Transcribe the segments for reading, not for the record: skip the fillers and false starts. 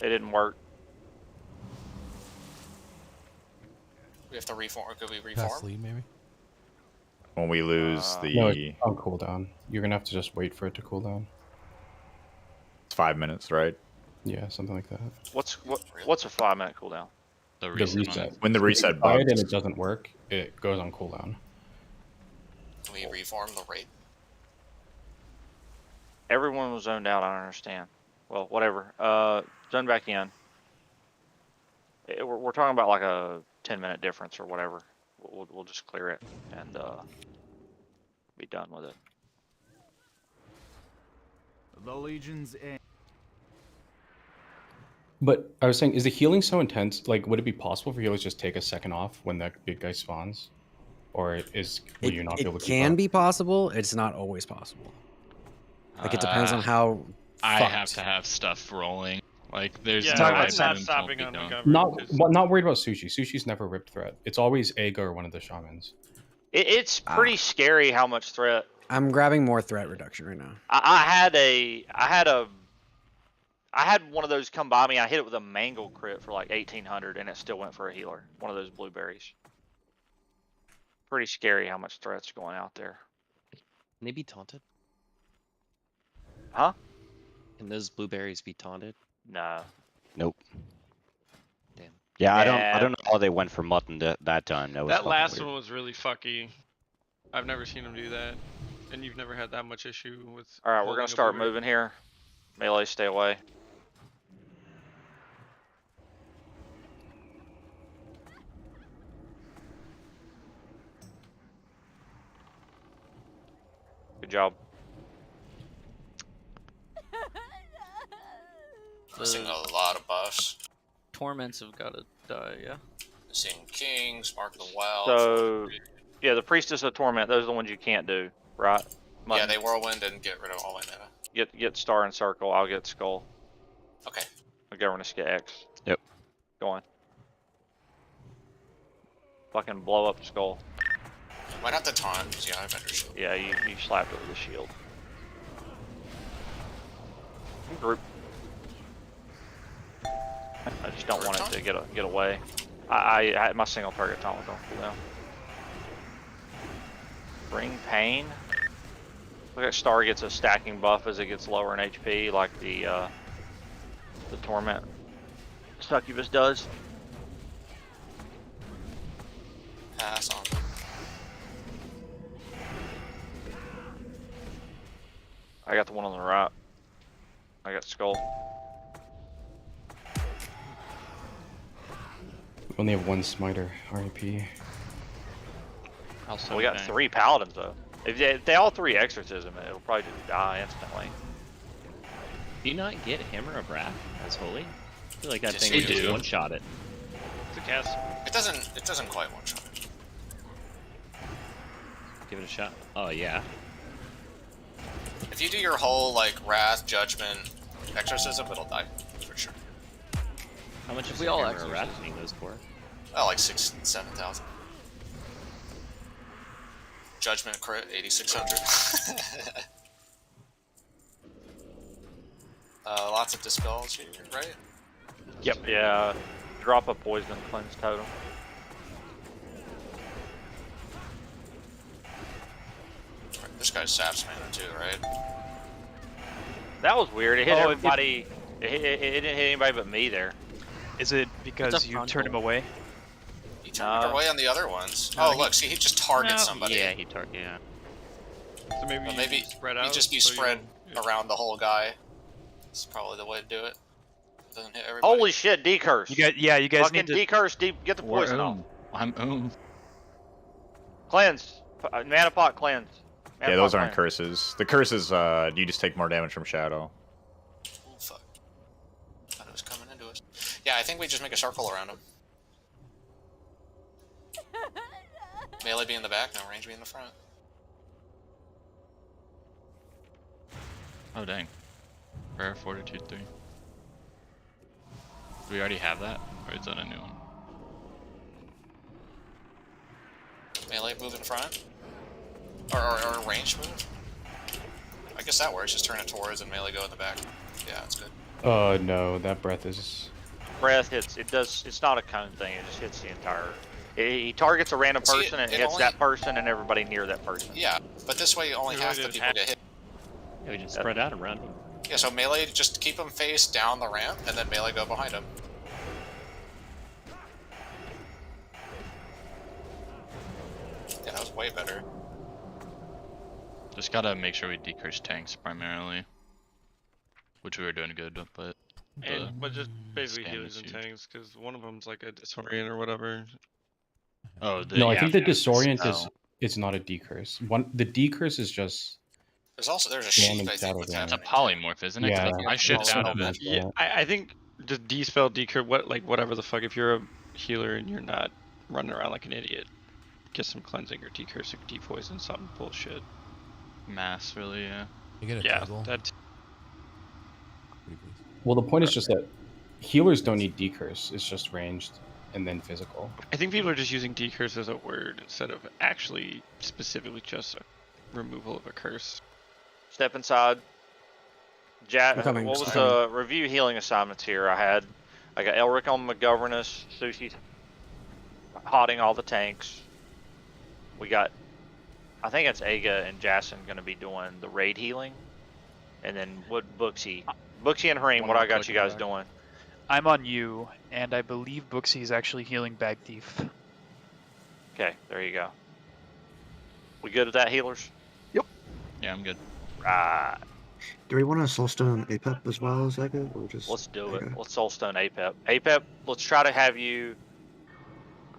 It didn't work. We have to reform. Or could we reform? Sleep, maybe. When we lose the... No, it's on cooldown. You're gonna have to just wait for it to cool down. It's 5 minutes, right? Yeah, something like that. What's a 5-minute cooldown? The The reset. reset. When the So if reset you try it bugs. and it doesn't work, it goes on cooldown. Can we reform the raid? Everyone was zoned out. I don't understand. Well, whatever. Zone back in. We're talking about like a 10-minute difference or whatever. We'll just clear it and be done with it. The Legion's in. But I was saying, is the healing so intense? Like, would it be possible for healers just take a second off when that big guy spawns? Or will you not be able to keep can up? be possible. It's not always possible. Like, it depends on how I fucked. have to have stuff rolling. Like, there's Yeah, no I'm times not when stopping won't be on the done. government. Not worried about Sushi. Sushi's never ripped threat. It's always Aga or one of the shamans. It's pretty scary how much threat. I'm grabbing more threat reduction right now. I had one of those come by me. I hit it with a mangle crit for like 1800, and it still went for a healer. One of those blueberries. Pretty scary how much threat's going out there. Can they be taunted? Huh? Can those blueberries be taunted? No. Nope. Damn. Yeah, I don't know how they went for mutton that time. That was That fucking last weird. one was really fucky. I've never seen him do that. And you've never had that much issue with... Alright, we're holding gonna a start blueberry. moving here. Melee, stay away. Good job. Missing a lot of buffs. Torments have got to die, yeah? Missing Kings, Mark of the Wild. So, yeah, the Priestess of Torment, those are the ones you can't do, right? Yeah, Mutton. they whirlwind and get rid of all my mana. Get Star and Circle, I'll get Skull. Okay. The Governess get X. Yep. Go on. Fucking blow up the Skull. Why not the taunt? Yeah, I've understood. Yeah, you slapped it with a shield. Group. I just don't want it to get away. I my single target taunt was on cooldown. Bring Pain. Look at Star gets a stacking buff as it gets lower in HP, like the Torment Succubus does. Pass on. I got the one on the right. I got Skull. We only have one smiter, RIP. We got 3 Paladins though. If they all 3 Exorcism, it'll probably just die instantly. Do you not get Hammer of Wrath as holy? I feel like that Yes, thing you would just do. one-shot it. It's a cast. It doesn't quite one shot. Give it a shot. Oh, yeah. If you do your whole like Wrath, Judgment, Exorcism, it'll die for sure. How much is We the all Hammer of exorcism. Wrath being those for? Oh, like 6,000-7,000. Judgment crit 8,600. Lots of dispels here, right? Yep. Yeah. Drop a poison cleanse totem. This guy's saps mana too, right? That was weird. It hit Oh, everybody. It didn't hit anybody but me there. Is it It's because a you frontal. turned him away? He turned away on the other ones. No, Oh, look, see, he just targets somebody. Yeah, he target. Yeah. So maybe, But maybe you spread out. you just be so spread don't- around the whole guy. It's probably the way to do it. Doesn't hit everybody. Holy shit! D-curse. You guys Fucking need to. D-curse. Get the poison off. I'm Cleanse. Mana pot cleanse. Mana Yeah, pot those aren't cleanse. curses. The curses, you just take more damage from Shadow. Oh, fuck. Thought it was coming into us. Yeah, I think we just make a circle around him. Melee be in the back, now range be in the front. Oh dang. Rare Fortitude 3. Do we already have that? Or is that a new one? Melee move in front? Or range move? I guess that works, just turn it towards and melee go in the back. Yeah, that's good. No, that breath is. Breath hits. It does. It's not a cone thing. It just hits the entire. He targets a random See, person and it hits only- that person and everybody near that person. Yeah, but this way only We half only the did people half. get hit. Yeah, we just spread out around him. Yeah, so melee, just keep him face down the ramp, and then melee go behind him. Yeah, that was way better. Just gotta make sure we decurse tanks primarily. Which we were doing good, but But just basically spam healers is and huge. tanks, because one of them's like a disorient or whatever. oh, No, I yeah, think the yeah, disorient dispel. is not a decurse. The decurse is just There's a Spam sheep, and I think, shadow what's damage. It's a happening. polymorph, isn't it? 'Cause Yeah. I shipped Yeah, out of it. Yeah, I think just dispel, decur, whatever the fuck. If you're a healer and you're not running around like an idiot, get some cleansing or decursing, depoison, something bullshit. Mass, really, yeah. You get a Yeah, toggle? that. Pretty please. well, the point is just that healers don't need decurse. It's just ranged and then physical. I think people are just using decurse as a word instead of actually specifically just a removal of a curse. Step inside. I'm coming, What was I'm coming. the review healing assignments here? I got Elric on McGoverness, Sushi's hotting all the tanks. We got, I think it's Aga and Jason going to be doing the raid healing. And then Booksy and Hareem, what I got you guys doing? I'm on you, and I believe Booksy is actually healing Bag Thief. Okay, there you go. We good with that, healers? Yeah, I'm good. Right. Do we want a soulstone APEP as well as Ega, or just? Let's do it. Ega? Let's soulstone APEP. APEP, let's try to have you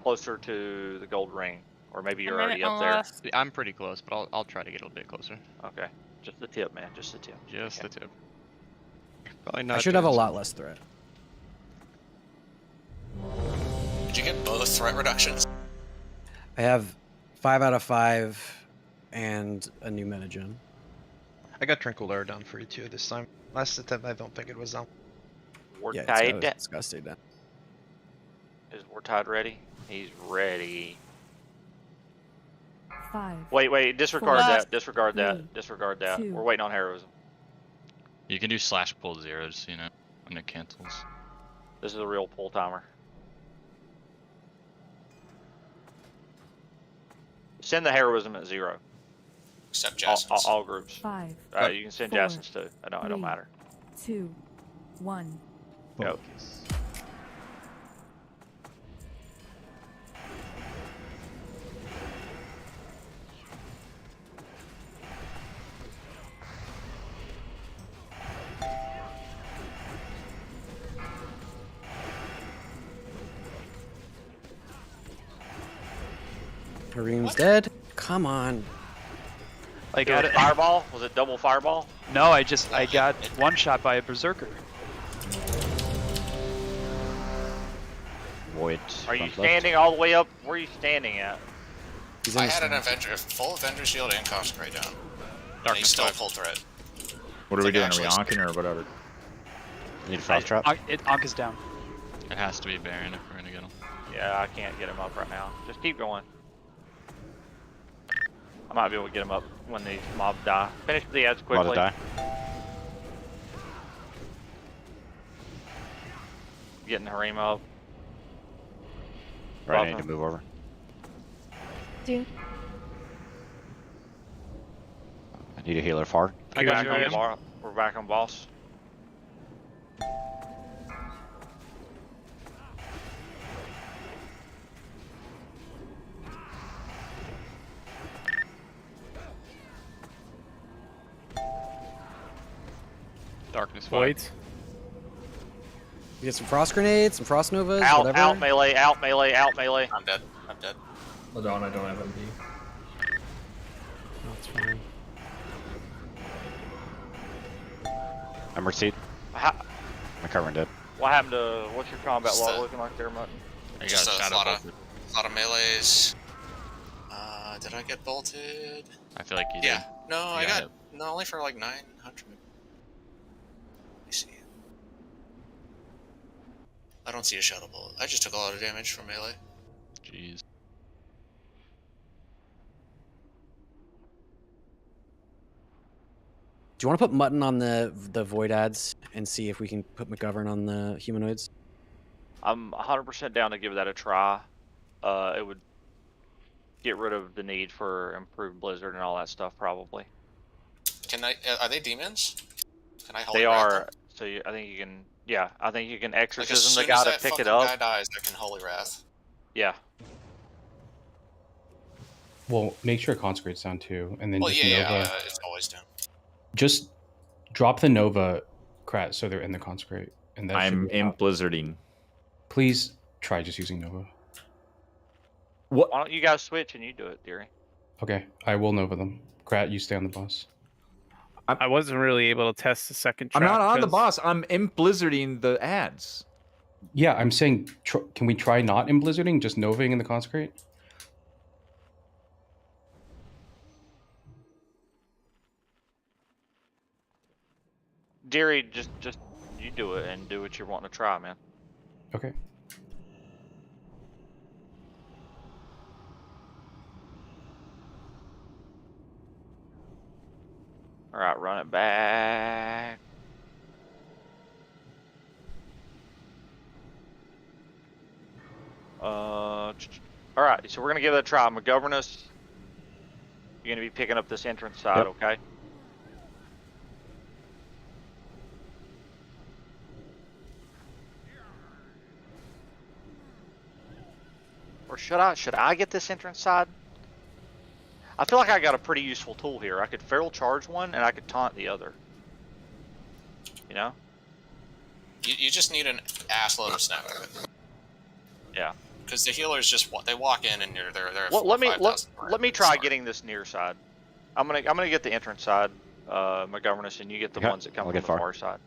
closer to the gold ring. Or maybe you're already up there. I'm pretty close, but I'll try to get a little bit closer. Okay. Just the tip, man. Just the tip. Just Okay. the tip. Probably not. I should have a doing lot less threat. Did you get both threat reductions? I have 5 out of 5 and a new metagen. I got Tranquilator down for you too this time. Last attempt, I don't think it was down. We're Yeah, tied. it's gotta stay down. Is Wartide ready? He's ready. 5. Wait, disregard Four. that. Disregard that. Three. Disregard that. 2. We're waiting on heroism. You can do slash pull zeros, you know, when it cancels. This is a real pull timer. Send the heroism at 0. Except Jason's. All groups. 5. You can send 4, Jason's too. It don't 3, matter. 2. 1. Go. Hareem's dead. Come on. Like, Was it fireball? Was it double fireball? No, I got one shot by a berserker. Void. Are you front left. standing all the way up? Where are you standing at? I had an Avenger, full Avenger shield and Consecrate down. And he's still full threat. What are we doing? Are actually- we honking or whatever? Need a frost trap? Ankh is down. It has to be Baron if we're gonna get him. Yeah, I can't get him up right now. Just keep going. I might be able to get him up when these mobs die. Finish the ads quickly. About to die. Getting Hareem up. Right, I Buff need to him. move over. Do. I need a healer far. I got you, Hareem. We're back on boss. Darkness Void. You get some frost grenades, some frost novas, Out whatever. melee, out melee, out melee. I'm dead. I'm dead. Hold on, I don't have MP. That's fine. I'm receipt. How, My covering dead. what happened to, what's your combat Just log the- looking like there, Mutton? I Just got a shadow lot of- bolted. A lot of melees. Did I get bolted? I feel like you Yeah. did. No, You I got got no, only for like 900. Let me see. I don't see a shadow bullet. I just took a lot of damage from melee. Jeez. you want to put Mutton on the void ads and see if we can put McGovern on the humanoids? I'm 100% down to give that a try. It would get rid of the need for improved Blizzard and all that stuff, probably. Can I? Are they demons? Can I holy They wrath are. them? So I think you can. Yeah, I think you can Like as exorcism soon the guy as to that pick fucking it up. guy dies, I can holy wrath. Yeah. Well, make sure it consecrates down too, and then Well, just yeah, Nova. it's always down. Just drop the Nova Krat so they're in the consecrate, and that should I'm be enough. blizzarding. Please try just using Nova. Why don't you guys switch and you do it, Theory? Okay, I will Nova them. Krat, you stay on the boss. I wasn't really able to test the second I'm trap. not on the 'cause- boss. I'm blizzarding the ads. Yeah, I'm saying, can we try not blizzarding, just Novaing in the consecrate? Deary, just you do it and do what you're wanting to try, man. Okay. All right, run it back. All right, so we're gonna give that a try. McGoverness, you're gonna be picking up this entrance side, Yep. okay? Or should I get this entrance side? I feel like I got a pretty useful tool here. I could feral charge one and I could taunt the other. You know? You just need an assload of snap. Yeah. Because the healers just they walk in and they're Well, let me 5,000 let me try getting this near side. I'm gonna get the entrance side, McGoverness, and you get the Okay, ones that come I'll from get the far. far side.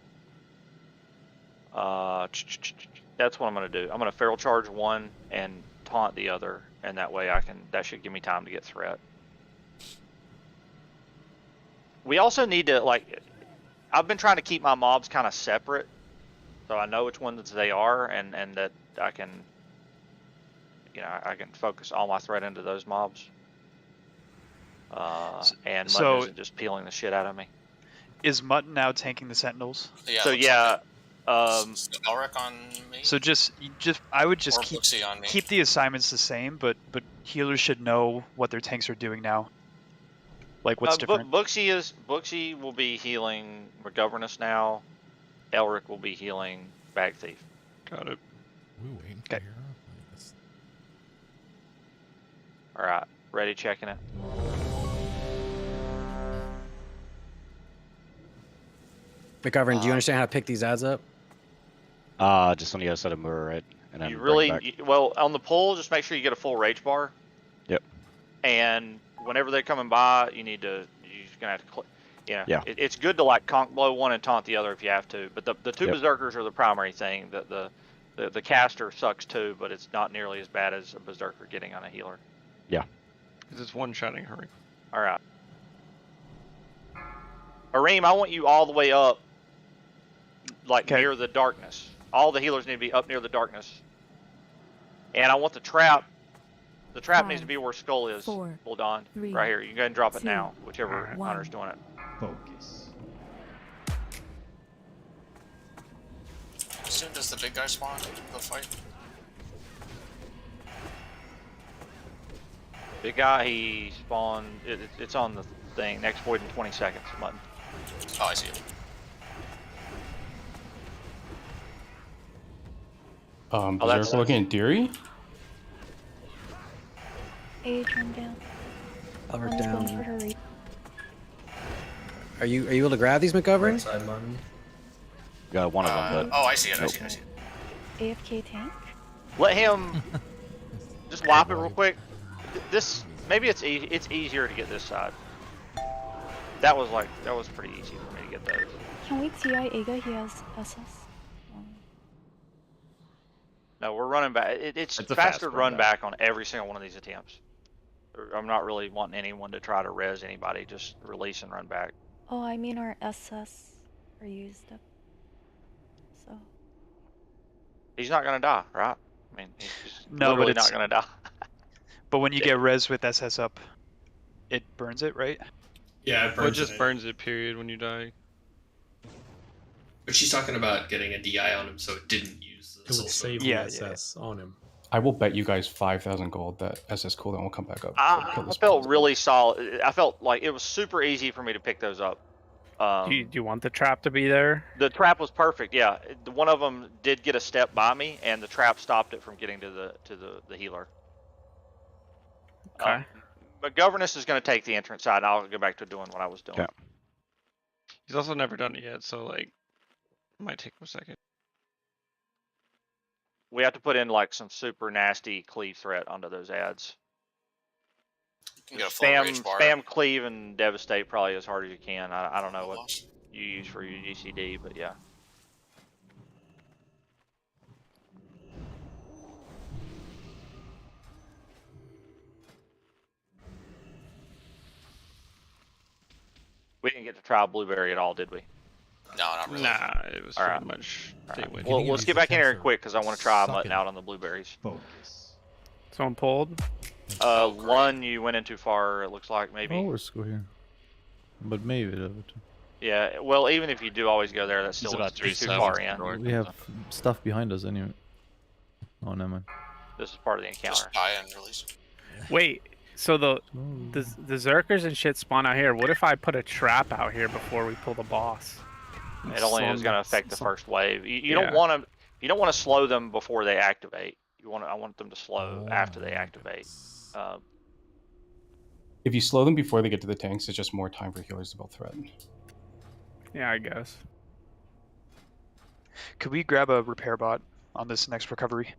That's what I'm gonna do. I'm gonna feral charge one and taunt the other, and that way that should give me time to get threat. We also need to, like, I've been trying to keep my mobs kind of separate, so I know which ones they are, and that I can, you know, I can focus all my threat into those mobs. And Mutton isn't just peeling the shit out of me. Is Mutton now tanking the Sentinels? Yeah, So yeah, Elric on me. So I would just Or Booksy on me. keep the assignments the same, but healers should know what their tanks are doing now. Like what's different? Booksy will be healing McGoverness now. Elric will be healing Bag Thief. Got it. We're waiting for Okay. Hero. All right, ready? Checking it. McGovern, do you understand how to pick these ads up? Just on the other side of MURU, right? And then You bring it really back. well on the pull. Just make sure you get a full rage bar. Yep. And whenever they're coming by, you're gonna have to, Yeah. It's good to like conk blow one and taunt the other if you have to. But the two Yep. berserkers are the primary thing. The caster sucks too, but it's not nearly as bad as a berserker getting on a healer. Yeah. Because it's one-shotting hurry. All right. Areem, I want you all the way up, like near the darkness. All the healers need to be up near the darkness. And I want the trap. The trap needs to be where Skull is. Hold on. Right here. You can go ahead and drop it now, whichever hunter's doing it. Focus. As soon as the big guy spawn, the fight. Big guy, he spawned. It's on the thing. Next void in 20 seconds. Mutton. Oh, I see it. that's- Berserker looking at Deary? Age run down. Elric One's going down. for her reach. Are you able to grab these, McGovern? Side Mutton. Got one of them, but Oh, I see it. I see it. I see it. AFK tank. Let him just wipe it real quick. This maybe it's easier to get this side. That was pretty easy for me to get those. Can we TI Aga? He has SS. No, we're running back. It's a faster fast to run run back on every single one of these attempts. I'm not really wanting anyone to try to res anybody. Just release and run back. Oh, I mean our SS are used up. So. He's not gonna die, right? I mean, he's just No, but literally it's- not gonna die. But when you get res with SS up, it burns it, right? Yeah, it Well, it burns just it. burns it, period, when you die. But she's talking about getting a DI on him so it didn't use the It would soulstone. save the SS on him. I will bet you guys 5,000 gold that SS cooldown will come back up. I felt really solid. I felt like it was super easy for me to pick those up. Do you want the trap to be there? The trap was perfect. Yeah, one of them did get a step by me, and the trap stopped it from getting to the healer. Okay. But governess is going to take the entrance side, and I'll go back to doing what I was doing. Yeah. He's also never done it yet, so like, it might take him a second. We have to put in like some super nasty cleave threat onto those ads. You can get a full rage bar. Spam cleave and devastate probably as hard as you can. I don't know what you use for your GCD, but yeah. We didn't get to try blueberry at all, did we? No, not really. Nah, it was All pretty right. much. Well, let's get back in here quick because I want to try mutton out on the blueberries. Someone pulled. One you went in too far. It looks like maybe. Oh, we're still here. But maybe Yeah. Well, even if you do always go there, that's still about too 3-7 far in. we have stuff behind us anyway. Oh, never mind. This is part of the encounter. Just buy and release. Wait, so the Zerkers and shit spawn out here. What if I put a trap out here before we pull the boss? It only is going to affect the first wave. You don't want to. You don't want to slow them before they activate. I want them to slow after they activate. If you slow them before they get to the tanks, it's just more time for healers to build threat. Yeah, I guess. Could we grab a repair bot on this next recovery?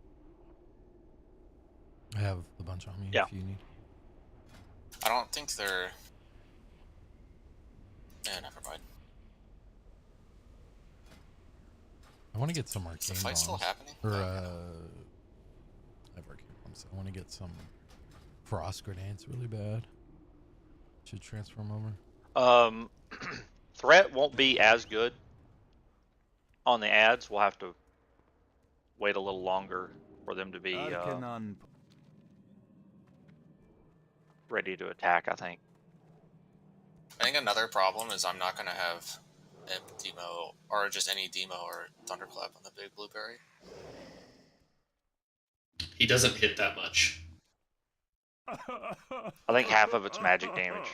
I have a bunch on me Yeah. if you need. I don't think they're. Yeah, never mind. I want to get some arcane Is the fight still bombs. happening? Or I have arcane bombs. I want to get some frost grenades really bad. Should transform over. Threat won't be as good on the ads. We'll have to wait a little longer for them to be ready to attack, I think. I think another problem is I'm not going to have Imp Demo, or just any Demo or Thunderclap on the big blueberry. He doesn't hit that much. I think half of it's magic damage.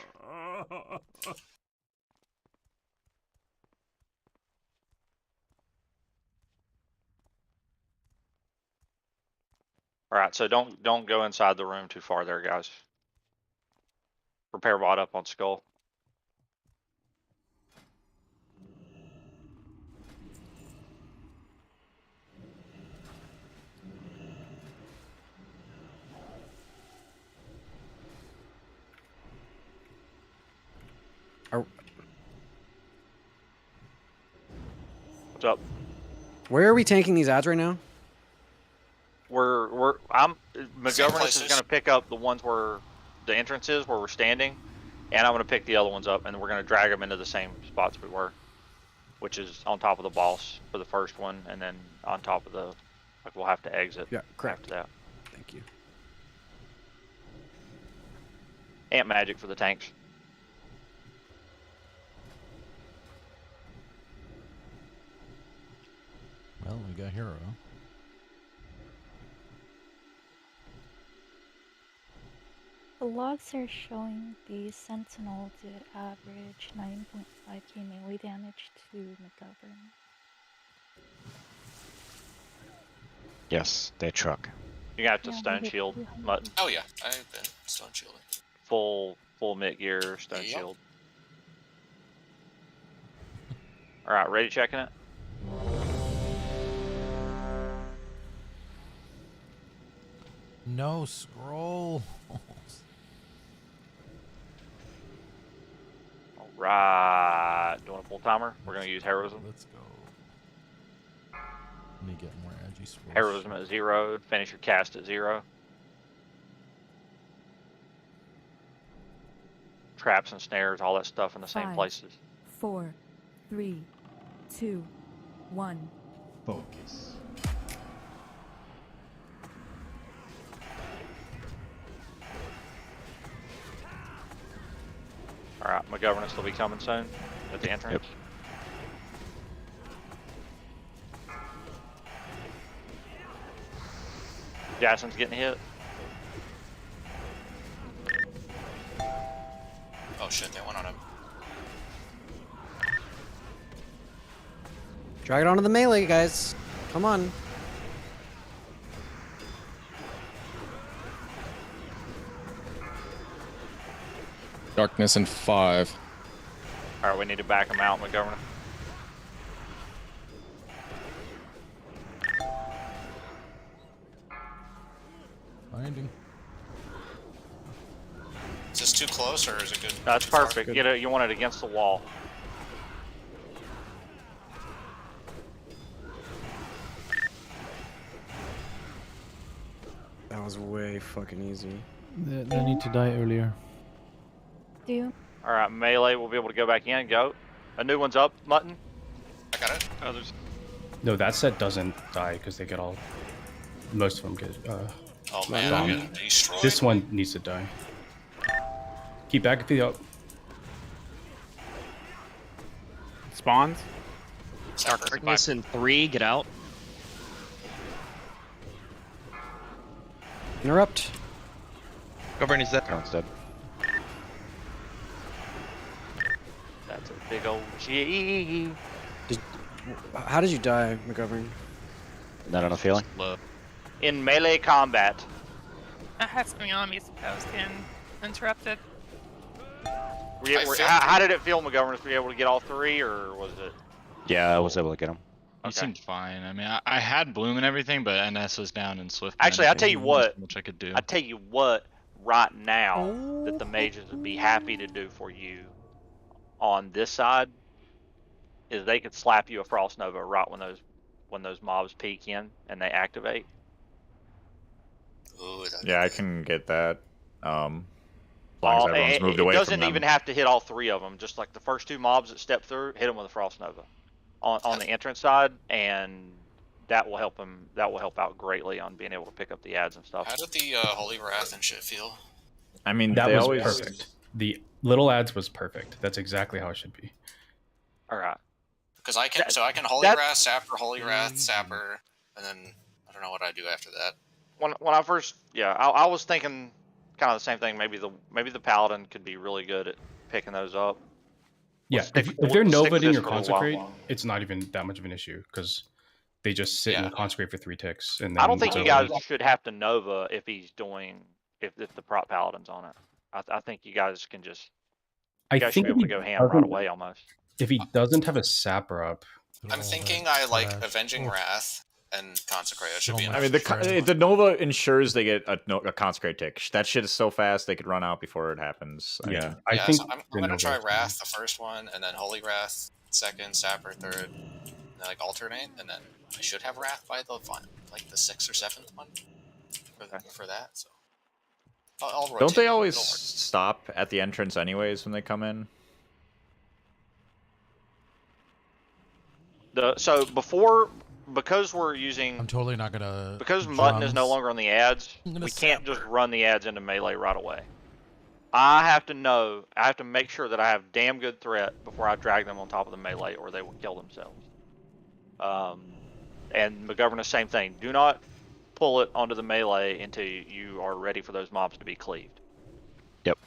Alright, so don't go inside the room too far there, guys. Repair bot up on Skull. What's up? Where are we tanking these ads right now? I'm McGoverness is going to pick up the ones where the entrance is, where we're standing, and I'm going to pick the other ones up, and we're going to drag them into the same spots we were, which is on top of the boss for the first one, and then on top of the, like, we'll have to exit. Yeah, correct. After that. Thank you. Ant magic for the tanks. Well, we got hero. The logs are showing the Sentinel did average 9.5k melee damage to McGovern. Yes, they truck. You got to Yeah, stone we hit shield 200. mutton. Oh yeah, I've been stone shielding. Full mid gear stone Yep. shield. All right, ready checking it. No scroll. All right, doing a full timer. We're gonna use heroism. Let's go. Let me get more agi scrolls. Heroism at 0. Finish your cast at 0. Traps and snares, all that stuff in the same 5, places. 4, 3, 2, 1. Focus. All right, McGoverness will be coming soon at the entrance. Jason's getting hit. Oh shit, they went on him. Drag it onto the melee, guys. Come on. Darkness in 5. Alright, we need to back him out, McGoverness. Binding. Is this too close or is it good? That's perfect. Get it. You want it against the wall. That was way fucking easy. They need to die earlier. Do you? Alright, melee will be able to go back in. Go. A new one's up, Mutton. I got it. Oh, there's... No, that set doesn't die because they get all. Most of them get. Oh man, I'm getting destroyed. This one needs to die. Keep back if you up. Spawns. Darkness in 3. Get out. Interrupt. Go Bernie's dead. Everyone's dead. That's a big old G. How did you die, McGovern? Not on a feeling. In melee combat. That's beyond me supposed and interrupted. How did it feel, McGovern? Were you able to get all 3, or was it? Yeah, I was able to get him. He seemed fine. I mean, I had Bloom and everything, but NS was down and Swift. Actually, I'll tell you what. Which I could do. I tell you what. Right now, that the mages would be happy to do for you on this side is they could slap you a Frost Nova right when those mobs peek in and they activate. Ooh, yeah, I can get that. As long as everyone's moved away from them. It doesn't even have to hit all 3 of them. Just like the first 2 mobs that step through, hit them with a Frost Nova on the entrance side, and that will help them. That will help out greatly on being able to pick up the ads and stuff. How did the Holy Wrath and shit feel? I mean, that they was always... perfect. The little ads was perfect. That's exactly how it should be. All right. Because I can, I can Holy Wrath, Sapper, Holy Wrath, Sapper, and then I don't know what I do after that. When I first, I was thinking kind of the same thing. Maybe the Paladin could be really good at picking those up. Yeah, if they're Nova'd in your Consecrate, it's not even that much of an issue because they just sit in the Consecrate for 3 ticks. And then I don't think you guys should have to Nova if he's doing if the prop Paladin's on it. I think you guys can just you guys should be able to go ham right away almost. If he doesn't have a Sapper up, I'm thinking I like Avenging Wrath and Consecrate. It should be enough. I mean, the Nova ensures they get a Consecrate tick. That shit is so fast they could run out before it happens. I think so I'm gonna try Wrath the first one, and then Holy Wrath second, Sapper third, and then like alternate, and then I should have Wrath by the like the 6th or 7th one for that. So I'll rotate. Don't they always stop at the entrance anyways when they come in? Because we're using... I'm totally not gonna... Because Mutton is no longer on the ads, we can't just run the ads into melee right away. I have to make sure that I have damn good threat before I drag them on top of the melee or they will kill themselves. And McGoverness, same thing. Do not pull it onto the melee until you are ready for those mobs to be cleaved. Yep.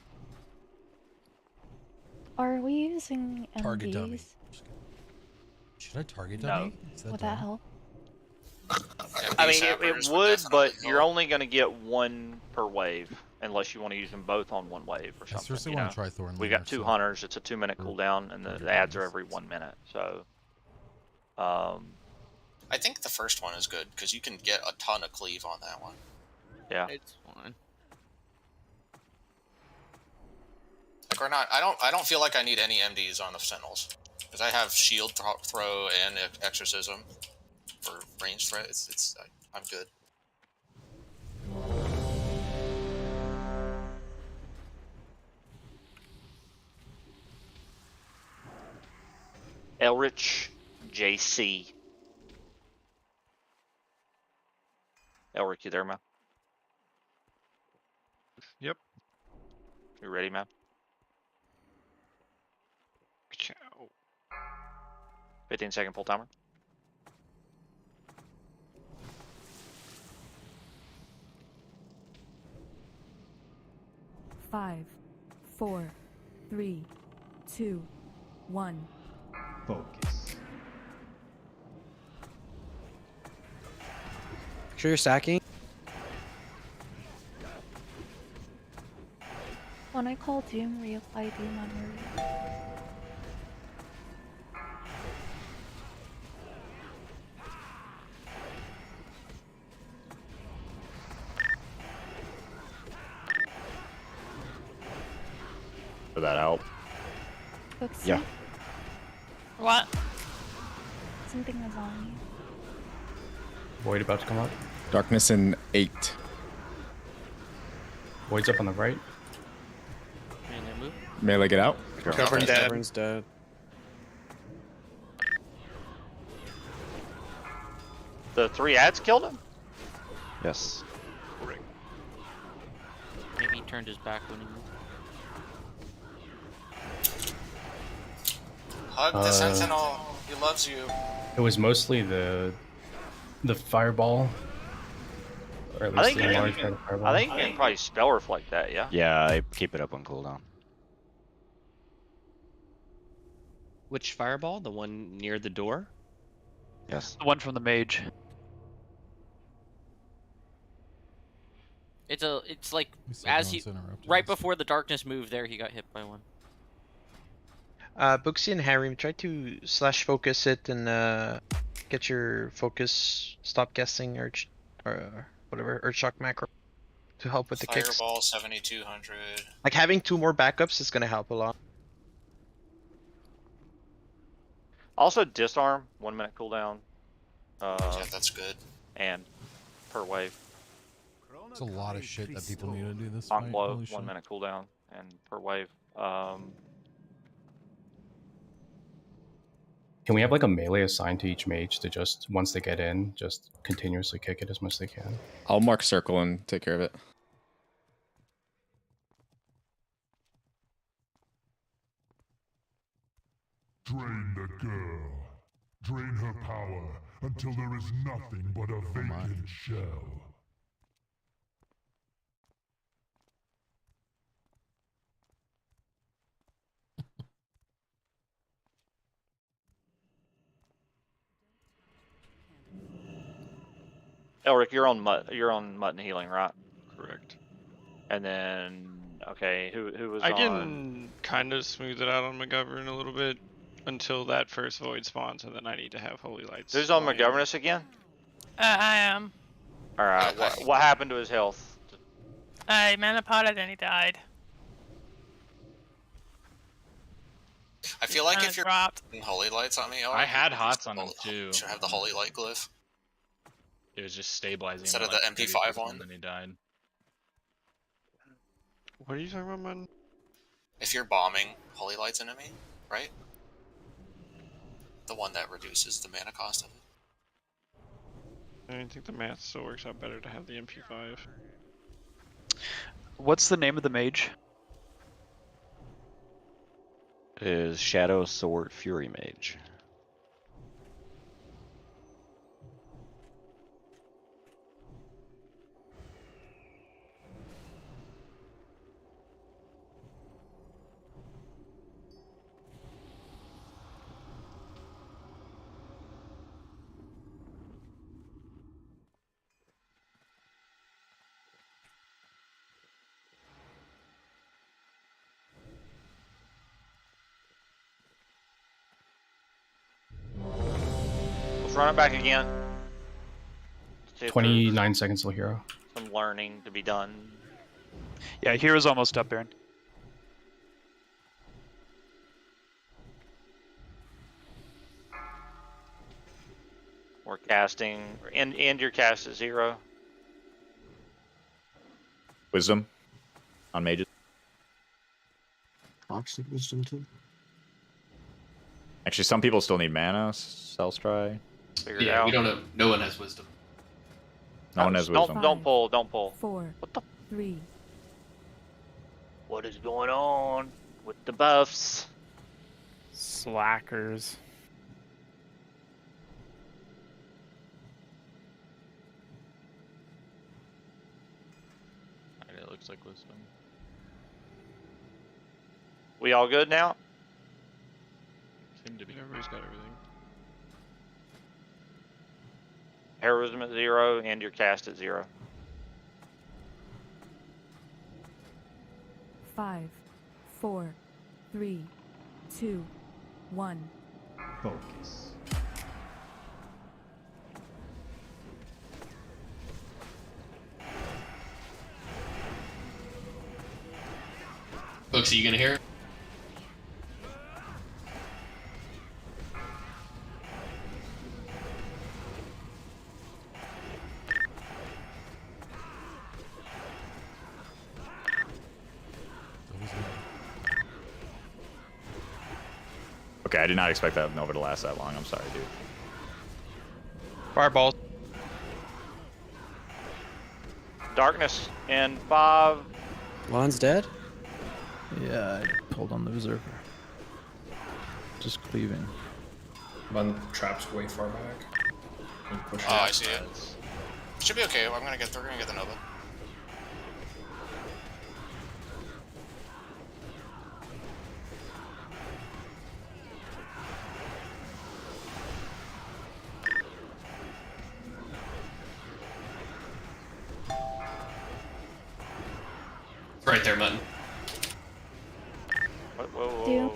Are we using MDs? Target dummy. Should I target dummy? Would that help? I mean, it would, but you're only going to get 1 per wave unless you want to use them both on 1 wave or something. I seriously want to try Thorn. We've got 2 hunters. It's a 2-minute cooldown, and the ads are every 1 minute. So, I think the first one is good because you can get a ton of cleave on that one. Yeah, it's fine. Like we're not. I don't feel like I need any MDs on the Sentinels because I have shield throw and exorcism for range threat. I'm good. Elrich JC. Elric, you there, man? Yep. You ready, man? 15-second pull timer. Five, 4, 3, 2, 1. Focus. Make sure you're stacking. When I call Doom, reapply Doom on MURU. Did that help? Books Yeah. What? Something is on you. Void about to come up. Darkness in 8. Void's up on the right. Move. Melee, get out. Covering dead. Covern's dead. The 3 ads killed him? Yes. Maybe he turned his back when he moved. Hug the sentinel. He loves you. It was mostly the fireball. Or at I least think the you large can, kind of fireball. I think you can probably spell reflect that, yeah? Yeah, I keep it up on cooldown. Which fireball? The one near the door? Yes. The one from the mage. It's like said as no he one's interrupted right us. before the darkness moved there, he got hit by one. Booksy and Harry, try to slash focus it and get your focus, stop guessing or whatever, or shock macro to help with the kicks. Fireball 7200. Like having 2 more backups is gonna help a lot. Also disarm, 1 minute cooldown. Yeah, that's good. And per wave. It's a lot of shit that people need to do this Bonk fight. blow, Holy 1 shit. minute cooldown and per wave. Can we have like a melee assigned to each mage to just, once they get in, just continuously kick it as much as they can? I'll mark circle and take care of it. Drain the girl. Drain her power until there is nothing but a vacant shell. Elric, you're on Mutton Healing, right? Correct. And then okay, who was I on? can kind of smooth it out on McGovern a little bit until that first void spawns, and then I need to have holy lights. Who's on flying. McGoverness again? I am. All right. What happened to his health? I mana potted and he died. I feel like Kinda if you're dropped. putting holy lights on me, I had hots on him too. Should have the holy light glyph It was just stabilizing. instead him of at, the like, MP5 30%, one. And then he died. What are you talking about, man? If you're bombing holy lights enemy, right? The one that reduces the mana cost of it. I think the math still works out better to have the MP5. What's the name of the mage? It is Shadow Sword Fury Mage. Let's run it back again. See if 29 seconds till hero. there's some learning to be done. Yeah, hero's almost up, Baron. We're casting, end your cast at 0. Wisdom on mages. Toxic wisdom too. Actually, some people still need mana. Cells try. Figure it Yeah, out. we don't have. No one has wisdom. No one has wisdom. Don't pull. Don't pull. 4, 3. What is going on with the buffs? Slackers. like wisdom. We all good now? Seem to be. Everybody's got everything. Heroism at 0 and your cast at 0. 5, 4, 3, 2, 1. Focus. Folks, are you gonna hear it? Okay, I did not expect that Nova to last that long. I'm sorry, dude. Fireball. Darkness in 5. Lon's dead? Yeah, I pulled on the Berserker. Just cleaving. One trap's way far back. And push Oh, I see it. Should be okay. We're gonna get the Nova. Right there, Mutton. Whoa.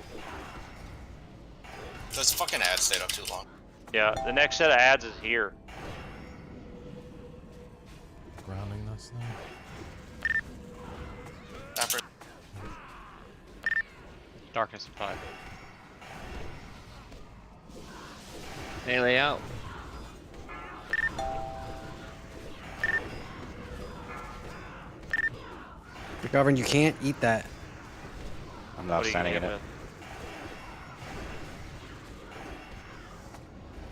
This fucking ad stayed up too long. Yeah, the next set of ads is here. Grounding this thing. After. Darkness in 5. Melee out. McGovern, you can't eat that. I'm not standing in it.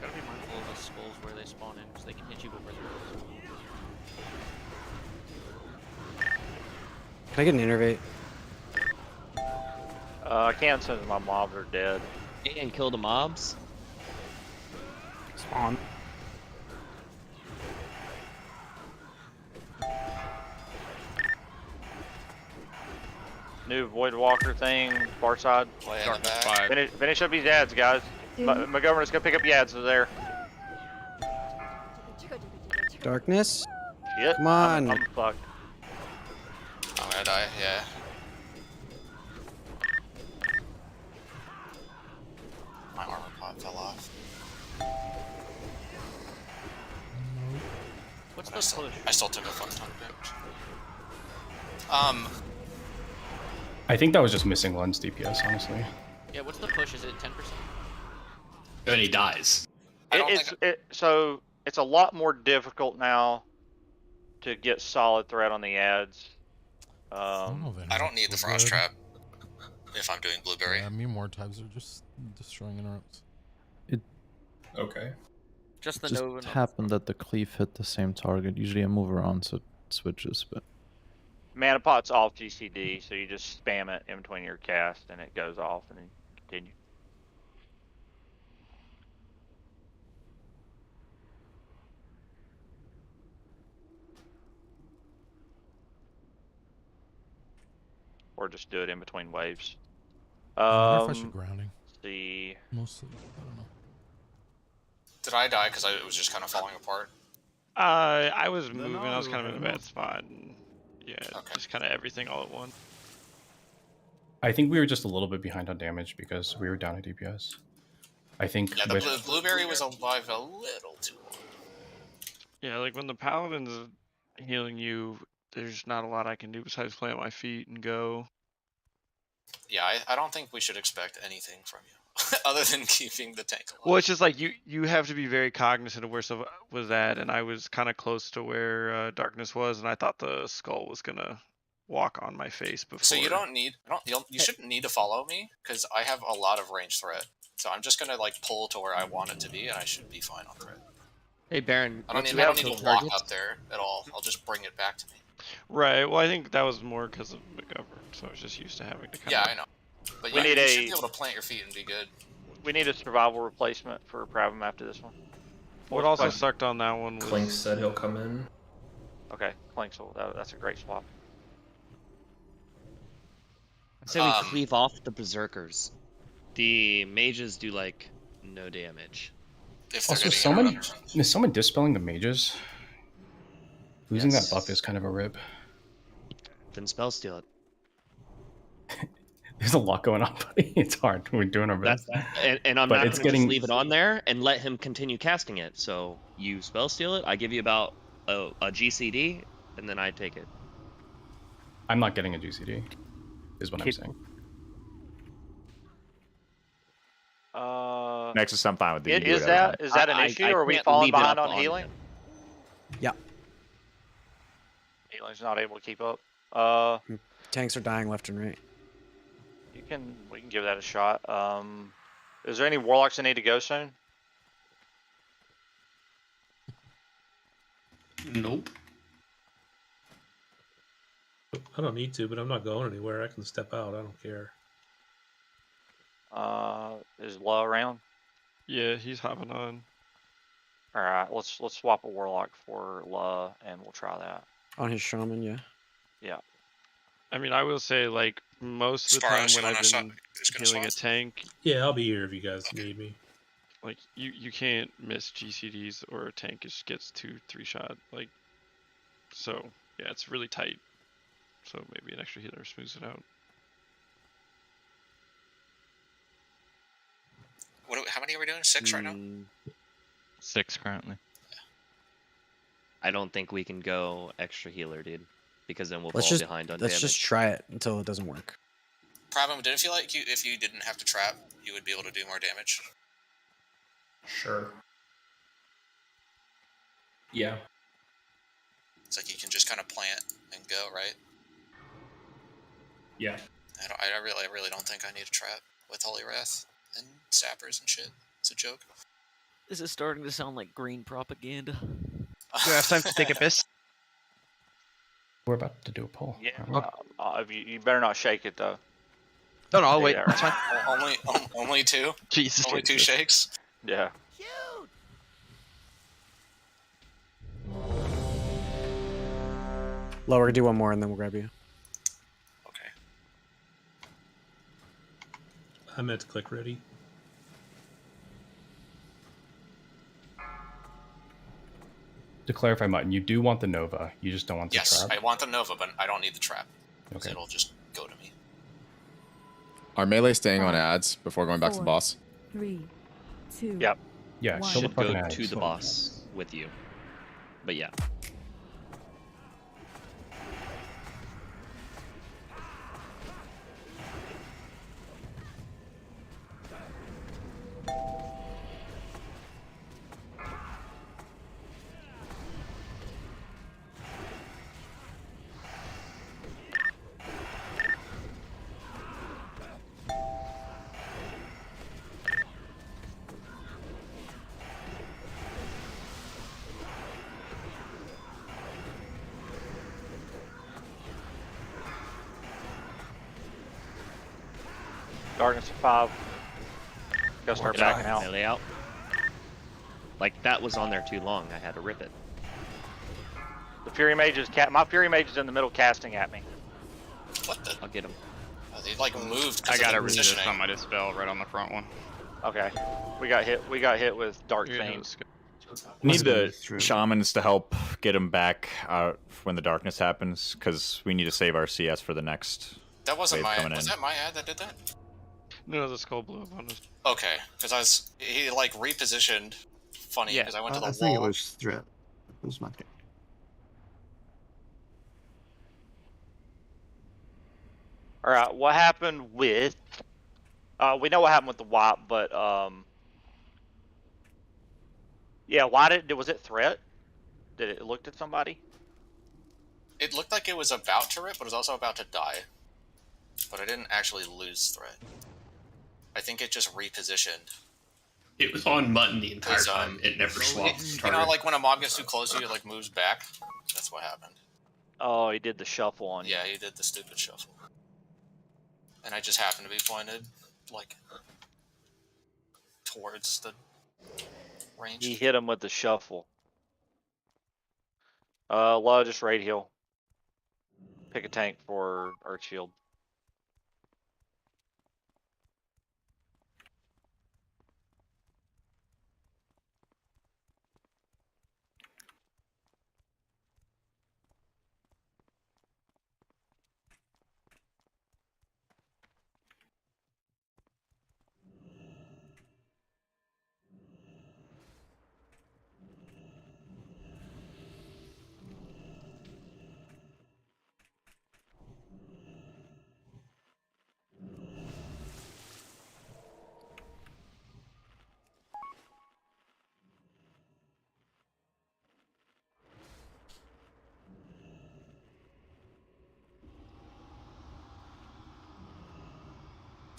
Gotta be mindful of the skulls where they spawn in, because they can hit you before they're Can I get an innervate? I can't since my mobs are dead. and kill the mobs. Spawn. New Void Walker thing, far side. Play in the back. Finish up these ads, guys. McGovern's gonna pick up the ads over there. Darkness? Shit. Come on. I'm fucked. I'm gonna die, yeah. My armor pot fell off. What's the push? I still took a fuck ton of damage. I think that was just missing Lens DPS, honestly. Yeah, what's the push? Is it 10%? And he dies. So it's a lot more difficult now to get solid threat on the ads. I don't need the frost trap if I'm doing blueberry. Yeah, me more types are just destroying interrupts. Okay. Just the Just Nova. happened that the cleave hit the same target. Usually I move around so it switches, but Mana pot's off GCD, so you just spam it in between your cast and it goes off and then continue. Or just do it in between waves. I wonder if I should grounding. See. Mostly, I don't know. Did I die because it was just kind of falling apart? I was moving. I was kind of in a bad spot. And yeah, just kind of everything all at once. I think we were just a little bit behind on damage because we were down at DPS. I think Yeah, the with blueberry was alive a little too long. Yeah, like when the paladin's healing you, there's not a lot I can do besides plant my feet and go. Yeah, I don't think we should expect anything from you other than keeping the tank alive. Well, it's just like you have to be very cognizant of where stuff was at, and I was kind of close to where darkness was, and I thought the skull was gonna walk on my face before. So you don't need, you shouldn't need to follow me because I have a lot of range threat. So I'm just gonna like pull to where I want it to be, and I should be fine on threat. Hey Baron, I don't need to walk up there at all. I'll just bring it back to me. Right. Well, I think that was more because of McGovern, so I was just used to having to kind Yeah, of... I know. But We yeah, need you a- should be able to plant your feet and be good. We need a survival replacement for Pravum after this one. What also sucked on that one was... Clink said he'll come in. Okay, Clinksel. That's a great swap. I say we cleave off the berserkers. The mages do like no damage. If they're Also, getting is someone dispelling the mages? Losing Yes. that buff is kind of a rip. Then spell steal it. There's a lot going on, buddy. It's hard. We're doing our best. And I'm But not it's going to getting- just leave it on there and let him continue casting it. So you spell steal it. I give you about a GCD, and then I take it. I'm not getting a GCD, is what I'm saying. Nexus, I'm fine with the. Is that an issue, or are we falling behind on healing? Yeah. Healing's not able to keep up. Tanks are dying left and right. We can give that a shot. Is there any warlocks that need to go soon? Nope. I don't need to, but I'm not going anywhere. I can step out. I don't care. Is La around? Yeah, he's hopping on. All right, let's swap a warlock for La, and we'll try that. On his shaman, yeah. Yeah. I mean, I will say, like, most of the time when I've been healing a tank, Yeah, I'll be here if you guys need me. like, you can't miss GCDs or a tank just gets 2-3 shot. Like, so, yeah, it's really tight. So maybe an extra healer smooths it out. How many are we doing? 6 right now? 6 currently. I don't think we can go extra healer, dude, because then we'll Let's fall just behind on let's damage. just try it until it doesn't work. Problem, did it feel like if you didn't have to trap, you would be able to do more damage? Sure. Yeah. It's like you can just kind of plant and go, right? Yeah. I really don't think I need a trap with Holy Wrath and sappers and shit. It's a joke. This is starting to sound like green propaganda. Do I have time to take a piss? We're about to do a poll. Yeah. You better not shake it though. No, I'll wait. Yeah. That's fine. Only 2? Jesus. Only 2 shakes? Yeah. Low, we're gonna do one more and then we'll grab you. I meant to click ready. To clarify, Mutton, you do want the Nova. You just don't want the Yes, trap. I want the Nova, but I don't need the trap. Okay. It'll just go to me. Are melee staying on ads before going back to the boss? 3, 2. Yep. Yeah, One. kill the Should go fucking ads. to the boss with you. But yeah. Darkness at 5. Gotta start backing out. Melee out. Like, that was on there too long. I had to rip it. The Fury Mage is my Fury Mage is in the middle casting at me. What the? I'll get him. They like moved. I got a a resist on my dispel right on the front one. Okay. We got hit with Dark Fiend. We need the shamans to help get him back when the darkness happens, because we need to save our CS for the next. That wasn't wave my. coming Was in. that my ad that did that? No, the skull blew up on us. Okay, because he like repositioned. Funny, because I went to the I wall. think it was threat. It was my turn. All right, what happened with? We know what happened with the WAP, but yeah, was it threat? Did it look at somebody? It looked like it was about to rip, but it was also about to die. But I didn't actually lose threat. I think it just repositioned. It was on Mutton the entire time. It never swapped You target. know, like when a mob gets too close to you, it like moves back. That's what happened. Oh, he did the shuffle on you. Yeah, he did the stupid shuffle. And I just happened to be pointed, like, towards the range. He hit him with the shuffle. Law, just raid heal. Pick a tank for Earth Shield.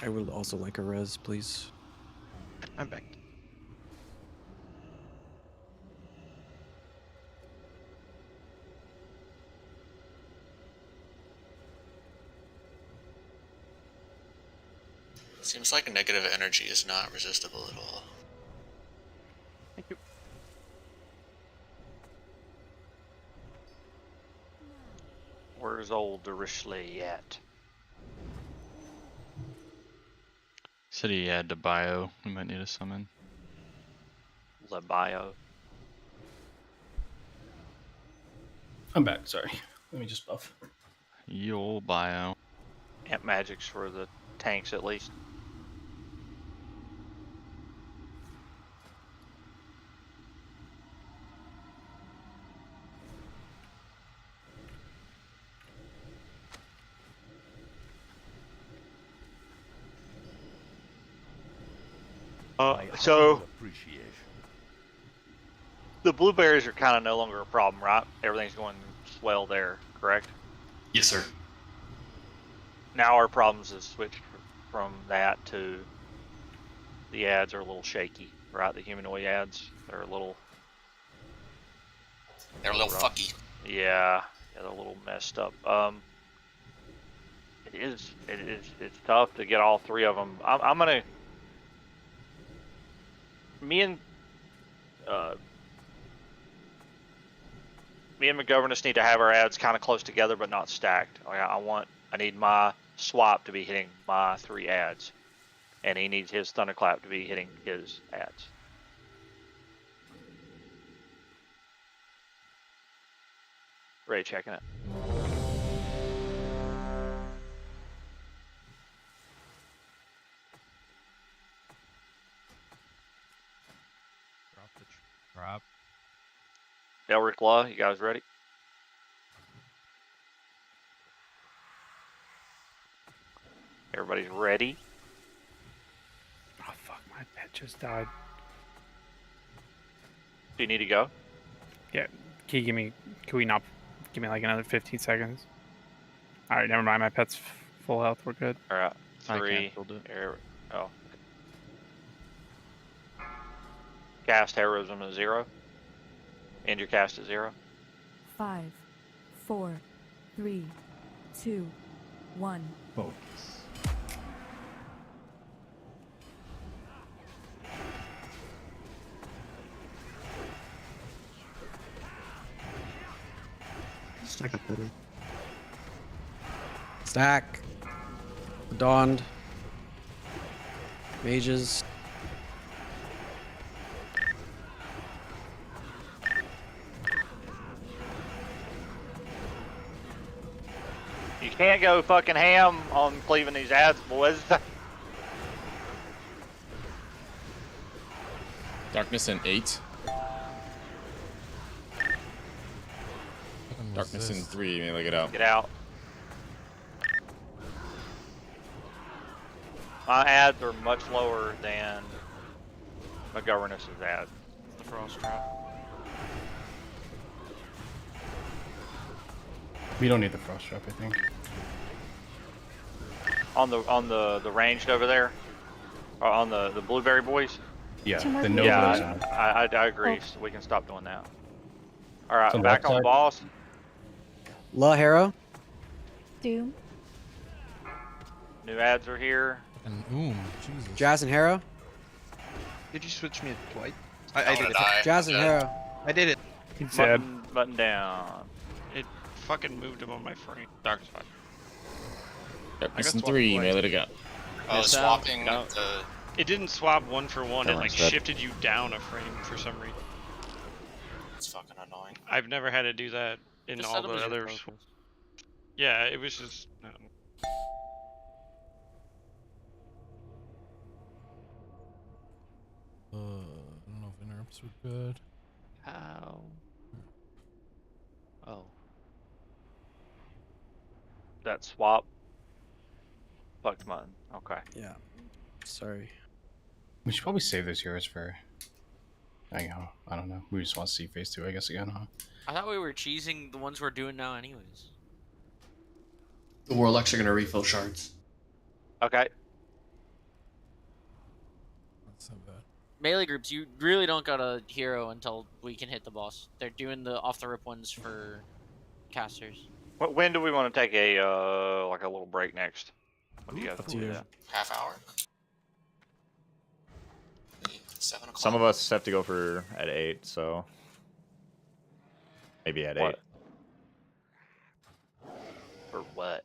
I would also like a res, please. I'm back. Seems like negative energy is not resistible at all. Thank you. Where's old Rishley at? Said he had the bio. We might need a summon. The bio. I'm back. Sorry. Let me just buff. Yo bio. Amp magics for the tanks at least. So the blueberries are kind of no longer a problem, right? Everything's going swell there, correct? Yes, sir. Now our problems is switched from that to the ads are a little shaky, right? The humanoid ads, they're a little rough. Fucky. Yeah, they're a little messed up. It's tough to get all three of them. I'm gonna. Me and McGoverness need to have our ads kind of close together, but not stacked. I need my swap to be hitting my 3 ads, and he needs his thunderclap to be hitting his ads. Ray checking it. Drop. Elric Law, you guys ready? Everybody's ready? Oh fuck, my pet just died. Do you need to go? Yeah, can we not give me like another 15 seconds? Alright, never mind, my pet's full health, we're good. Alright, I 3. canceled it. Oh. Cast heroism is 0. End your cast at 0. 5, 4, 3, 2, 1. Focus. Stack up better. Stack. Dawned. Mages. You can't go fucking ham on cleaving these ads, boys. Darkness in 8. Darkness in 3. Melee, get out. Get out. My ads are much lower than McGoverness's ad. The frost trap. We don't need the frost trap, I think. On the ranged over there, or on the blueberry boys. Yeah, the no yeah, I agree. So we can stop doing that. All right, So back on side. boss. La Hero. Doom. New ads are here. And Jesus. Jazz and Hero. Did you switch me twice? I did it. Jazz and Hero. I did it. He's dead. Button down. It fucking moved him on my frame. Dark spot. Darkness in 3. Melee to go. Oh, swapping No. the. It didn't swap 1 for 1. It like Everyone's dead. shifted you down a frame for some reason. It's fucking annoying. I've never had to do that in Just all set 'em the as your other. focus. Yeah, it was just. No. I don't know if interrupts were good. How? Oh. That swap. Fucked mine. Okay. Yeah. Sorry. We should probably save those heroes for. I don't know. We just want to see phase 2, I guess, again, huh? I thought we were cheesing the ones we're doing now, anyways. The warlocks are gonna refill shards. Okay. melee groups, you really don't got a hero until we can hit the boss. They're doing the off the rip ones for casters. When do we want to take a like a little break next? When do you guys want to do that? Half hour. 7 o'clock. Some of us have to go for at 8, so maybe at 8. For what?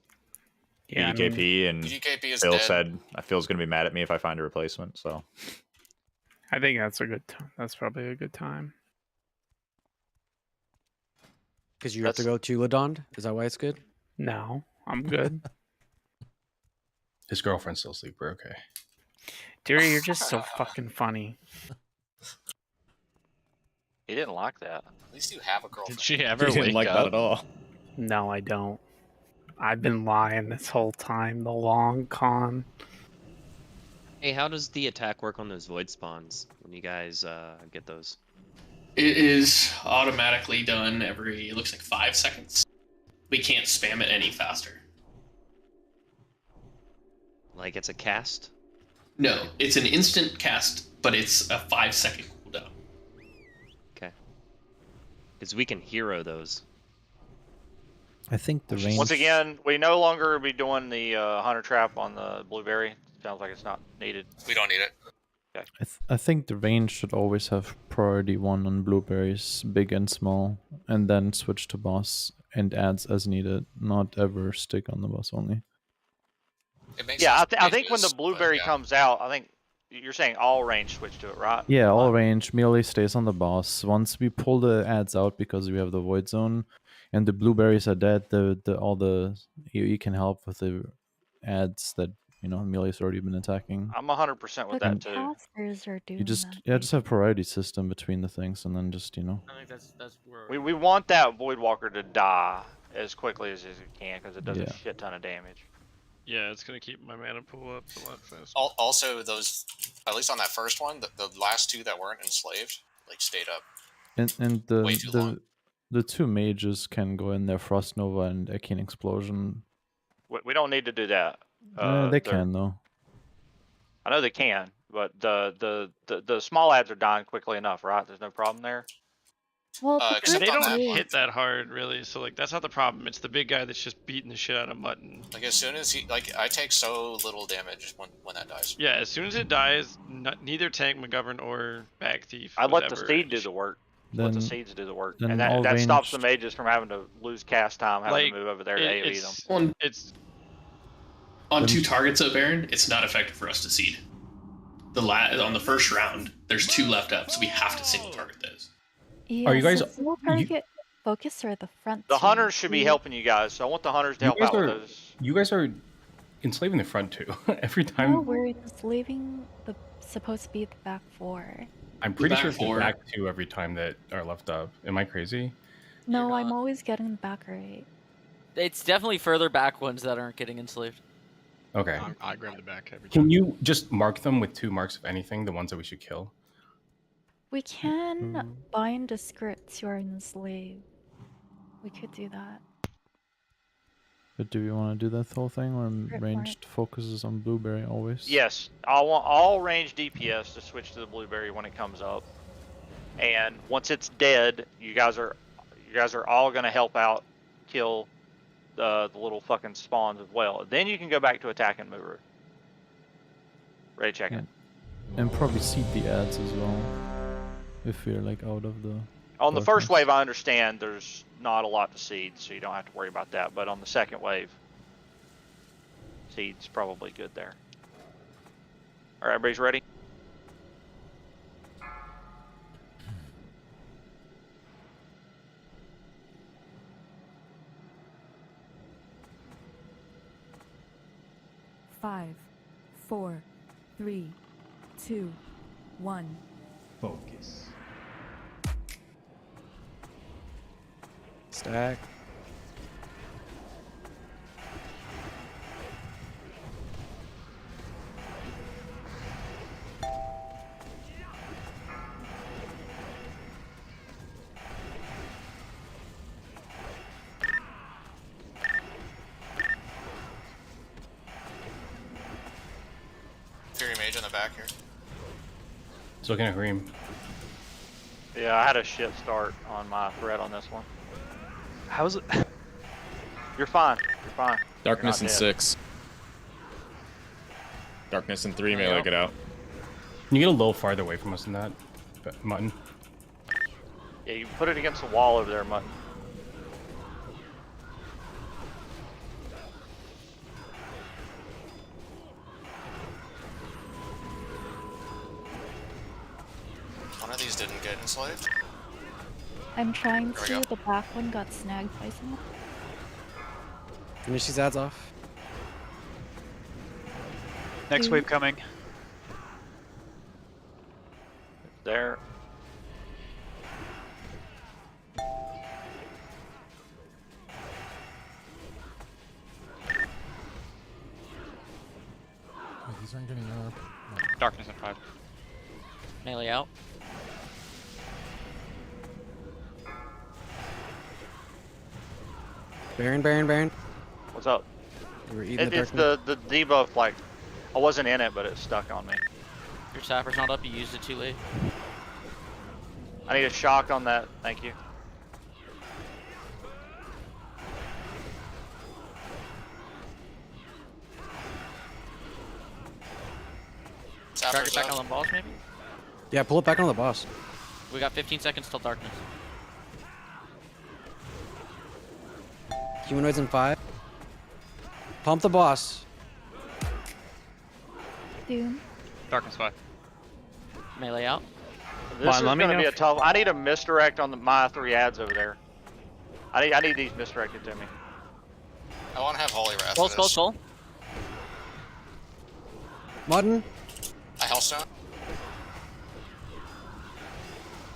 Yeah, PDKP and PDKP is Phil dead. said Phil's gonna be mad at me if I find a replacement. So I think that's a good time. That's probably a good time. Because you have to go to Ladond? Is that why it's good? No, I'm good. His girlfriend's still asleep. We're okay. Deary, you're just so fucking funny. He didn't like that. At least you have a girlfriend. Did she ever didn't wake like up? that at all. No, I don't. I've been lying this whole time. The long con. Hey, how does the attack work on those void spawns when you guys get those? It is automatically done every, it looks like 5 seconds. We can't spam it any faster. Like it's a cast? No, it's an instant cast, but it's a 5-second cooldown. Okay. Because we can hero those. I think the range. Once again, we no longer be doing the hunter trap on the blueberry. Sounds like it's not needed. We don't need it. Okay. I think the range should always have priority 1 on blueberries, big and small, and then switch to boss and adds as needed. Not ever stick on the boss only. It makes Yeah, sense I think when the pages, but blueberry yeah. comes out, I think you're saying all range switch to it, right? Yeah, all range melee stays on the boss. Once we pull the ads out because we have the void zone, and the blueberries are dead, all the AoE can help with the ads that melee's already been attacking. I'm 100% with But that the too. casters are doing You just that. just have priority system between the things, and then just I think that's where We want that Voidwalker to die as quickly as it can because it does a Yeah. shit ton of damage. Yeah, it's gonna keep my mana pool up a lot faster. Also, those, at least on that first one, the last 2 that weren't enslaved, like, stayed up. and Way too long. the 2 mages can go in there, Frost Nova and Arcane Explosion. We don't need to do that. They they're- can though. I know they can, but the small ads are dying quickly enough, right? There's no problem there. Well, Uh, the except They group on don't that is- one. hit that hard, really. So like, that's not the problem. It's the big guy that's just beating the shit out of Mutton. Like, as soon as he, like, I take so little damage when that dies. Yeah, as soon as it dies, neither Tank, McGovern, or Bag Thief. I would let the ever- seed do the work. Let the Then- seeds do the work, then and all that stops the ranged- mages from having to lose cast time, having Like, to move over there to AoE them. On, It's on 2 targets of Baron, it's not effective for us to seed. On the first round, there's 2 left up, so we have to single target those. Yeah, Are you guys- so single target focus or the front? The two? hunters should be helping you guys, so I want the hunters to You help guys out with are- those. You guys are enslaving the front 2 every time. No, we're just leaving the supposed to be the back 4. I'm pretty back sure it's the 4. back 2 every time that are left up. Am I crazy? No, I'm always getting the back right. It's definitely further back ones that aren't getting enslaved. Okay. I grab the back every time. Can you just mark them with 2 marks of anything, the ones that we should kill? We can bind the scripts who are enslaved. We could do that. But do we want to do that whole thing, or Rip ranged focuses on blueberry always? Yes, I want all range DPS to switch to the blueberry when it comes up, and once it's dead, you guys are all gonna help out kill the little fucking spawns as well. Then you can go back to attacking MURU. Ready, check it. And probably seed the ads as well, if we're like out of the. On the first darkness. wave, I understand there's not a lot to seed, so you don't have to worry about that. But on the second wave, seed's probably good there. All right, everybody's ready? Five, 4, 3, 2, 1. Focus. Stack. Fury Mage on the back here. He's looking at Reem. Yeah, I had a shit start on my threat on this one. How's it? You're fine. You're fine. Darkness You're in not dead. 6. Darkness in 3, melee, get out. Can you get a little farther away from us than that, Mutton? Yeah, you put it against the wall over there, Mutton. One of these didn't get enslaved. I'm trying There we to. go. The back one got snagged by someone. Finish these ads off. Next wave coming. There. Oh, these aren't getting up. Darkness at 5. Melee out. Baron. What's up? We're eating It's the debuff, like, I wasn't in it, but it's stuck on me. Your sapper's not up. You used it too late. I need a shock on that. Thank you. Drag it back on the boss, maybe? Yeah, pull it back on the boss. We got 15 seconds till darkness. Humanoids in 5. Pump the boss. Doom. Darkness 5. Melee out. This is going to be a tough. I need a misdirect on my 3 ads over there. I need these misdirected to me. I want to have Holy Wrath. Skull. Mutton. I Hellstone.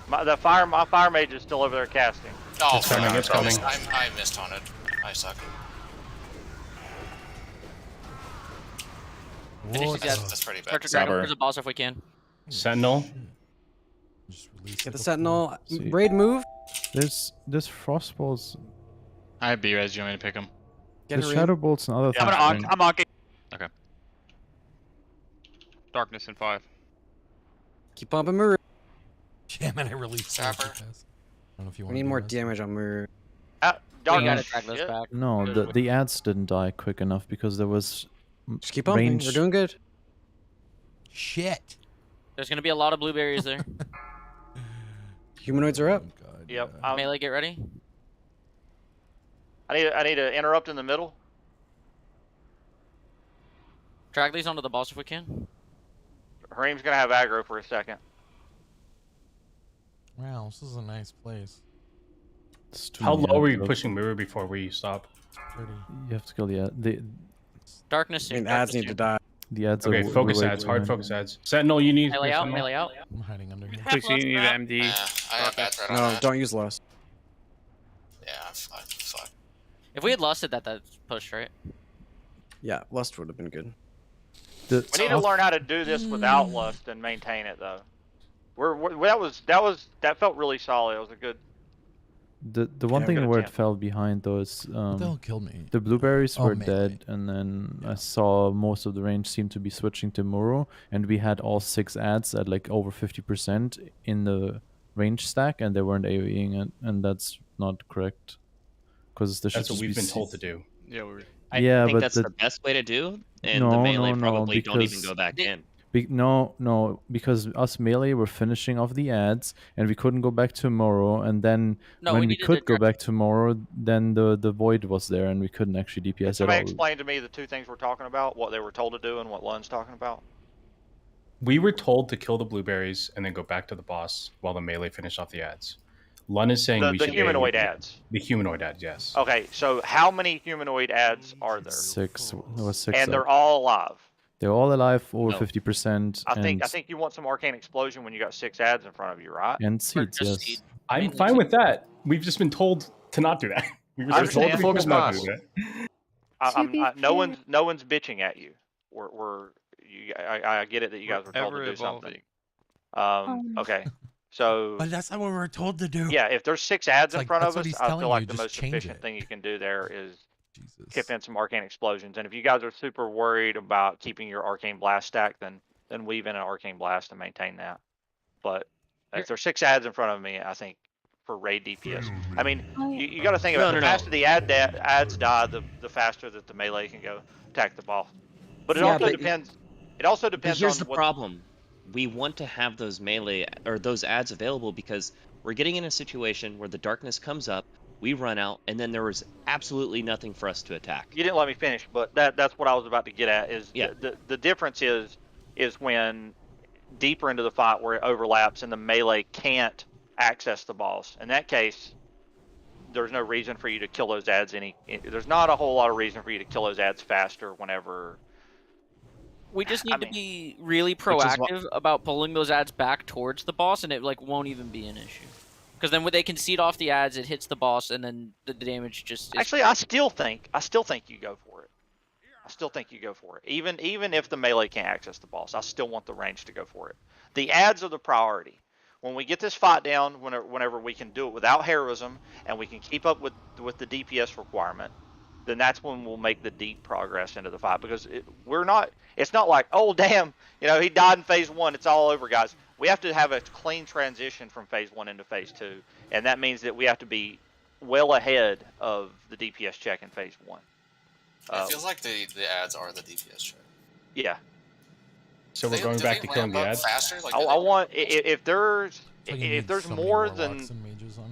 My fire mage is still over there casting. Oh, It's coming, it's coming. I missed haunted. I suck. Finish these ads. That's pretty bad. Start to drag him towards the boss if we can. Sentinel. Get the sentinel. Raid move. There's frostballs. I have B-res. You want me to pick them? There's shadow bolts and other Yeah, things. I'm on. Okay. Darkness in 5. Keep pumping MURU. Shaman, I released Sapper. I don't know if you We want need more damage on MURU. We gotta drag those back. No, the ads didn't die quick enough because there was Just keep pumping. We're doing good. Shit. There's gonna be a lot of blueberries there. Humanoids are up. Yep. Melee, get ready. I need to interrupt in the middle. Drag these onto the boss if we can. Hareem's gonna have aggro for a second. Wow, this is a nice place. How low were you pushing MURU before we stop? You have to kill the Darkness I mean, ads need to die. The ads Okay, are focus way ads. too Hard high. focus ads. Sentinel, you need. Melee out. Sentinel? Melee out. I'm hiding under here. Please, you need MD. I have bad threat on No, that. don't use lust. Yeah, I'm fuck. If we had lusted that pushed, right? Yeah, lust would have been good. We need to learn how to do this without lust and maintain it though. That felt really solid. It was a good. The one thing where it fell behind though is They'll kill me. the blueberries Oh, were melee. dead, and then I saw most of the range seemed to be switching to MURU, and we had all 6 ads at like over 50% in the range stack, and they weren't AoEing it, and that's not correct. Because That's what we've been told to do. Yeah, we were. I think that's the best way to do, and the melee probably don't even go back in. No, because us melee were finishing off the ads, and we couldn't go back to MURU, and then No, when we we needed could to go back to MURU, then the void was there, and we couldn't actually DPS at Somebody all. explain to me the two things we're talking about, what they were told to do and what Lun's talking about. We were told to kill the blueberries and then go back to the boss while the melee finished off the ads. Lun is saying The we should humanoid ads. The humanoid ads, yes. Okay, so how many humanoid ads are there? 6. There was 6. And they're all alive. They're all alive over No. 50%. I think you want some arcane explosion when you got 6 ads in front of you, right? And seeds, yes. I'm fine with that. We've just been told to not do that. We were I just told understand. to focus not to do that. No one's bitching at you. I get it that you guys were told to do something. Okay, so. But that's not what we were told to do. Yeah, if there's 6 ads in front of us, I feel like the just most change efficient it. thing you can do there is kip in some arcane explosions. And if you guys are super worried about keeping your arcane blast stack, then weave in an arcane blast to maintain that. But if there's 6 ads in front of me, I think for raid DPS. I mean, you got to think about it. The faster the ads die, the faster that the melee can go attack the boss. But it also depends. It also depends But here's on the problem. We want to have those melee or those ads available because we're getting in a situation where the darkness comes up, we run out, and then there was absolutely nothing for us to attack. You didn't let me finish, but that's what I was about to get at. Is the difference is when deeper into the fight where it overlaps and the melee can't access the boss. In that case, there's no reason for you to kill those ads there's not a whole lot of reason for you to kill those ads faster whenever. We just need to be really proactive about pulling those ads back towards the boss, and it like won't even be an issue. Because then when they concede off the ads, it hits the boss, and then the damage just. Actually, I still think you go for it. I still think you go for it. Even if the melee can't access the boss, I still want the range to go for it. The ads are the priority. When we get this fight down, whenever we can do it without heroism and we can keep up with the DPS requirement, then that's when we'll make the deep progress into the fight. Because it's not like, oh damn, he died in phase 1, it's all over, guys. We have to have a clean transition from phase 1 into phase 2, and that means that we have to be well ahead of the DPS check in phase 1. It feels like the ads are the DPS check. Yeah. So we're going back to killing the ads. Faster? Like, I want if there's more than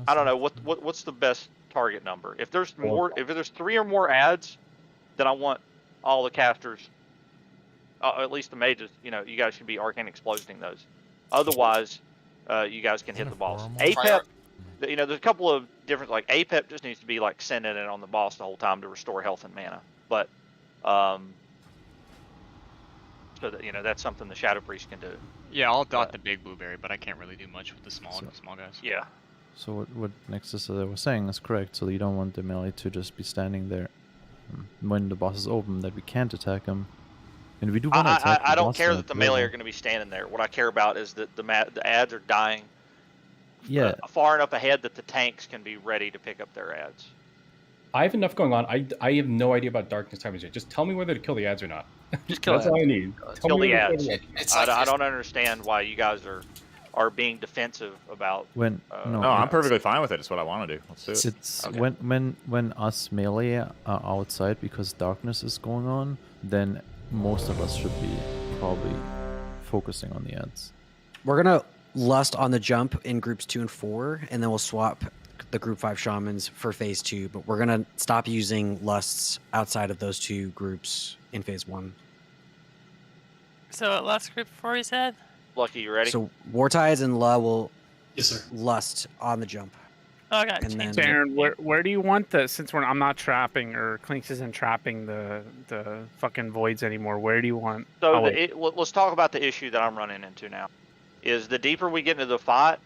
I don't know what's the best target number. If there's 3 or more ads, then I want all the casters, at least the mages. You guys should be arcane exploding those. Otherwise, you guys can hit the boss. APEP, there's a couple of different, like APEP just needs to be like sending it on the boss the whole time to restore health and mana. But so that that's something the Shadow Priest can do. Yeah, I'll dot the big blueberry, but I can't really do much with the small guys. Yeah. So what Nexus was saying is correct. So you don't want the melee to just be standing there when the boss is open, that we can't attack him. And we do want to attack I don't care that the melee are going to be standing there. What I care about is that the ads are dying far enough ahead that the tanks can be ready to pick up their ads. I have enough going on. I have no idea about darkness timings yet. Just tell me whether to kill the ads or not. Just kill That's all I need. Kill the ads. I don't understand why you guys are being defensive about. No, I'm perfectly fine with it. It's what I want to do. Let's do it. It's when us melee are outside because darkness is going on, then most of us should be probably focusing on the ads. We're gonna lust on the jump in groups 2 and 4, and then we'll swap the group 5 shamans for phase 2. But we're gonna stop using lusts outside of those 2 groups in phase 1. So last group 4 he said. Lucky, you ready? So Wartides and La will yes, sir. Lust on the jump. Oh, okay. And then, Baron, where do you want since I'm not trapping, or Clinks isn't trapping the fucking voids anymore, where do you want? So let's talk about the issue that I'm running into now. Is the deeper we get into the fight,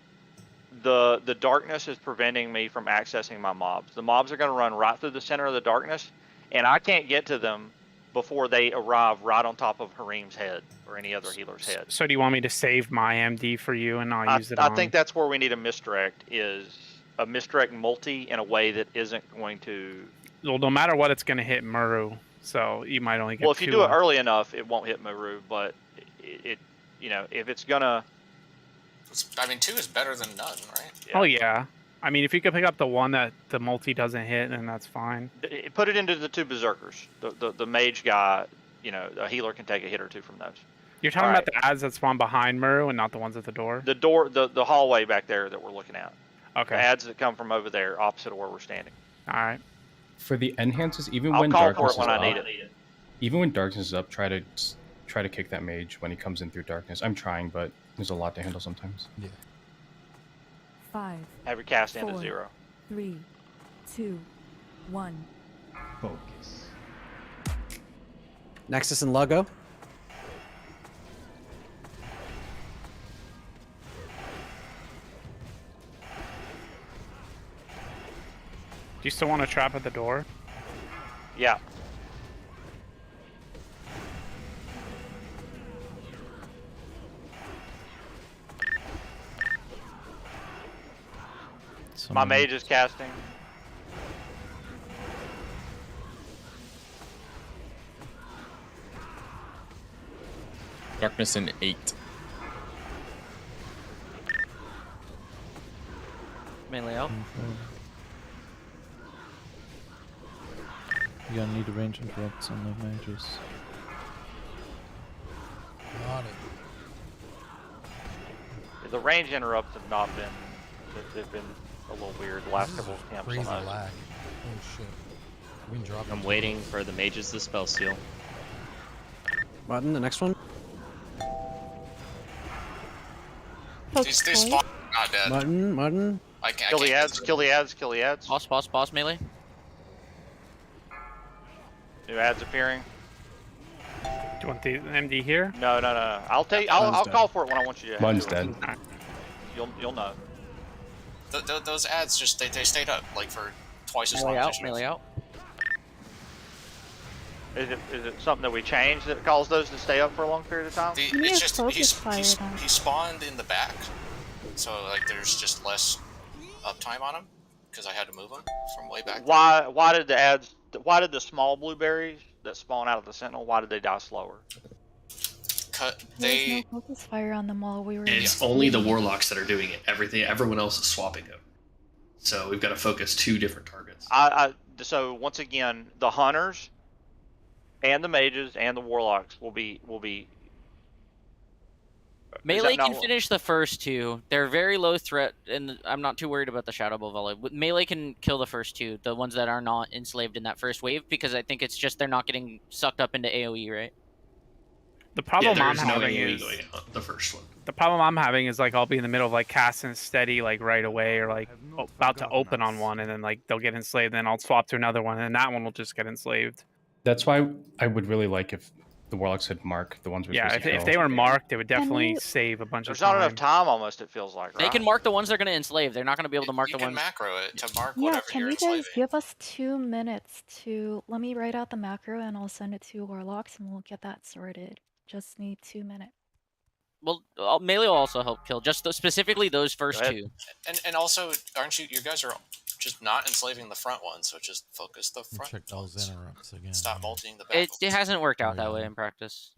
the darkness is preventing me from accessing my mobs. The mobs are going to run right through the center of the darkness, and I can't get to them before they arrive right on top of Harim's head or any other healer's head. So do you want me to save my MD for you and I'll use it I think that's where we need a misdirect, is a misdirect multi in a way that isn't going to... Well, no matter what, it's going to hit MURU, so you might only get if you do it early enough, it won't hit MURU, but if it's going to... I mean, 2 is better than none, right? Yeah. Oh, yeah. I mean, if you could pick up the one that the multi doesn't hit, then that's fine. Put it into the 2 berserkers. The mage guy, a healer can take a hit or 2 from those. You're talking about the ads that spawn behind MURU and not the ones at the door? The hallway back there that we're looking at. Okay. The ads that come from over there, opposite of where we're standing. All right. For the enhances, even I'll when call darkness for it when I need it. Even when darkness is up, try to kick that mage when he comes in through darkness. I'm trying, but there's a lot to handle sometimes. Yeah. 5. Have your cast 4, into 0. 3, 2, 1. Focus. Nexus and Luggo. Do you still want to trap at the door? Yeah. My mage is casting. Darkness in 8. out. You're gonna need a range interrupts on the mages. Got it. The range interrupts have not been. They've been a little weird the last couple of camps. Crazy on those. lag. Oh shit. We can drop. I'm waiting for the mages to spell seal. Button, the next one. They spawn. Not dead. Button. I can't. Kill the ads. Kill the ads. Kill the ads. Boss melee. New ads appearing. Do you want the MD here? No. I'll tell you. I'll call for it when I want you to. One's do it. dead. You'll know. Those ads just they stayed up like for twice as long. Melee out. Is it something that we changed that caused those to stay up for a long period of time? It's just he spawned in the back, so like there's just less uptime on him because I had to move him from way back. Why did the ads? Why did the small blueberries that spawn out of the sentinel? Why did they die slower? There's no focus fire on them while we were. It's only the warlocks that are doing it. Everyone else is swapping them. So we've got to focus 2 different targets. So once again, the hunters and the mages and the warlocks will be. Melee can finish the first 2. They're very low threat, and I'm not too worried about the Shadow Ball Volley. Melee can kill the first 2, the ones that are not enslaved in that first wave, because I think it's just they're not getting sucked up into AoE, right? The problem I'm there's no having AoE is going on the first one. the problem I'm having is like I'll be in the middle of like casting steady like right away, or like about to open on one, and then like they'll get enslaved, then I'll swap to another one, and that one will just get enslaved. That's why I would really like if the warlocks had mark the ones we're Yeah, supposed to if kill. they were marked, it would definitely save a bunch of There's time. not enough time, almost. It feels like. They can mark the ones they're going to enslave. They're not going to be able to mark the ones. You can macro it to mark Yeah, whatever can you're you guys enslaving. give us 2 minutes to let me write out the macro and I'll send it to Warlocks and we'll get that sorted. Just need 2 minutes. Well, melee will also help kill. Just specifically those first 2. And also, aren't you guys are just not enslaving the front one, so just focus the front. Check those interrupts again. Stop multing the back. It hasn't worked out that way in practice.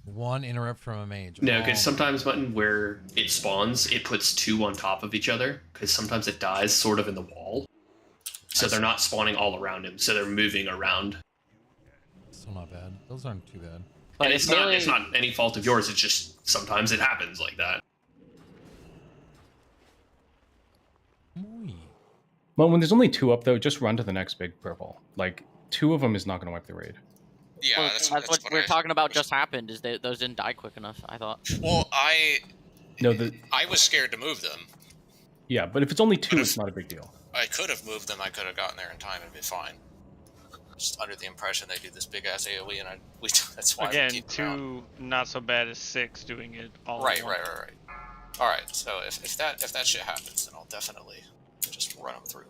1 interrupt from a mage. No, because sometimes button where it spawns, it puts 2 on top of each other, because sometimes it dies sort of in the wall. So they're not spawning all around him, so they're moving around. Still not bad. Those aren't too bad. But and it's not any fault of yours, it's just sometimes it happens like that. Well, when there's only 2 up though, just run to the next big purple. Like 2 of them is not going to wipe the raid. Yeah, well, that's what we're talking about. Just happened is that those didn't die quick enough. I thought. Well, I was scared to move them. Yeah, but if it's only 2, it's not a big deal. I could have moved them. I could have gotten there in time and been fine. Just under the impression they do this big ass AoE, and that's why. Again, we keep 2 not so bad as 6 doing it all. Right. All right. So if that shit happens, then I'll definitely just run them through.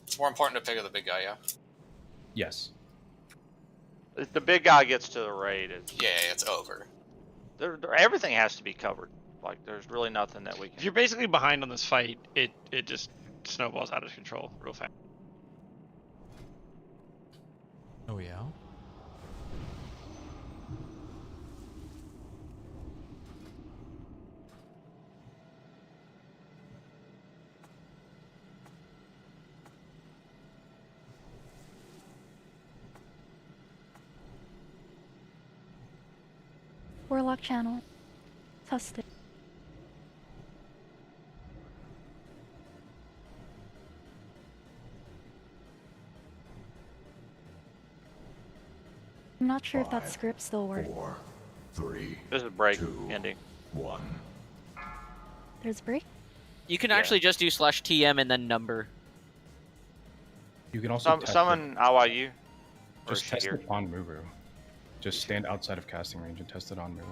It's more important to pick up the big guy, yeah. Yes. If the big guy gets to the raid, it's over. Everything has to be covered. Like there's really nothing that we can. If you're basically behind on this fight, it just snowballs out of control real fast. Oh yeah. Warlock channel. Test it. I'm not sure if that script still works. 4, 3. There's a break ending. 1. There's a break? You can actually just do /TM and then number. You can also summon IYU. Just test it on MURU. Just stand outside of casting range and test it on MURU.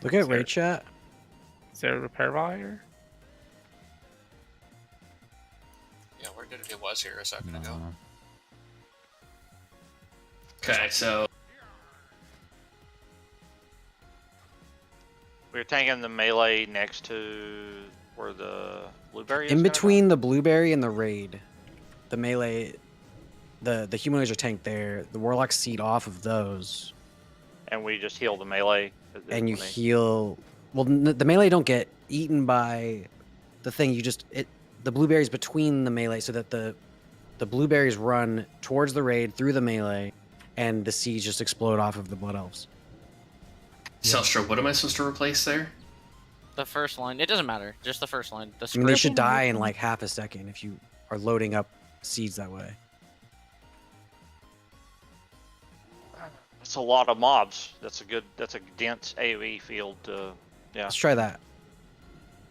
Look at raid chat. Is there a repair wire? Yeah, where did it was here a second ago. Okay, so we're taking the melee next to where the blueberry is. In between the blueberry and the raid, the melee, the humanoids are tanked there. The warlocks seed off of those. And we just heal the melee. And you heal Well, the melee don't get eaten by the thing. The blueberries between the melee, so that the blueberries run towards the raid through the melee, and the seeds just explode off of the blood elves. Celstra, what am I supposed to replace there? The first line. It doesn't matter. Just the first line. The I mean, they script. should die in like half a second if you are loading up seeds that way. That's a lot of mobs. That's a dense AoE field. Yeah. Let's try that.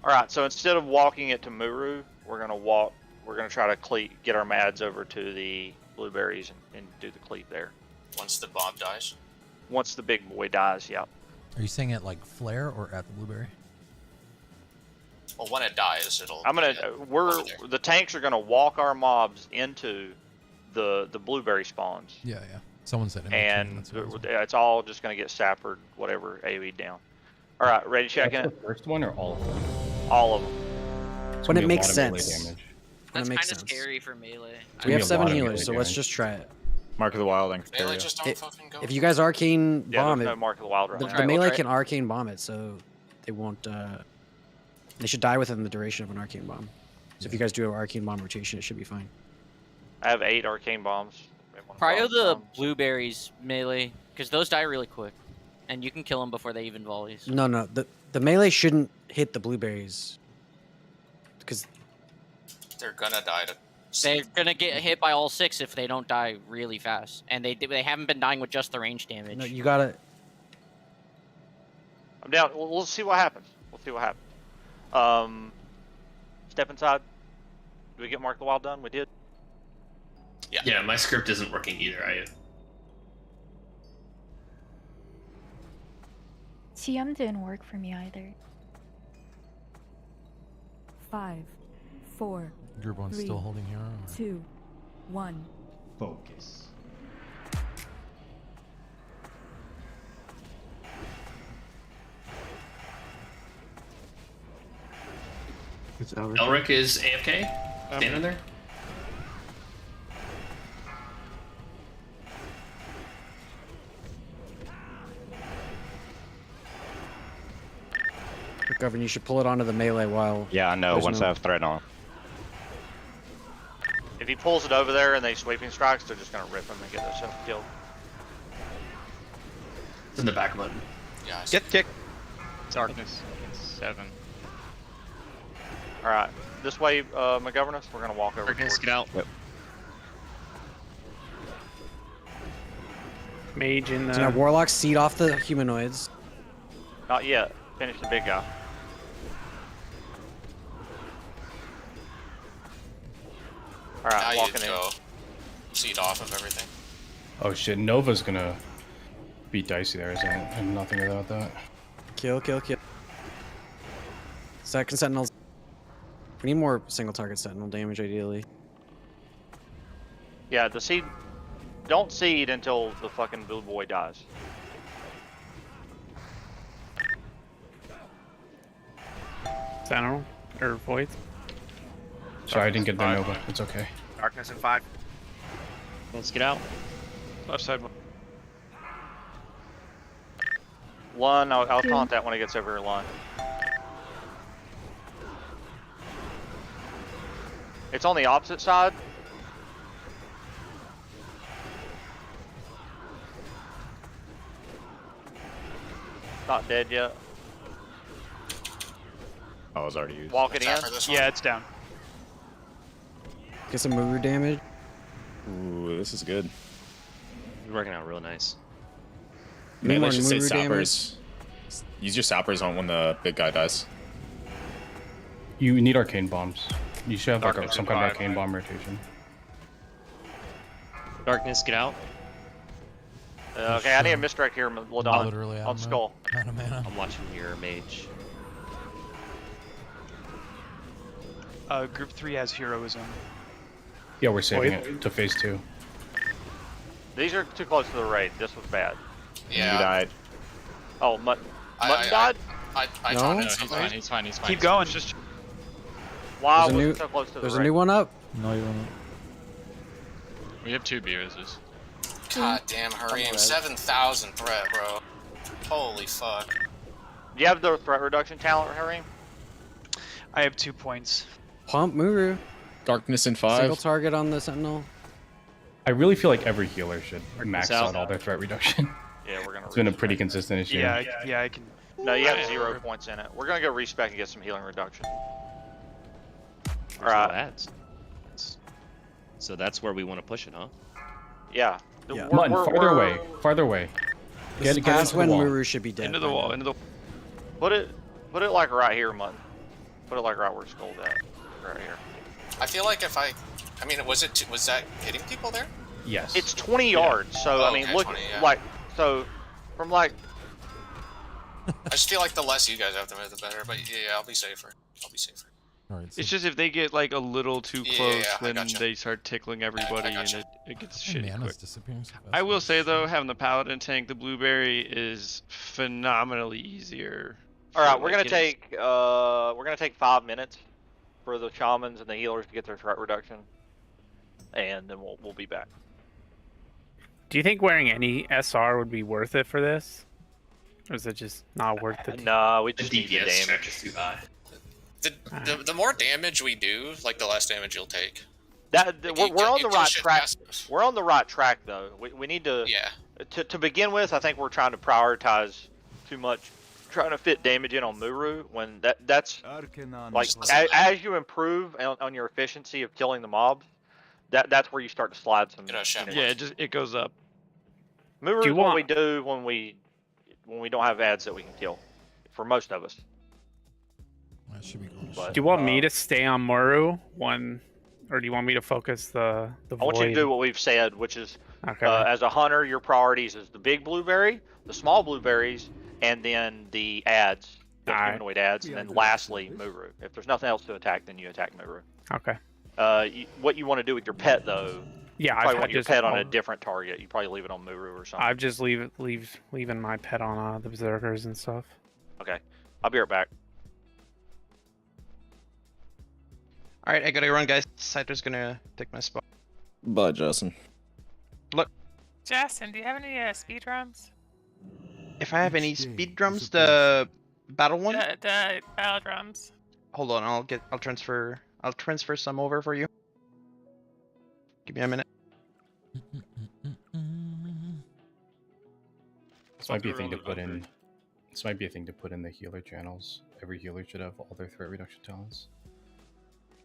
All right. So instead of walking it to MURU, we're gonna try to get our mads over to the blueberries and do the cleave there. Once the bomb dies. Once the big boy dies, yeah. Are you saying it like flare or at the blueberry? Well, when it dies, it'll. The tanks are gonna walk our mobs into the blueberry spawns. Yeah. Someone said it. And it's all just gonna get sappered, whatever AoE down. All right, ready to check in? The first one or all of them? All of them. When it makes sense. That's kind of scary for melee. We have 7 healers, so let's just try it. Mark of the Wild and Melee just don't fucking go. If you guys arcane bomb there's it, no Mark of the Wild right now. the melee can arcane bomb it, so they won't. They should die within the duration of an arcane bomb. So if you guys do an arcane bomb rotation, it should be fine. I have 8 arcane bombs. Prio the blueberries melee, because those die really quick, and you can kill them before they even volleys. No, the melee shouldn't hit the blueberries, because they're gonna die to. They're gonna get hit by all 6 if they don't die really fast, and they haven't been dying with just the range damage. No, you gotta. I'm down. We'll see what happens. Step inside. Did we get Mark the Wild done? We did. Yeah, my script isn't working either. TM didn't work for me either. 5, 4. Group 1's 3, still holding hero. 2, 1. Focus. Elric is AFK? Standing there? Govern, you should pull it onto the melee while. Yeah, I know. Once I have threat on. If he pulls it over there and they sweeping strikes, they're just gonna rip him and get themselves killed. It's in the back button. Yeah. Get kicked. Darkness. 7. All right, this way, McGoverness. We're gonna walk over. Darkness, get out. Yep. Mage in the. So now warlocks seed off the humanoids. Not yet. Finish the big guy. All right, now walking you go. Seed off of everything. Oh shit, Nova's gonna beat Dicey there, isn't it? And nothing without that. Kill. Second sentinels. We need more single target sentinel damage, ideally. Yeah, the seed. Don't seed until the fucking blue boy dies. Sentinel or void. Sorry, I didn't get the Nova. It's okay. Darkness in 5. Let's get out. Left side. Lun, I'll taunt that when it gets over here, Lun. It's on the opposite side. Not dead yet. Oh, it was already used. Walk it in. Yeah, it's down. Get some MURU damage. Ooh, this is good. You're working out real nice. Melee should say MURU sappers. Use your sappers on when the big guy dies. You need arcane bombs. You should have like Darkness some in kind of 5. arcane bomb rotation. Darkness, get out. Okay, I need a misdirect here, Ladon, Literally out on of Skull. Out of mana. I'm watching your mage. Group 3 has heroism. Yeah, we're saving it to phase 2. These are too close to the raid. This was bad. Yeah. He died. Oh, Mutton died? I No? taunted He's somebody. fine, he's fine, he's fine. Keep going. Just Wow, There's a was new- it so close to the There's raid? a new one up. No, you won't. We have 2 BOSs. God damn, Hareem. 7,000 threat, bro. Holy fuck. Do you have the threat reduction talent, Harry? I have 2 points. Pump Muru. Darkness in Single 5. target on the Sentinel. I really feel like every healer should max out. out all their threat reduction. Yeah, we're gonna. It's been a pretty consistent issue. Yeah, I can. No, you have 0 points in it. We're gonna go respec and get some healing reduction. All right. Ads. So that's where we want to push it, huh? Yeah. Yeah. Mutton, farther away. Farther away. This is past when Muru should be dead. Into the by wall. now. Into the. Put it like right here, Mutton. Put it like right where Skull's at. Right here. I feel like if I mean, was that hitting people there? Yes. It's 20 yards, so I mean, okay, look 20, yeah. like so from like. I just feel like the less you guys have to move, the better. But yeah, I'll be safer. It's just if they get like a little too Yeah, close, yeah, I then gotcha. they start tickling everybody, and gotcha. it gets My shitty mana's quick. disappearing so fast. I will say though, having the paladin tank the blueberry is phenomenally easier. All right, for, we're like, gonna take 5 minutes for the shamans and the healers to get their threat reduction, and then we'll be back. Do you think wearing any SR would be worth it for this? Or is it just not worth it? No, we The just need the DPS check damage. is too high. The more damage we do, like the less damage you'll take. We're on the right track. Fast. We're on the right track though. We need to. Yeah. To begin with, I think we're trying to prioritize too much, trying to fit damage in on Muru when that's like as you improve on your efficiency of killing the mobs, that's where you start to slide some. Yeah, it goes up. Muru is what we do when we don't have ads that we can kill, for most of us. That should be going. But, Do you want me to stay on Muru or do you want me to focus the I want you to void? do what we've said, which is Okay. as a hunter, your priorities is the big blueberry, the small blueberries, and then the ads, the humanoid ads, and then lastly Muru. If there's nothing else to attack, then you attack Muru. Okay. What you want to do with your pet though? Yeah, you probably I've want your just- pet on a different target. You probably leave it on Muru or something. I've just leaving my pet on the berserkers and stuff. Okay, I'll be right back. Alright, I gotta run, guys. Cider's gonna take my spot. Bye, Justin. Justin, do you have any speed drums? If I have any speed drums, the battle one? The battle drums. Hold on, I'll transfer some over for you. Give me a minute. This might be a thing to put in. This might be a thing to put in the healer channels. Every healer should have all their threat reduction talents.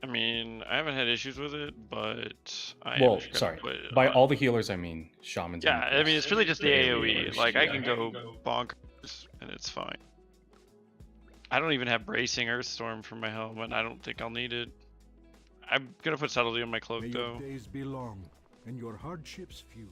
I mean, I haven't had issues with it, but Well, sorry. By all the healers, I mean shamans. Yeah, I mean it's really just the AOE. healers. Like I can go bonkers and it's fine. I don't even have bracing Earthstorm for my helmet. I don't think I'll need it. I'm gonna put subtlety on my cloak May though. your days be long and your hardships few.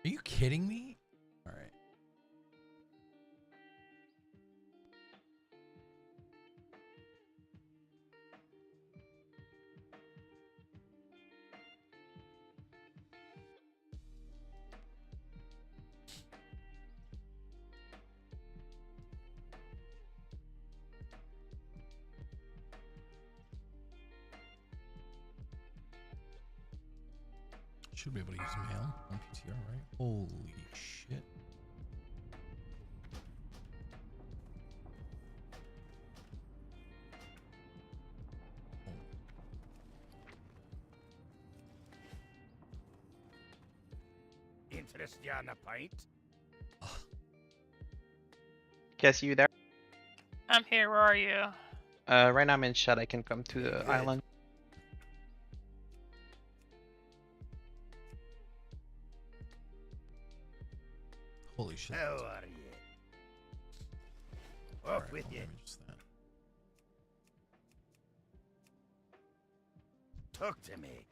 Are you kidding me? All right. Should be able to use mail on PTR, right? Holy shit. Interest ya in a pint? Guess you there? I'm here. Where are you? Right now I'm in Shed. I can come to the island. Holy shit. How are you? Off with you. Talk to me.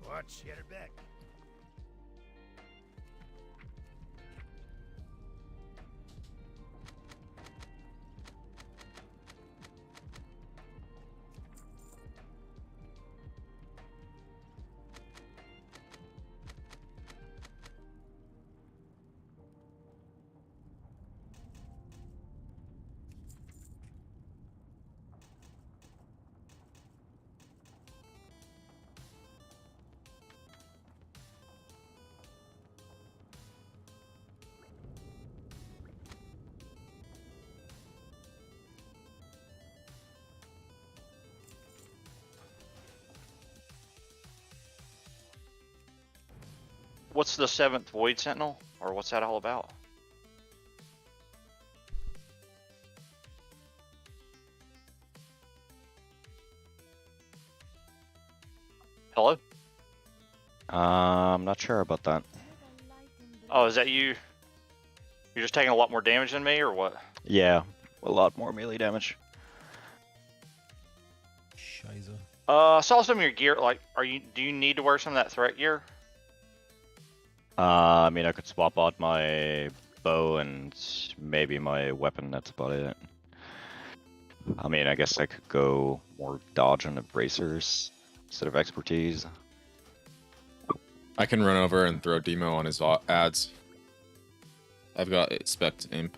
Watch your back. What's the 7th Void Sentinel? Or what's that all about? Hello? I'm not sure about that. Oh, is that you? You're just taking a lot more damage than me, or what? Yeah, a lot more melee damage. Shiza. I saw some of your gear. Like, do you need to wear some of that threat gear? I mean, I could swap out my bow and maybe my weapon. That's about it. I mean, I guess I could go more dodge on the bracers instead of expertise. I can run over and throw Demo on his ads. I've got Spect Imp.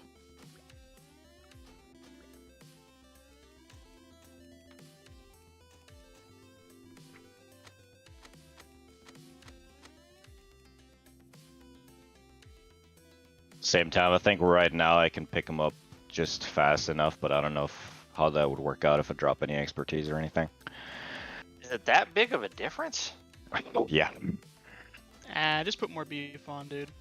Same time, I think right now I can pick him up just fast enough, but I don't know how that would work out if I drop any expertise or anything. Is it that big of a difference? Yeah. Just put more beef on, dude.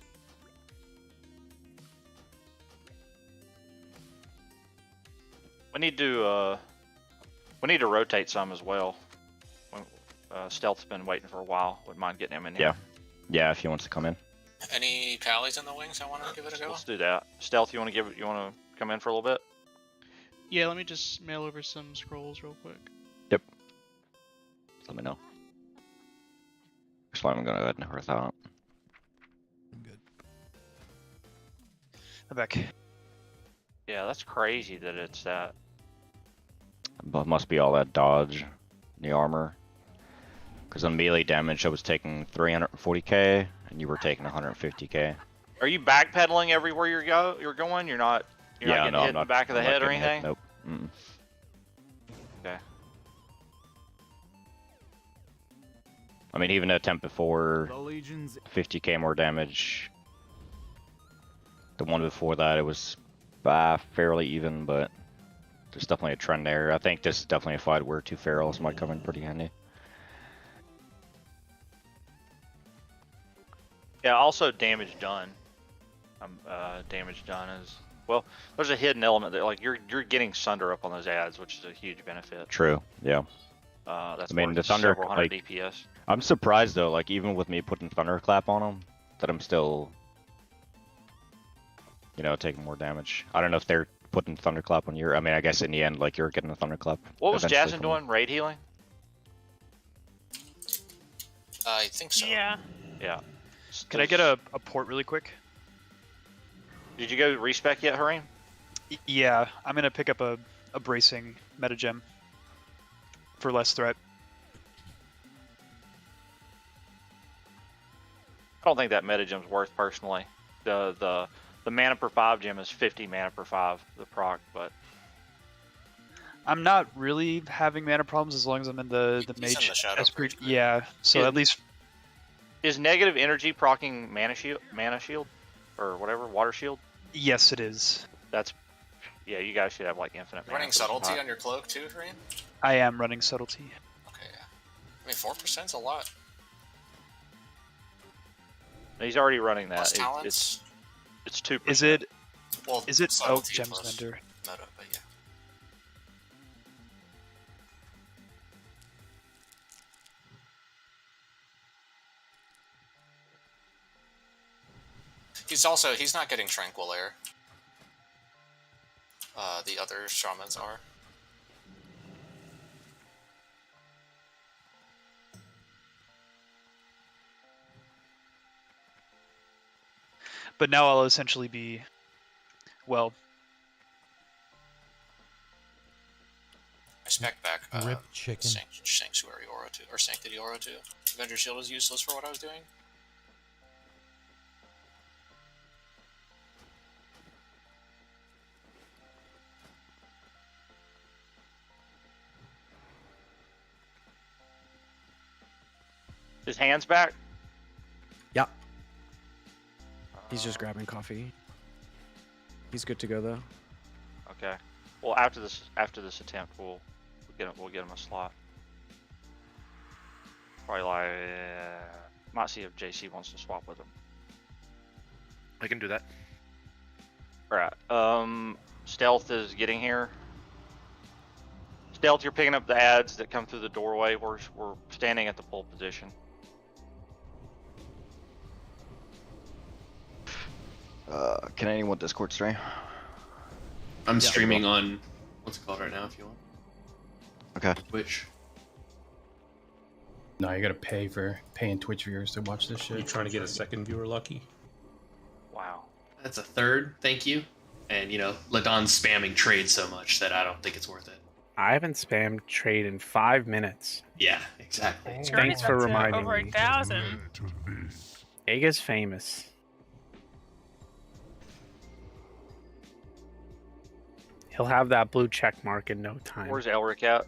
We need to rotate some as well. Stealth's been waiting for a while. Wouldn't mind getting him in here. Yeah, if he wants to come in. Any pallies in the wings? I want to give it a go. Let's do that. Stealth, you want to come in for a little bit? Yeah, let me just mail over some scrolls real quick. Yep. Let me know. That's why I'm gonna go ahead and hearth out. I'm back. Yeah, that's crazy that it's that. But must be all that dodge in the armor. Because on melee damage, I was taking 340k, and you were taking 150k. Are you backpedaling everywhere you're going? You're not getting hit in the back of the head or anything? Nope. Okay. I mean, even at temp before, 50k more damage. The one before that, it was fairly even, but there's definitely a trend there. I think this is definitely a fight where 2 ferals might come in pretty handy. Yeah, also damage done. Damage done is, well, there's a hidden element there. Like, you're getting Sunder up on those ads, which is a huge benefit. True, yeah. That's I mean, the Thunder, several hundred like, DPS. I'm surprised though, like, even with me putting Thunderclap on him, that I'm still, you know, taking more damage. I don't know if they're putting Thunderclap on your, I mean, I guess in the end, like, you're getting a Thunderclap. What was Jason doing? Raid healing? I think so. Yeah. Yeah. Can I get a port really quick? Did you go respec yet, Hareem? Yeah, I'm gonna pick up a bracing metagem for less threat. I don't think that metagem's worth personally. The The mana per 5 gem is 50 mana per 5, the proc, but I'm not really having mana problems as long as I'm in the He's mage. in the shadow Esprit. Yeah, so at least is negative energy proccing mana shield, or whatever, water shield? yes, it is. That's yeah. You guys should have like infinite. You're running subtlety on your cloak too, Kareem? I am running subtlety. Okay, yeah. I mean, 4%'s a lot. He's already running that. Plus talents. It's 2%. Is it? Well, is it? Oh, subtlety gems plus vendor. Meta, but yeah. He's not getting Tranquil Air. The other shamans are. But now I'll essentially be, well. I spec back. Rip chicken. Sanctuary Aura 2 or Sanctity Aura 2. Avenger Shield is useless for what I was doing. His hands back? Yeah. He's just grabbing coffee. He's good to go though. Okay. Well, after this attempt, we'll get him a slot. Probably like might see if JC wants to swap with him. I can do that. All right. Stealth is getting here. Stealth, you're picking up the ads that come through the doorway. We're standing at the pole position. Can anyone Discord stream? I'm streaming on what's it called right now if you want. Okay. Twitch. No, you gotta paying Twitch viewers to watch this shit. You trying to get a second viewer lucky? Wow. That's a third, thank you. And Ladon's spamming trade so much that I don't think it's worth it. I haven't spammed trade in 5 minutes. Yeah, exactly. Thanks for reminding over me. 1,000. Aga's famous. He'll have that blue check mark in no time. Where's Elric at?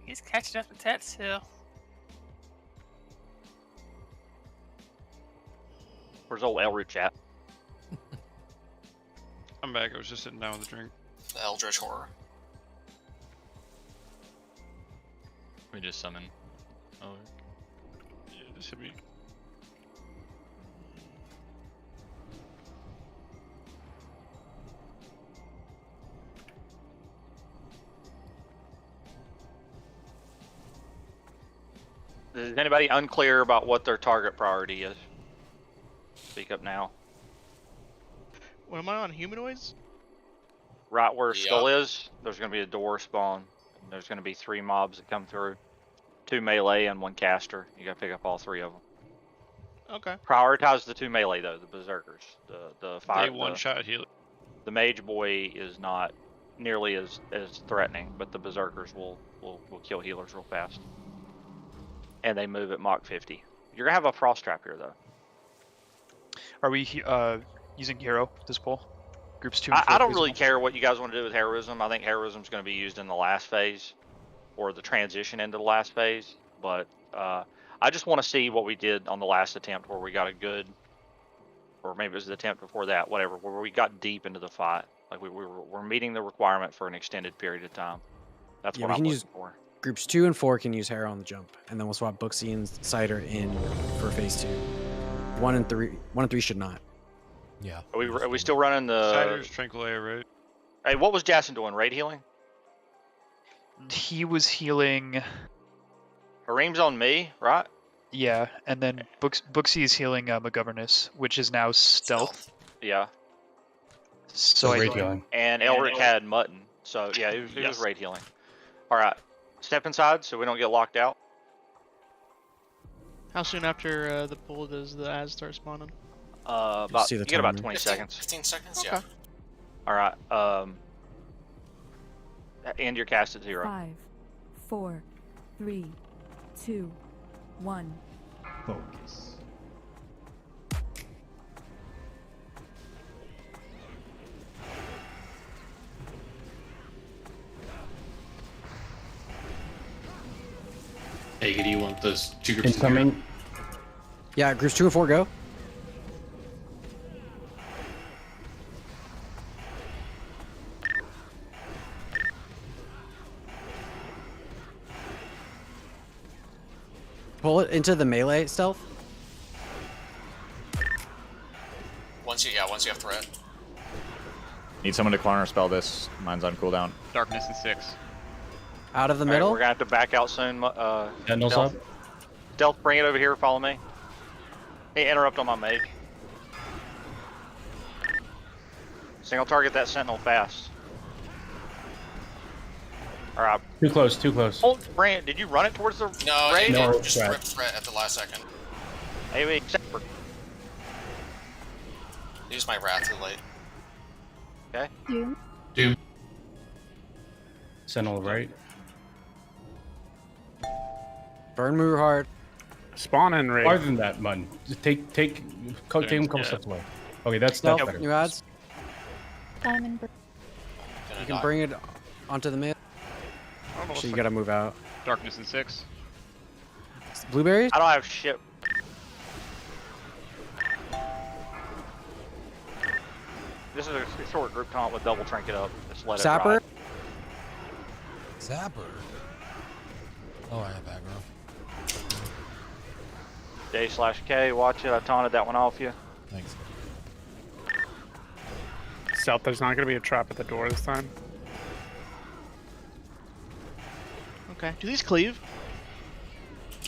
He's catching up to Tetsu. Where's old Elric at? I'm back. I was just sitting down with a drink. The Eldritch Horror. We just summon. Oh. Yeah, just hit me. Is anybody unclear about what their target priority is? Speak up now. What am I on? Humanoids? Right where Skull is, there's going to be a door spawn. And there's going to be 3 mobs that come through. 2 melee and 1 caster. You got to pick up all 3 of them. Okay. Prioritize the 2 melee though, the berserkers. The fire. They one-shot heal. The mage boy is not nearly as threatening, but the berserkers will kill healers real fast. And they move at Mach 50. You're gonna have a frost trap here though. Are we using hero this poll? Groups 2 and 4. I don't really care what you guys want to do with heroism. I think heroism is going to be used in the last phase, or the transition into the last phase. But I just want to see what we did on the last attempt, where we got a good, or maybe it was the attempt before that, whatever, where we got deep into the fight. Like we're meeting the requirement for an extended period of time. That's what I'm looking for. Groups 2 and 4 can use hero on the jump, and then we'll swap Booksy and Cider in for phase 2. 1 and 3 should not. Yeah. Are we still running the Cider's Tranquil Air, right? Hey, what was Jason doing? Raid healing? He was healing. Hareem's on me, right? Yeah, and then Booksy is healing McGoverness, which is now stealth. Yeah. So raid healing. And Elric had mutton, so yeah, he was raid healing. All right, step inside so we don't get locked out. How soon after the pool does the ads start spawning? You get about 20 seconds. 15 seconds, Okay. yeah. All right. And you're casted 0. 5, 4, 3, 2, 1. Focus. Hey, do you want those two groups to Incoming. Yeah, groups 2 and 4 go. Pull it into the melee stealth. Once you have threat. Need someone to corner spell this. Mine's on cooldown. Darkness and 6. Out of the All right, middle. we're gonna have to back out soon. Sentinels Delph. up. Delph, bring it over here. Follow me. Hey, interrupt on my mate. Single target that sentinel fast. All right. Too close, too close. Oh, Brand, did you run it towards the No, raid? it just ripped threat at the last second. Hey, wait, separate. Use my wrath too late. Okay. Doom. Sentinel right. Burn Muru hard. Spawn and raid. Farther than that, Mun. Just take him a couple steps away. Okay, that's better. New ads. Diamond. You can bring it onto the mid. So you gotta move out. Darkness and 6. Blueberries? I don't have shit. This is a short group comp with double trinket up. Just let Sapper? it ride. Zapper. Oh, I have aggro. J/K, watch it. I taunted that one off you. Thanks. Stealth, there's not going to be a trap at the door this time. Okay. Do these cleave?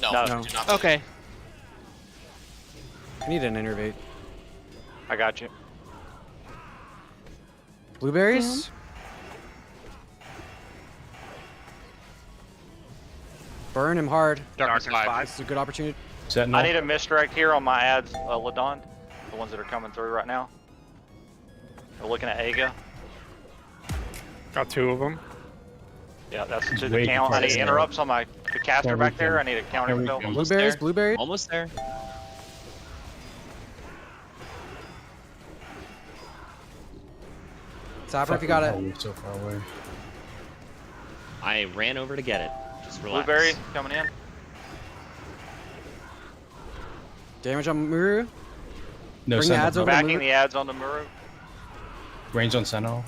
No. No. Do not cleave. Okay. I need an innervate. I got you. Blueberries? Burn him hard. Darkness 5. This is a good opportunity. Sentinel. I need a misdirect here on my ads, Ladon. The ones that are coming through right now. We're looking at Aga. Got 2 of them. Yeah, that's He's to way the count. I too need far. interrupts on the caster There we back there. go. I need a counter There we spell. go. Blueberries? Blueberries? Almost there. Sapper, if you got it. Oh, you're so far away. I ran over to get it. Just relax. Blueberry coming in. Damage on Muru. No, Bring the ads Sentinel. over. Backing Muru. the ads on the Muru. Range on Sentinel.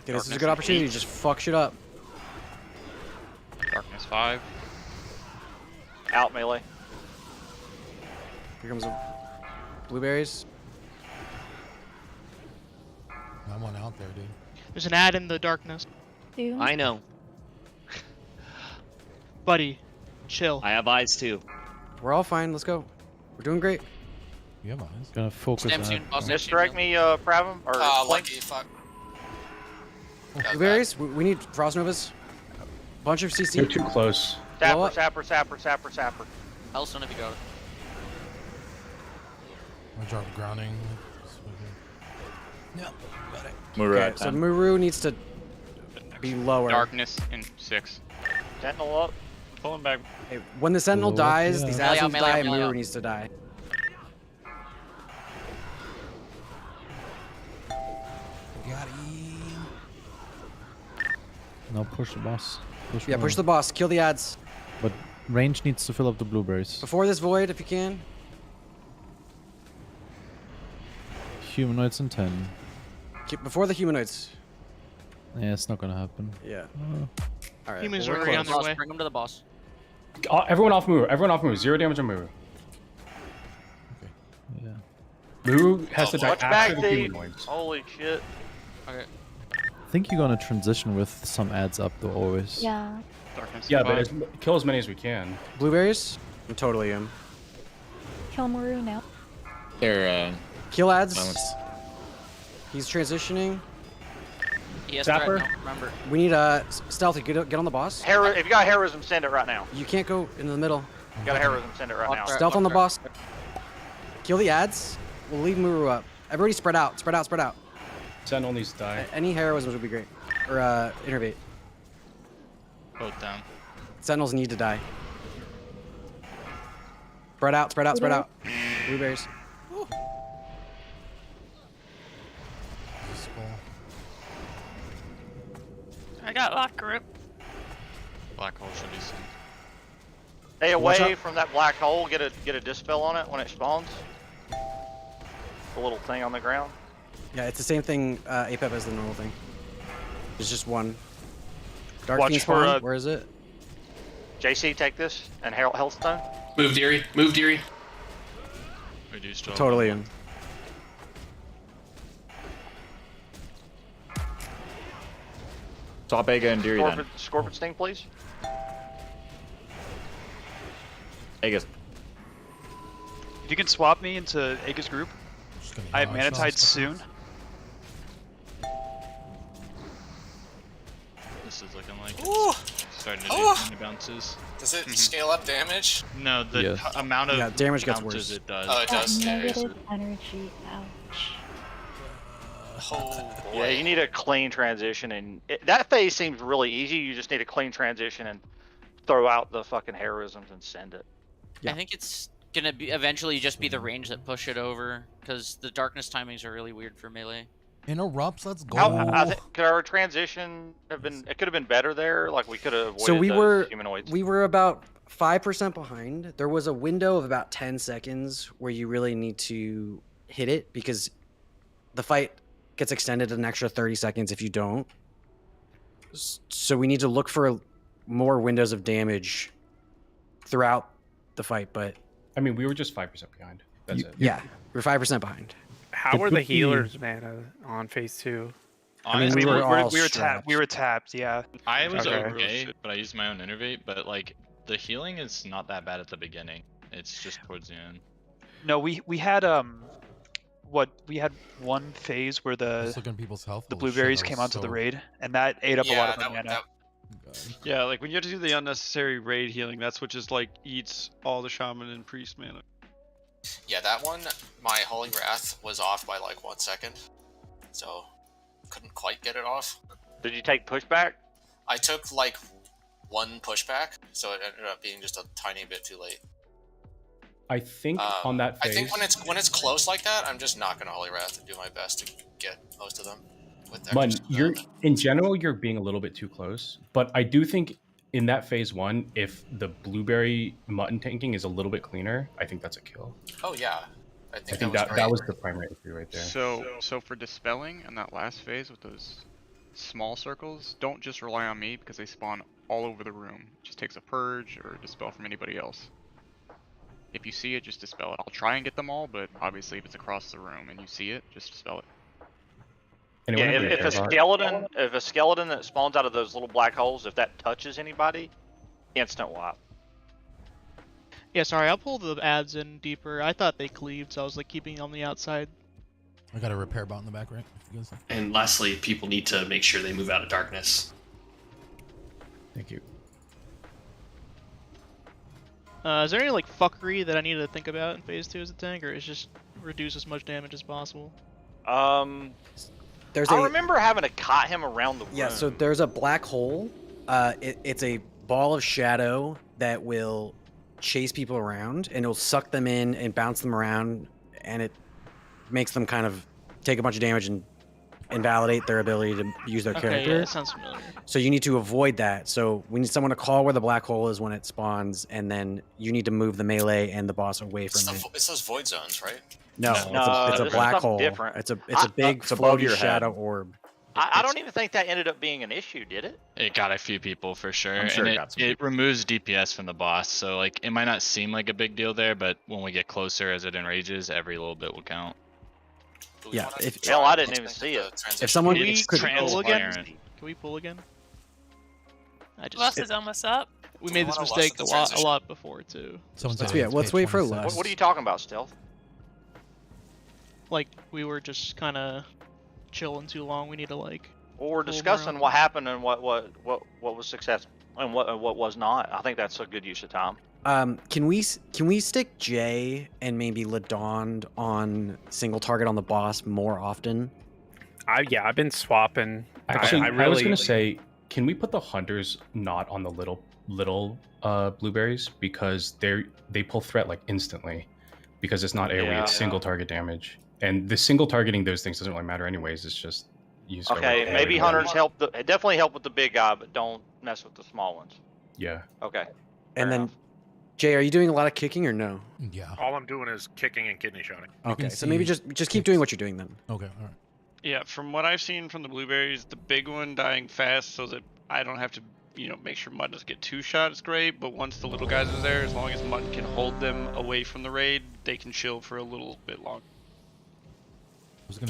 Okay, this is a good opportunity to just fuck shit up. Darkness 5. Out melee. Here comes the blueberries. I'm one out there, dude. There's an ad in the darkness. I know. Buddy, chill. I have eyes too. We're all fine. Let's go. We're doing great. You have eyes. Gonna focus Stem on soon. I'll Misdirect me, Pravum. Or Flink. lucky. Fuck. Blueberries? We need Frost Novas. Bunch of CC. You're too close. Blow Sapper, up. sapper. Hellstone if you got it. I'm gonna drop the grounding. Yeah, got it. Muru Okay, at so 10. Muru needs to be lower. Darkness and 6. Sentinel up. Pulling back. Hey, when the Sentinel Blow up, dies, yeah. these Melee out, assholes melee out, die, and melee Muru out. needs to die. Got him. Now push the boss. Yeah, push the boss. Kill the ads. But range needs to fill up the blueberries. Before this void, if you can. Humanoids and 10. Before the humanoids. Yeah, it's not gonna happen. Yeah. Oh. All right. Humans well, are we're already on close. their way. Bring him to the boss. Everyone off Muru. Everyone off Muru. 0 damage on Muru. Yeah. Muru has to die Watch after back, the Dave. humanoids. Holy shit. Okay. I think you're gonna transition with some ads up though always. Yeah. Darkness Yeah, 5. but kill as many as we can. Blueberries? I'm totally in. Kill Maru now. They're Kill ads. Silence. He's transitioning. He has Zapper? threat now, remember. We need stealthy. Get on the boss. If you got heroism, send it right now. You can't go into the middle. You got a heroism, send it right now. Stealth on the boss. Kill the ads. We'll leave Muru up. Everybody spread out. Spread out. Sentinel needs to die. Any heroisms would be great. Or innervate. Both down. Sentinels need to die. Spread out. Blueberries. I got lock grip. Black hole should be seen. Stay Watch away out. from that black hole. Get a dispel on it when it spawns. The little thing on the ground. Yeah, it's the same thing, APEP as the normal thing. There's just one. Dark Watch Fiend for, spawn, where is it? JC, take this and Healthstone. Move, Deary. Move, Deary. We do still. Totally in. Top Ega and Deary then. Scorpion Sting, please. Ega's. If you can swap me into Aga's group, I have Mana Tide soon. This is looking like Ooh. it's starting to do mini bounces. Does it scale up damage? No, the amount of damage gets bounces worse. it does. Oh, it does. Yeah, Negative energy. Ouch. Oh boy. Yeah, you need a clean transition, and that phase seems really easy. You just need a clean transition and throw out the fucking heroisms and send it. Yeah. I think it's gonna be eventually just be the range that push it over, because the darkness timings are really weird for melee. Interrupts, let's go. Could our transition have been? It could have been better there. Like we could have avoided So we those were humanoids. we were about 5% behind. There was a window of about 10 seconds where you really need to hit it because the fight gets extended an extra 30 seconds if you don't. So we need to look for more windows of damage throughout the fight, but I mean, we were just 5% behind. That's it. yeah, we're 5% behind. How were the healers mana on phase 2? I mean, we We were all were strapped. tapped. We were tapped. Yeah. I was Okay. okay, but I used my own innervate. But like the healing is not that bad at the beginning. It's just towards the end. No, we had we had one phase where Just looking at people's health. the Holy shit, blueberries that came was onto the so- raid, and that ate up a lot of my mana. Yeah, like when you have to do the unnecessary raid healing, that's what just like eats all the shaman and priest mana. Yeah, that one, my Holy Wrath was off by like 1 second, so couldn't quite get it off. Did you take pushback? I took like 1 pushback, so it ended up being just a tiny bit too late. I think on that I phase. think when it's close like that, I'm just not gonna Holy Wrath and do my best to get most of them. With that Mun, you're in general you're being a little bit too close, but I do think in that phase 1, if the blueberry mutton tanking is a little bit cleaner, I think that's a kill. Oh yeah, I think that was the primary issue right there. So for dispelling in that last phase with those small circles, don't just rely on me because they spawn all over the room. It just takes a purge or a dispel from anybody else. If you see it, just dispel it. I'll try and get them all, but obviously if it's across the room and you see it, just dispel it. Anyone Yeah, have if a repair bar? skeleton that spawns out of those little black holes, if that touches anybody, instant wipe. Yeah, sorry, I'll pull the ads in deeper. I thought they cleaved, so I was like keeping on the outside. I got a repair bot in the back, right? If you guys like. And lastly, people need to make sure they move out of darkness. Thank you. Is there any like fuckery that I need to think about in phase 2 as a tank, or is just reduce as much damage as possible? There's I remember having to caught him around the room. Yeah, so there's a black hole. It's a ball of shadow that will chase people around, and it'll suck them in and bounce them around, and it makes them kind of take a bunch of damage and invalidate their ability to use their Okay, character. yeah, that sounds familiar. So you need to avoid that. So we need someone to call where the black hole is when it spawns, and then you need to move the melee and the boss away from it. It's those void zones, right? No, it's a this is black something hole. different. It's a big it's above floaty your head. shadow orb. I don't even think that ended up being an issue, did it? It got a few people for sure, I'm sure and it got some it removes DPS from the boss. So like it might not seem like a big deal there, but when we get closer as it enrages, every little bit will count. Yeah, Hell, I didn't even see it. If someone Can we could pull again? transparent. Can we pull again? Lust is almost up. We made this I wanna mistake lust a the lot transition. before too. Let's wait for Lust. What are you talking about, Stealth? Like we were just kind of chilling too long. We need to like. Well, we're pull discussing around. what happened and what was successful and what was not. I think that's a good use of time. Can we stick Jay and maybe Ladond on single target on the boss more often? I've been swapping. Actually, I I was really gonna say, can we put the hunters not on the little blueberries because they pull threat like instantly because it's not AoE, Yeah. it's single target damage, and the single targeting those things doesn't really matter anyways. It's just you just go Okay, with maybe AoE. hunters help. Definitely help with the big guy, but don't mess with the small ones. Yeah. Okay. And then, Jay, are you doing a lot of kicking or no? Yeah. All I'm doing is kicking and kidney shotting. Okay, so maybe just keep doing what you're doing then. Okay, all right. Yeah, from what I've seen from the blueberries, the big one dying fast so that I don't have to, make sure Mud doesn't get 2 shot is great. But once the little guys are there, as long as Mud can hold them away from the raid, they can chill for a little bit longer.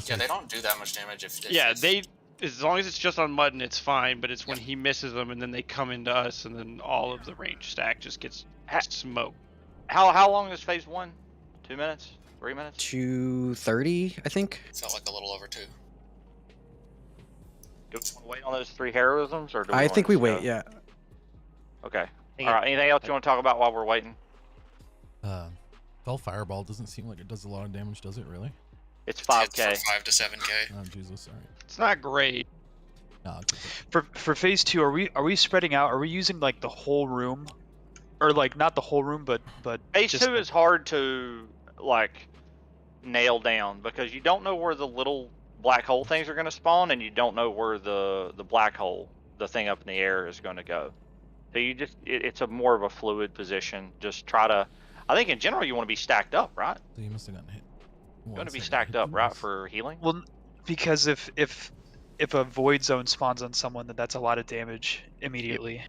Yeah, they don't do that much damage if Yeah, it's... as long as it's just on Mud and it's fine, but it's when he misses them and then they come into us and then all of the range stack just gets smoked. How long is phase 1? 2 minutes? 3 minutes? 2:30, I think. Felt like a little over 2. Do we want to wait on those 3 heroisms, or do we I want think to we just wait. go? Yeah. Okay. All right. Anything else you want to talk about while we're waiting? Fell Fireball doesn't seem like it does a lot of damage, does it really? It's 5k. 5 to 7k. Oh Jesus! All right. It's not great. No, For phase 2, are we spreading out? Are we using like the whole room, or like not the whole room, but Phase just 2 is hard to nail down because you don't know where the little black hole things are going to spawn, and you don't know where the black hole, the thing up in the air, is going to go. So you just it's a more of a fluid position. Just try to. I think in general you want to be stacked up, right? So you must have gotten hit. You want to be stacked up, right, for healing? Well, because if a void zone spawns on someone, then that's a lot of damage immediately.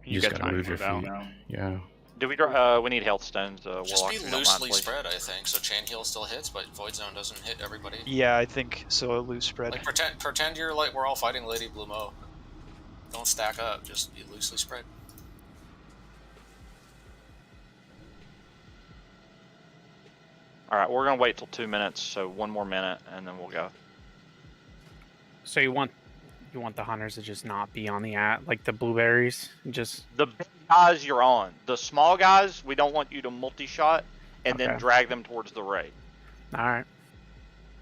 You just gotta move your feet. Yeah. Do we? We need health stones. Just Warlock, be if you don't mind, loosely please. spread, I think. So chain heal still hits, but void zone doesn't hit everybody. Yeah, I think so. A loose spread. Like pretend you're like we're all fighting Lady Blue Mo. Don't stack up. Just be loosely spread. All right, we're gonna wait till 2 minutes, so 1 more minute, and then we'll go. So you want the hunters to just not be on the like the blueberries, just the big guys you're on. The small guys, we don't want you to multi-shot and then Okay. drag them towards the raid. all right.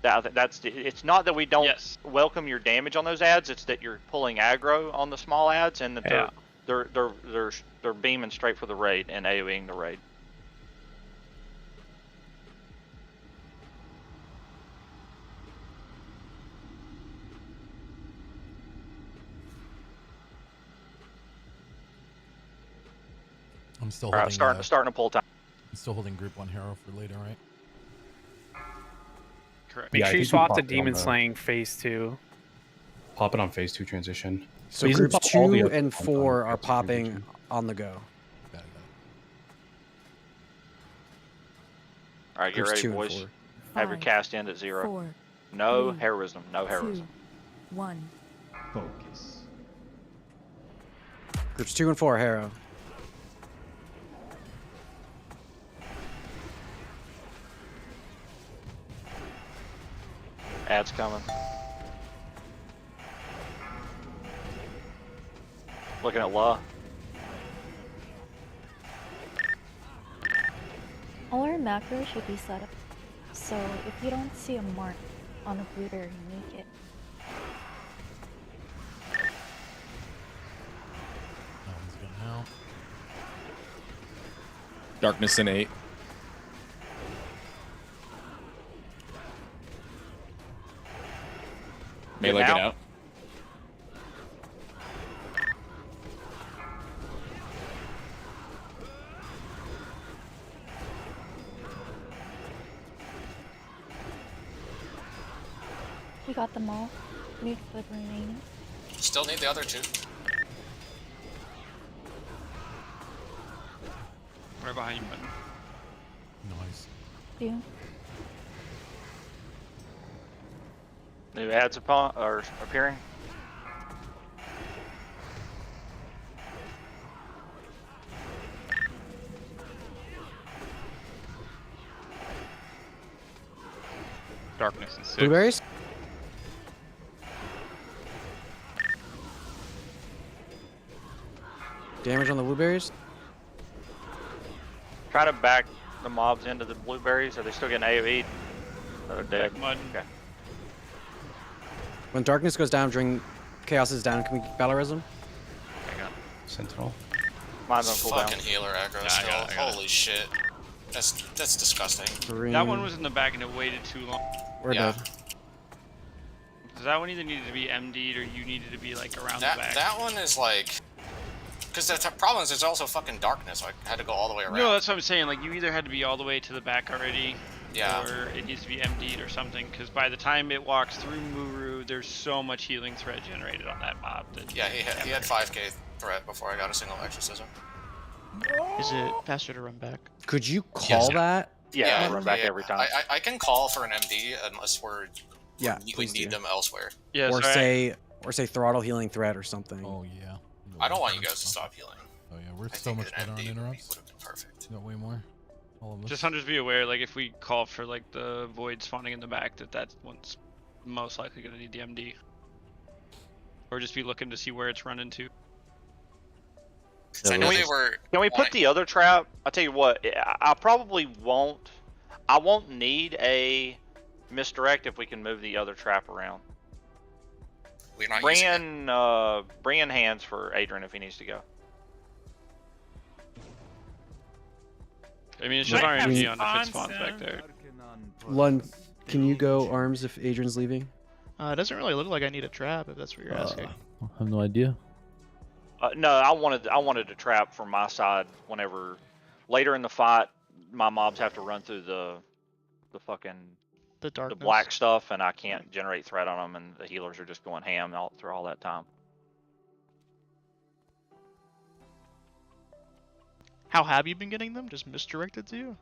It's not that we don't welcome your damage on those ads. It's that you're pulling aggro on the small ads, and that they're beaming straight for the raid and AoEing the raid. I'm still All right, holding. starting to pull time. I'm still holding group 1 hero for later, right? Correct. Make Yeah, I sure you think we swap popped to it on demon the- slaying phase 2. Pop it on phase 2 transition. So Please groups pop all the 2 other and ones on 4 are phase 2 popping transition. on the go. All right, get Groups ready, 2 and boys. 4. Have your 5, cast end at 0. 4, No 3, heroism. No 2, heroism. 1. Focus. Groups 2 and 4 hero. Ads coming. Looking at law. All our macros should be set up. So if you don't see a mark on a blueberry, make it. That one's going out. Darkness in 8. Melee get out. We got them all. Need the remaining. Still need the other 2. Right behind you, button. Nice. You. New ads are appearing. Darkness and 6. Blueberries? Damage on the blueberries? Try to back the mobs into the blueberries. Are they still getting AoE? They're dead. Mud. Okay. When darkness goes down during chaos is down, can we battle res them? Hang on. Sentinel. Mine's on cooldown. Fucking healer aggro I still. got it. Holy shit. That's disgusting. Green. That one was in the back and it waited too long. We're Yeah. dead. Because that one either needed to be MD'd or you needed to be like around the That back. that one is like Because the problem is, it's also fucking darkness, so I had to go all the way around. No, that's what I'm saying. Like, you either had to be all the way to the back already, Yeah. or it needs to be MD'd or something. Because by the time it walks through MURU, there's so much healing threat generated on that mob. That Yeah, he had 5k threat before I got a single exorcism. Is it faster to run back? Could you call that? Yeah, run back every time. I can call for an MD unless we please need do. them elsewhere. Yeah, or say throttle healing threat or something. Oh yeah. I don't want you guys to stop healing. Oh yeah, we're so much better on interrupts. Would have been perfect. Got way more. All of us. Just hunters be aware, like if we call for like the void spawning in the back, that's what's most likely going to need the MD. Or just be looking to see where it's running to. Can we put the other trap? I'll tell you what, I probably won't. I won't need a misdirect if we can move the other trap around. We're not bring in hands for Adrian if he needs to go. I mean, it's just RNG on if it spawns back there. Lund, can you go arms if Adrian's leaving? It doesn't really look like I need a trap, if that's what you're asking. I have no idea. No, I wanted a trap from my side. Whenever later in the fight, my mobs have to run through the black stuff, and I can't generate threat on them, and the healers are just going ham through all that time. How have you been getting them? Just misdirected to you?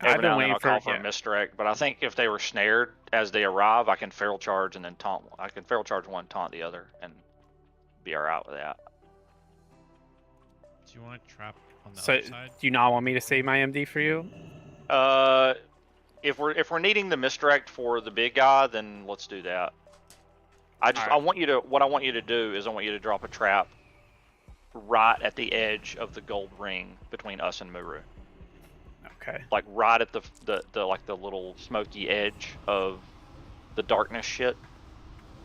Every now and then I'll call for a misdirect, but I think if they were snared as they arrive, I can feral charge and then taunt. I can feral charge one, taunt the other, and be alright with that. Do you want to trap on the other side? Do you not want me to save my MD for you? If we're needing the misdirect for the big guy, then let's do that. I want you to. What I want you to do is I want you to drop a trap right at the edge of the gold ring between us and MURU. Okay. Like right at the like the little smoky edge of the darkness shit.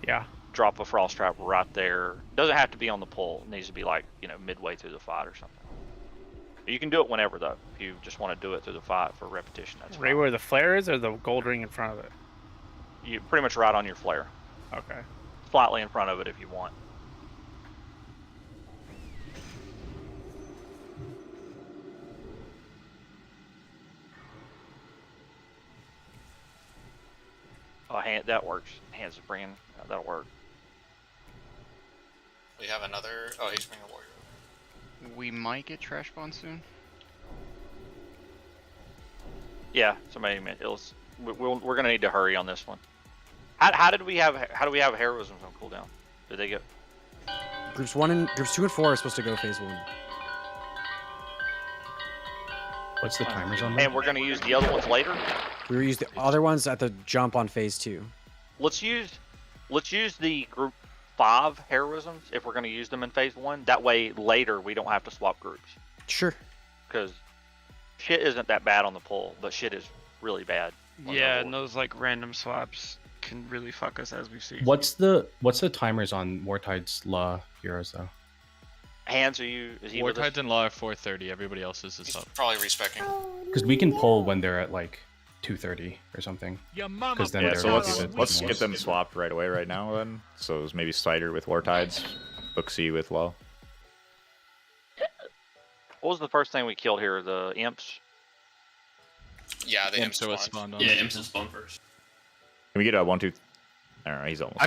Yeah. Drop a frost trap right there. Doesn't have to be on the pull. It needs to be like, midway through the fight or something. You can do it whenever though. If you just want to do it through the fight for repetition, that's right fine. where the flare is, or the gold ring in front of it? You pretty much right on your flare. Okay. Slightly in front of it if you want. Oh, that works. Hands is bringing. That'll work. We have another. Oh, he's bringing a warrior. We might get trash spawn soon. Yeah, somebody. We're gonna need to hurry on this one. How do we have heroisms on cooldown? Did they get? Groups 2 and 4 are supposed to go phase 1. What's the timers on that? And we're gonna use the other ones later. We will use the other ones at the jump on phase 2. Let's use the group 5 heroisms if we're gonna use them in phase 1. That way later we don't have to swap groups. Sure. Because shit isn't that bad on the pull, but shit is really bad. Yeah, and those like random swaps can really fuck us, as we've seen. What's the timers on Wartide's Law heroes though? Hands, is he with us? Wartide's and Law are 4:30. Everybody else is He's up. probably respecting. Because we can pull when they're at like 2:30 or something. Because then so let's get them swapped right away right now then. So it's maybe Spider with Wartides, Booksy with Law. What was the first thing we killed here? The imps? Yeah, the imps spawned on. Yeah, imps spawned first. Can we get a 1, 2? I don't know, he's almost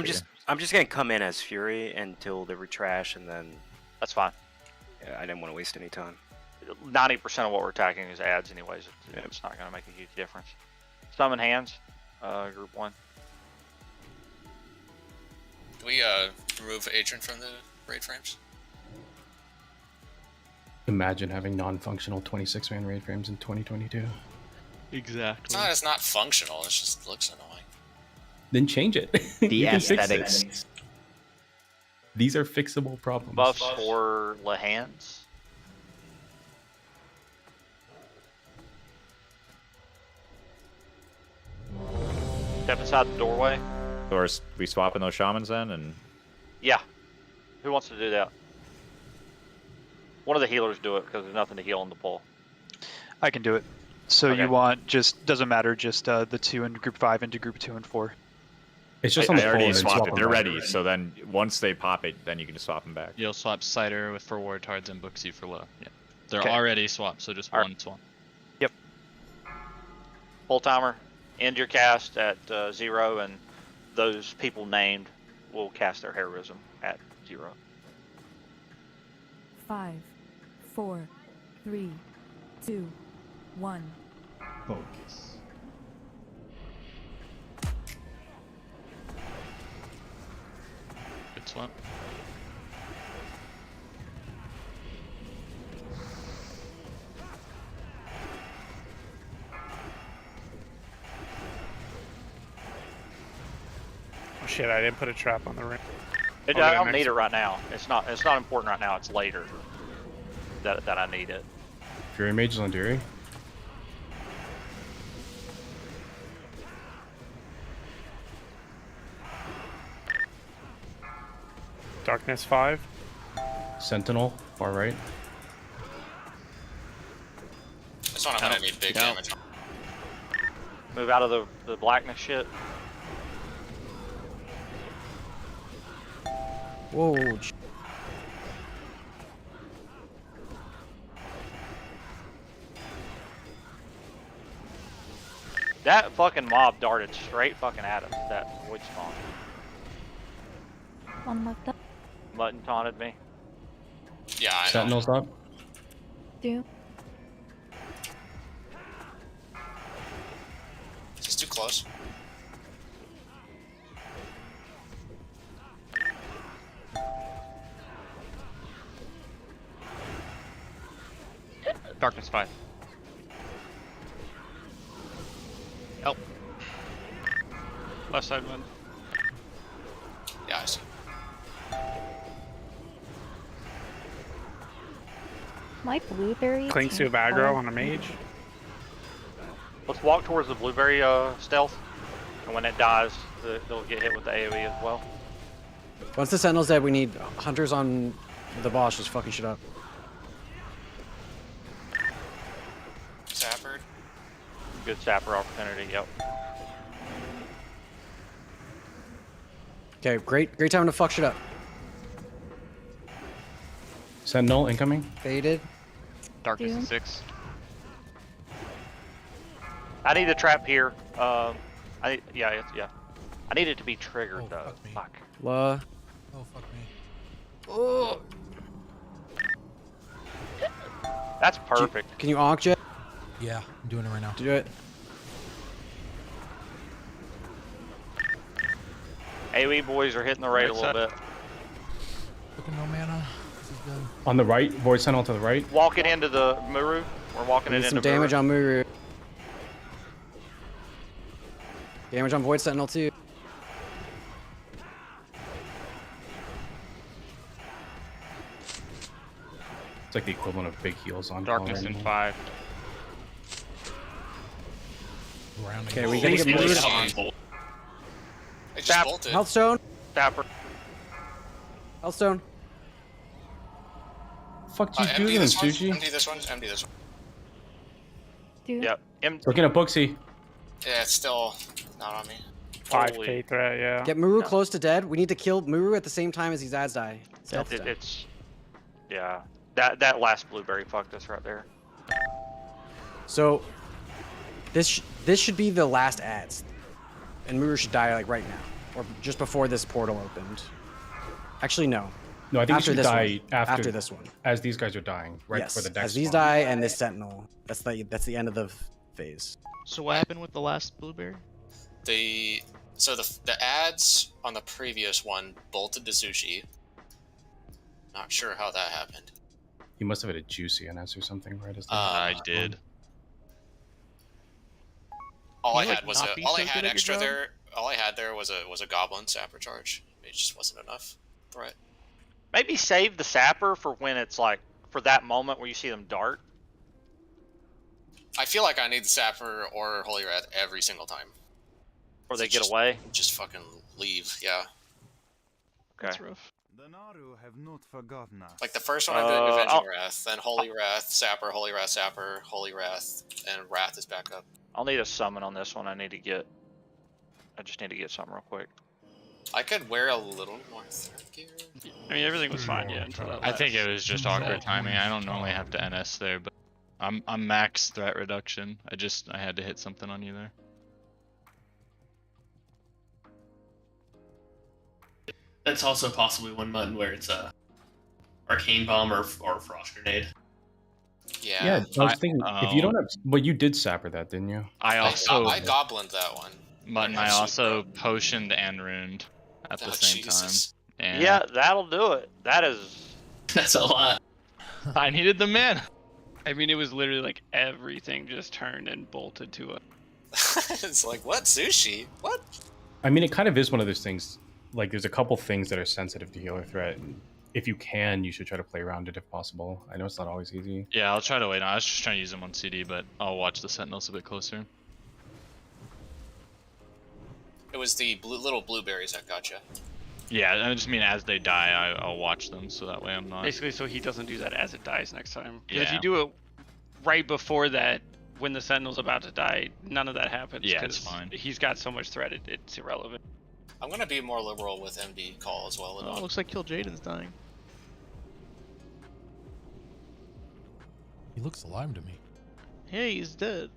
I'm just gonna come in as Fury until they retrash, and then. That's fine. Yeah, I didn't want to waste any time. 90% of what we're attacking is ads anyways. It's not gonna make a huge difference. Summon hands, group 1. Do we remove Adrian from the raid frames? Imagine having non-functional 26-man raid frames in 2022. Exactly. It's not functional. It just looks annoying. Then change it. The aesthetics. These are fixable problems. Buffs for the hands. Step inside the doorway. So are we swapping those shamans then? And yeah. Who wants to do that? One of the healers do it because there's nothing to heal in the pull. I can do it. So Okay. you want doesn't matter, just the 2 in group 5 into group 2 and 4. It's just I on the already phone and swapped swap it. them They're back. ready. So then once they pop it, then you can just swap them back. You'll swap Cider with for Wartards and Booksy for low. Yeah. They're Okay. already swapped, so just one swap. Yep. Full timer. End your cast at 0, and those people named will cast their heroism at 0. 5, 4, 3, 2, 1. Focus. Good swap. Oh shit! I didn't put a trap on the ring. I don't need it right now. It's not important right now. It's later that I need it. Fury Mage is on Diri. Darkness 5. Sentinel, far right. This one I'm gonna need big damage on. Move out of the blackness shit. Whoa. That fucking mob darted straight fucking at us. That void spawn. One left up. Mutton taunted me. Yeah, I know. Sentinel's up. Do. He's too close. Darkness 5. Help. Left side one. Yeah, I see. My blueberry. Clings to a tank aggro farm. on a mage. Let's walk towards the blueberry stealth, and when it dies, they'll get hit with the AoE as well. Once the Sentinel's dead, we need hunters on the boss just fucking shit up. Sappered. Good sapper opportunity. Yep. Okay, great time to fuck shit up. Sentinel incoming. Faded. Darkness Doom. 6. I need a trap here. Yeah. I need it to be triggered though. Fuck. La. Oh, fuck me. Oh. That's perfect. Can you onk Jet? Yeah, I'm doing it right now. Do it. AoE boys are hitting the raid a little bit. Fucking no mana. This is good. On the right, Void Sentinel to the right. Walking into the MURU. We're walking We it need into some damage MURU. on MURU. Damage on Void Sentinel too. It's like the equivalent of big heals on Darkness in 5. Okay, we gotta get MURU. I just bolted. Healthstone. Sapper. Healthstone. Fuck you MD doing, this one. Sushi? MD this one. MD this one. Do. Yep. Looking at Booksy. Yeah, it's still not on me. 5k threat, yeah. Get MURU close to dead. We need to kill MURU at the same time as these ads die. It's yeah. That last blueberry fucked us right there. So this should be the last ads, and MURU should die like right now, or just before this portal opened. Actually, no. No, I think after it should this die one. after this one. As these guys are dying, right Yes, before the deck as these spawn. die and this Sentinel. That's the end of the phase. So what happened with the last blueberry? So the ads on the previous one bolted to Sushi. Not sure how that happened. He must have had a juicy NS or something, right? I did. All I Can you, had like, was not be all so I had good at your extra job? there. All I had there was a goblin sapper charge. It just wasn't enough threat. Maybe save the sapper for when it's like for that moment where you see them dart. I feel like I need the sapper or Holy Wrath every single time. Or they So get just- away. Just fucking leave, yeah. Okay. That's rough. The Naru have not forgotten us. Like the first one I'm doing Avenging I'll- Wrath, then Holy Wrath, Sapper, Holy Wrath, Sapper, Holy Wrath, and Wrath is back up. I'll need a summon on this one. I just need to get something real quick. I could wear a little more threat gear. I mean, everything was fine, yeah, until that I think last it was just awkward timing. I don't normally have to NS there, but I'm max threat reduction. I had to hit something on you there. That's also possibly one button where it's a arcane bomb or frost grenade. Yeah. Yeah, I was thinking if you don't have, well, you did sapper that, didn't you? I also I goblined that one. Mutton. I also potioned and runed at the same Jesus. time. Yeah, that'll do it. That is. That's a lot. I needed the mana. I mean, it was literally like everything just turned and bolted to it. It's like, what? Sushi? What? I mean, it kind of is one of those things. Like, there's a couple things that are sensitive to healer threat. And if you can, you should try to play around it if possible. I know it's not always easy. Yeah, I'll try to wait. I was just trying to use them on CD, but I'll watch the sentinels a bit closer. It was the little blueberries that got you. Yeah, I just mean as they die, I'll watch them, so that way I'm not. Basically, so he doesn't do that as it dies next time. 'Cause Yeah. if you do it right before that, when the sentinel's about to die, none of that happens. Yeah, it's 'cause fine. He's got so much threat, it's irrelevant. I'm gonna be more liberal with MD call as well. Oh, looks like Kill Jaden's dying. He looks alive to me. Hey, he's dead.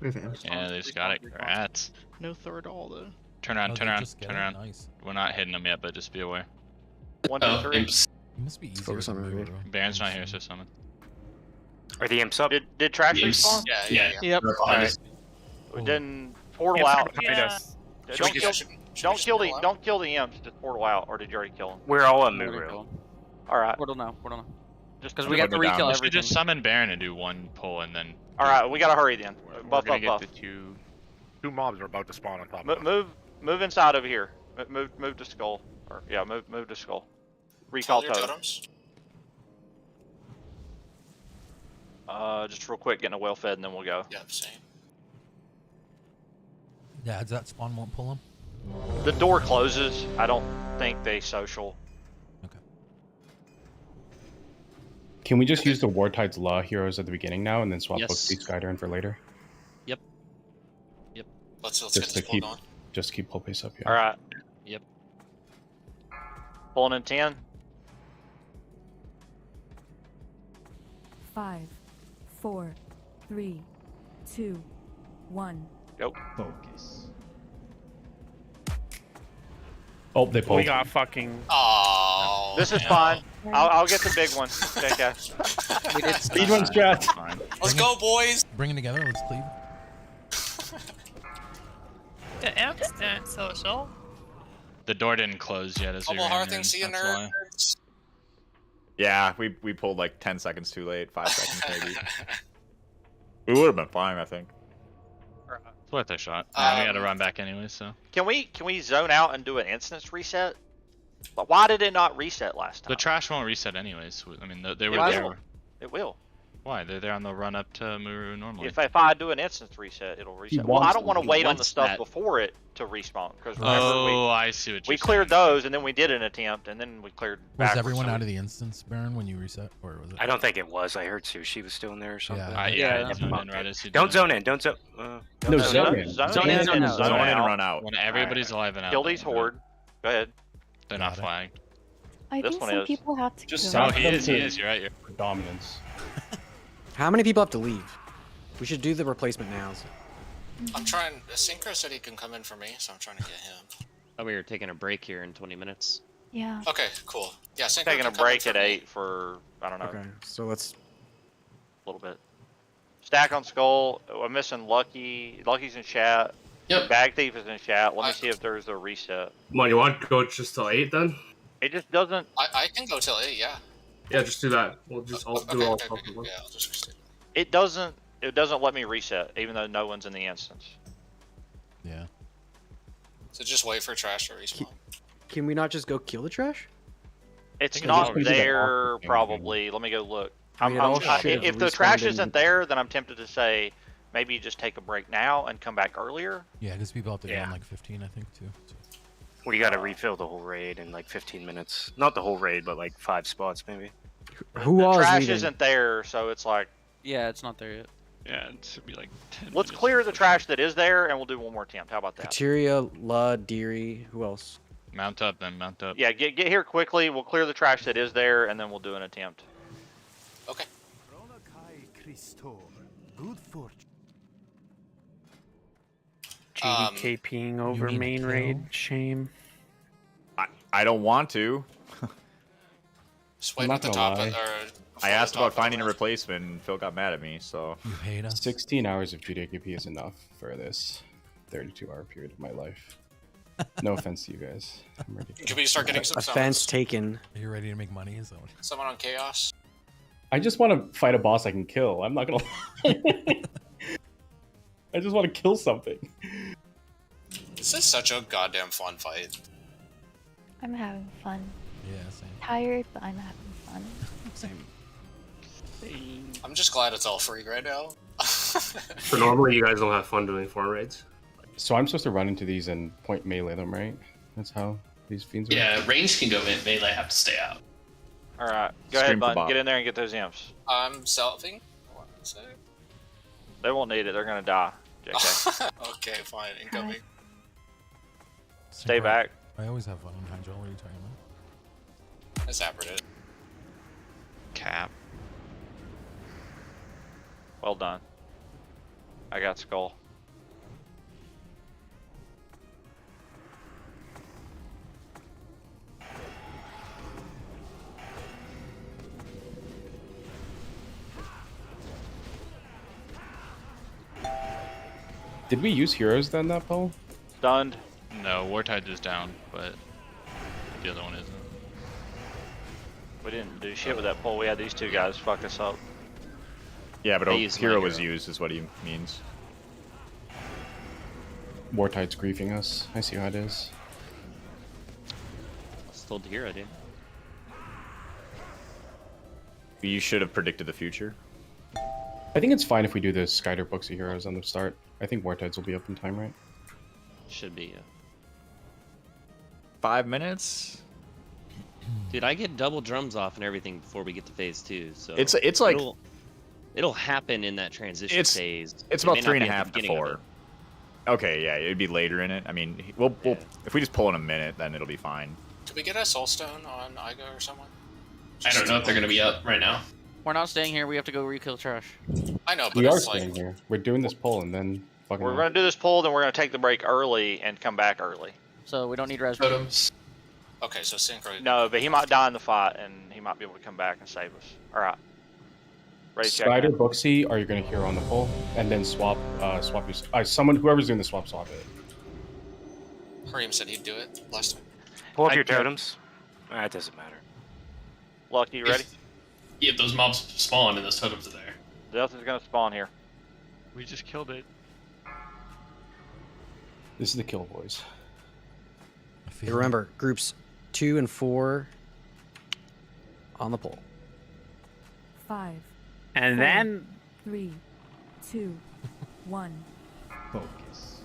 Yeah, they just got it. Rats. No throw at all though. Turn around, Oh, turn they around, just get turn it? around. Nice. We're not hitting them yet, but just be aware. 1, 2, 3. Imps. It must be easier Focus to on move, Ruby. bro. Baron's not here, so summon. Are the imps up? Did trash Imps. respawn? Yeah. Yep. Alright. We didn't portal out. Yeah. Don't kill the imps. Just portal out, or did you already kill them? We're all at MURU. All right. Portal now. Portal now. Just Because we got to Portal down. rekill We should everything. just summon Baron and do one pull, and then. All right. We gotta hurry then. We're Buff, gonna buff, get buff. the two mobs are about to spawn on top of us. Move inside over here. Move to skull. Or yeah, move to skull. Recall Tell your totems. totems. Just real quick, getting a well fed, and then we'll go. Yep, same. Yeah, does that spawn won't pull him? The door closes. I don't think they social. Okay. Can we just use the Wartide's Law heroes at the beginning now, and then swap Yes. both these Skyder in for later? Let's get Just to this pull keep, going. just keep pull pace up. Yeah. All right. Yep. Pulling in 10. 5, 4, 3, 2, 1. Go. Focus. Oh, they pulled. We got fucking. Oh. This is fine. I'll get the big one. Okay. Speed one strat. Let's go, boys. Bring it together. Let's cleave. The imps didn't social. The door didn't close yet as we Double ran hearting, in, see you that's why. nerds. Yeah, we pulled like 10 seconds too late, 5 seconds maybe. We would have been fine, I think. It's worth a shot. Yeah, we gotta run back anyway, so. Can we zone out and do an instance reset? But why did it not reset last time? The trash won't reset anyways. I mean, they were It there. will. It will. Why? They're there on the run up to MURU normally. If I do an instance reset, it'll reset. Well, I don't want to wait on the stuff before it to respawn because remember I see what you're we cleared those and then we did an attempt and then we cleared. Was backwards, everyone so out of the instance, Baron, when you reset, or was it? I don't think it was. I heard Sushi was still in there or something. Yeah. Don't zone in. Don't zone. No, zone in. Zone in and Zone in and run out. When everybody's alive and out. Kill these horde. Go ahead. They're not flagged. I This think one some is. people have to Just go. south he of is. them He to is. You're right. You're. dominance. How many people have to leave? We should do the replacement now. I'm trying. Synchro said he can come in for me, so I'm trying to get him. Oh, we were taking a break here in 20 minutes. Yeah. Okay, cool. Yeah, Synchro Taking a can come in break for at me. 8 for I don't know Okay, so let's. a little bit. Stack on skull. I'm missing Lucky. Lucky's in chat. Yep. Bag thief is in chat. Let me see if there's a reset. Well, you want to go just till 8 then? It just doesn't. I can go till 8. Yeah. Yeah, just do that. We'll just all do all stuff. Yeah, I'll just. It doesn't let me reset even though no one's in the instance. Yeah. So just wait for trash to respawn. Can we not just go kill the trash? It's think not it's there just- probably. Let me go look. I mean, it all should have If the trash respawned in- isn't there, then I'm tempted to say maybe you just take a break now and come back earlier. Yeah, because people have to go in like 15, I think, too. So. Well, you gotta refill the whole raid in like 15 minutes. Not the whole raid, but like 5 spots maybe. Who all is Trash leaving? isn't there, so it's like Yeah, it's not there yet. Yeah, it should be like 10 Let's minutes clear the before trash that is there, and we'll do one more attempt. How about that? Kateria, La, Deary, who else? Mount up then, mount up. Yeah, get here quickly. We'll clear the trash that is there, and then we'll do an attempt. Okay. Good fortune. GDKPing over mean main kill? raid. Shame. I don't want to. Swipe not at the gonna top. lie. Or I asked about finding a left. replacement, and Phil got mad at me. So You hate us. 16 hours of GDKP is enough for this 32-hour period of my life. No offense to you guys. I'm ready. Can we start getting some Offense summons? taken. Are you ready to make money? Is that what? Someone on Chaos? I just want to fight a boss I can kill. I'm not gonna lie. I just want to kill something. This is such a goddamn fun fight. I'm having fun. Yeah, same. Tired, but I'm having fun. Same. I'm just glad it's all free right now. So normally you guys don't have fun doing farm raids. So I'm supposed to run into these and point melee them, right? That's how these fiends work? Yeah, range can go in, melee have to stay out. Alright, go Scream ahead, for bud. Bob. Get in there and get those imps. I'm selfing. What did I say? They won't need it. They're gonna die. JK. Okay, fine. Incoming. Stay back. I always have fun in Hydro. What are you talking about? I zappered it. Cap. Well done. I got skull. Did we use heroes then, that poll? Stunned. No, Wartide is down, but the other one isn't. We didn't do shit with that pole. We had these two guys fuck us up. yeah, but I a used my hero was hero. used, is what he means. Wartide's griefing us. I see how it is. Still the hero, dude. You should have predicted the future. I think it's fine if we do the Skyder books of heroes on the start. I think Wartides will be up in time, right? Should be. 5 minutes. Dude, I get double drums off and everything before we get to phase 2. So It's like it'll happen in that transition phase. It's It about may not be 3.5 at the to beginning of 4. it. Okay, yeah, it'd be later in it. I mean, we'll if we just pull in a minute, then it'll be fine. Can we get a soulstone on Igo or someone? I don't know if they're gonna be up right now. We're not staying here. We have to go rekill trash. I know, but We are it's like staying here. We're doing this poll and then fucking. We're gonna do this pull, then we're gonna take the break early and come back early. So we don't need res. Totems. okay. So synchro. No, but he might die in the fight, and he might be able to come back and save us. All right. Ready to check Skyder, in. Booksy, are you going to hero on the poll? And then swap your... someone, whoever's doing the swap it. Hariam said he'd do it last time. Pull up your totems. It doesn't matter. Lucky, you ready? Yeah, those mobs spawn and those totems are there. Delta's gonna spawn here. We just killed it. This is the kill, boys. Hey, remember, groups 2 and 4 on the poll. 5. And 4, then 3, 2, 1. Focus.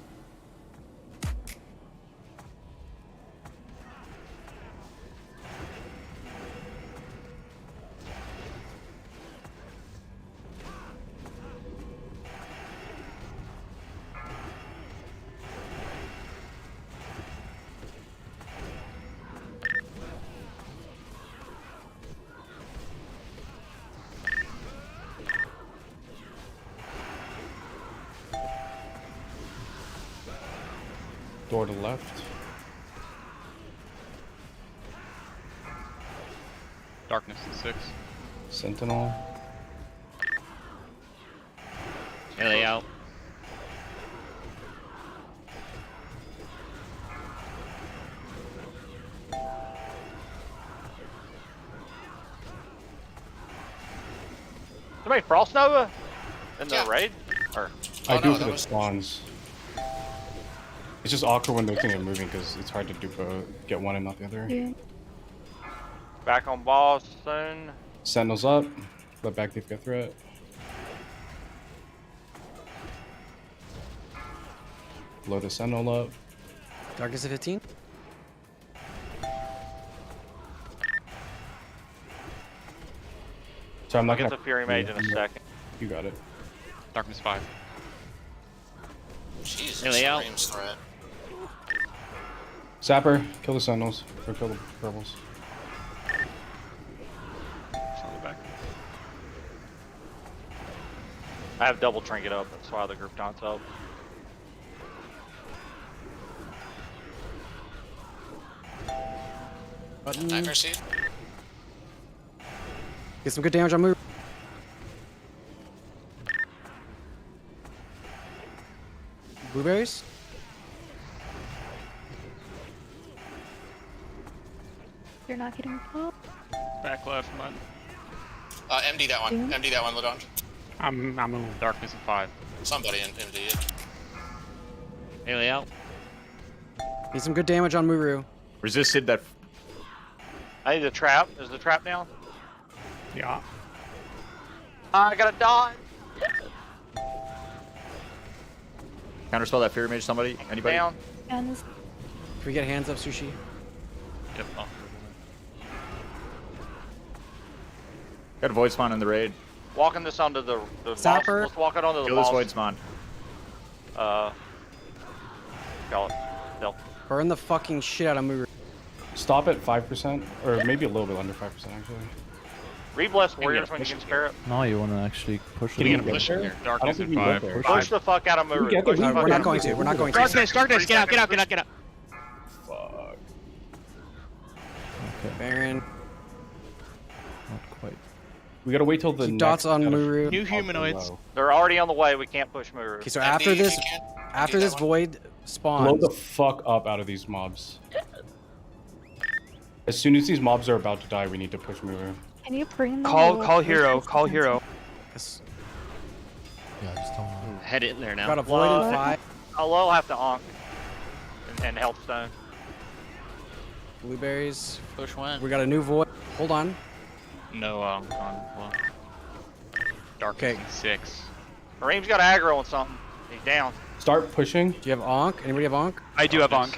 Door to left. Darkness is 6. Sentinel. Melee out. Somebody Frost Nova in the raid? Or I do for the spawns. It's just awkward when they're thinking of moving because it's hard to do both, get one and not the other. Yeah. Back on boss soon. Sentinel's up. Let back thief get through it. Blow the sentinel up. Darkness of 15. So I'm not I'll get gonna the Fury Mage in a second. You got it. Darkness 5. Jesus, Nearly out. Supreme's threat. Sapper, kill the Sentinels. Or kill the Rebels. It's on the back. I have double trinket up. That's why the group taunts up. Nightmare Seed. Get some good damage on MURU. Blueberries? You're not getting popped. Back left, mud. MD that one. MD that one, Ladon. I'm in Darkness at 5. Somebody MD it. Nearly out. Get some good damage on MURU. Resisted that. I need the trap. Is the trap down? Yeah. I got a dodge. Counterspell that Fear Mage, somebody? Anybody? Down. Hands. Can we get hands up, Sushi? Yep. Oh. Got a Void Spawn in the raid. Walking this onto the Sapper. Let's walk it onto the Kill this boss. Void Spawn. Call it. Stealth. Burn the fucking shit out of MURU. Stop at 5%, or maybe a little bit under 5% actually. Rebless warriors when you can spare it. No, you want to actually push Can it. you in. get Push there? it here. I Darkness don't at think we 5. get there. Push the fuck out of MURU. get there. Push the fuck We're out not of going MURU. to. We're not going to. Darkness, darkness, get out, get out, get out, get out. Fuck. Okay, Baron. not quite. We gotta wait till the Keep next dots on kind of MURU. New up humanoids. below. They're already on the way. We can't push MURU. Okay, so MD after if you this, can. after MD this that one. void Blow spawns, the fuck up out of these mobs. As soon as these mobs are about to die, we need to push MURU. Can you bring the Call little hero, torches call to hero. yes, Yeah, just tell them. Head in there now. got a void in Well, 5. I'll have to onk and health stone. Blueberries. Push one. We got a new void. Hold on. No, well, Darkness Okay. at 6. Kareem's got aggro on something. He's down. Start pushing. Do you have Onk? Anybody have Onk? I do have Onk.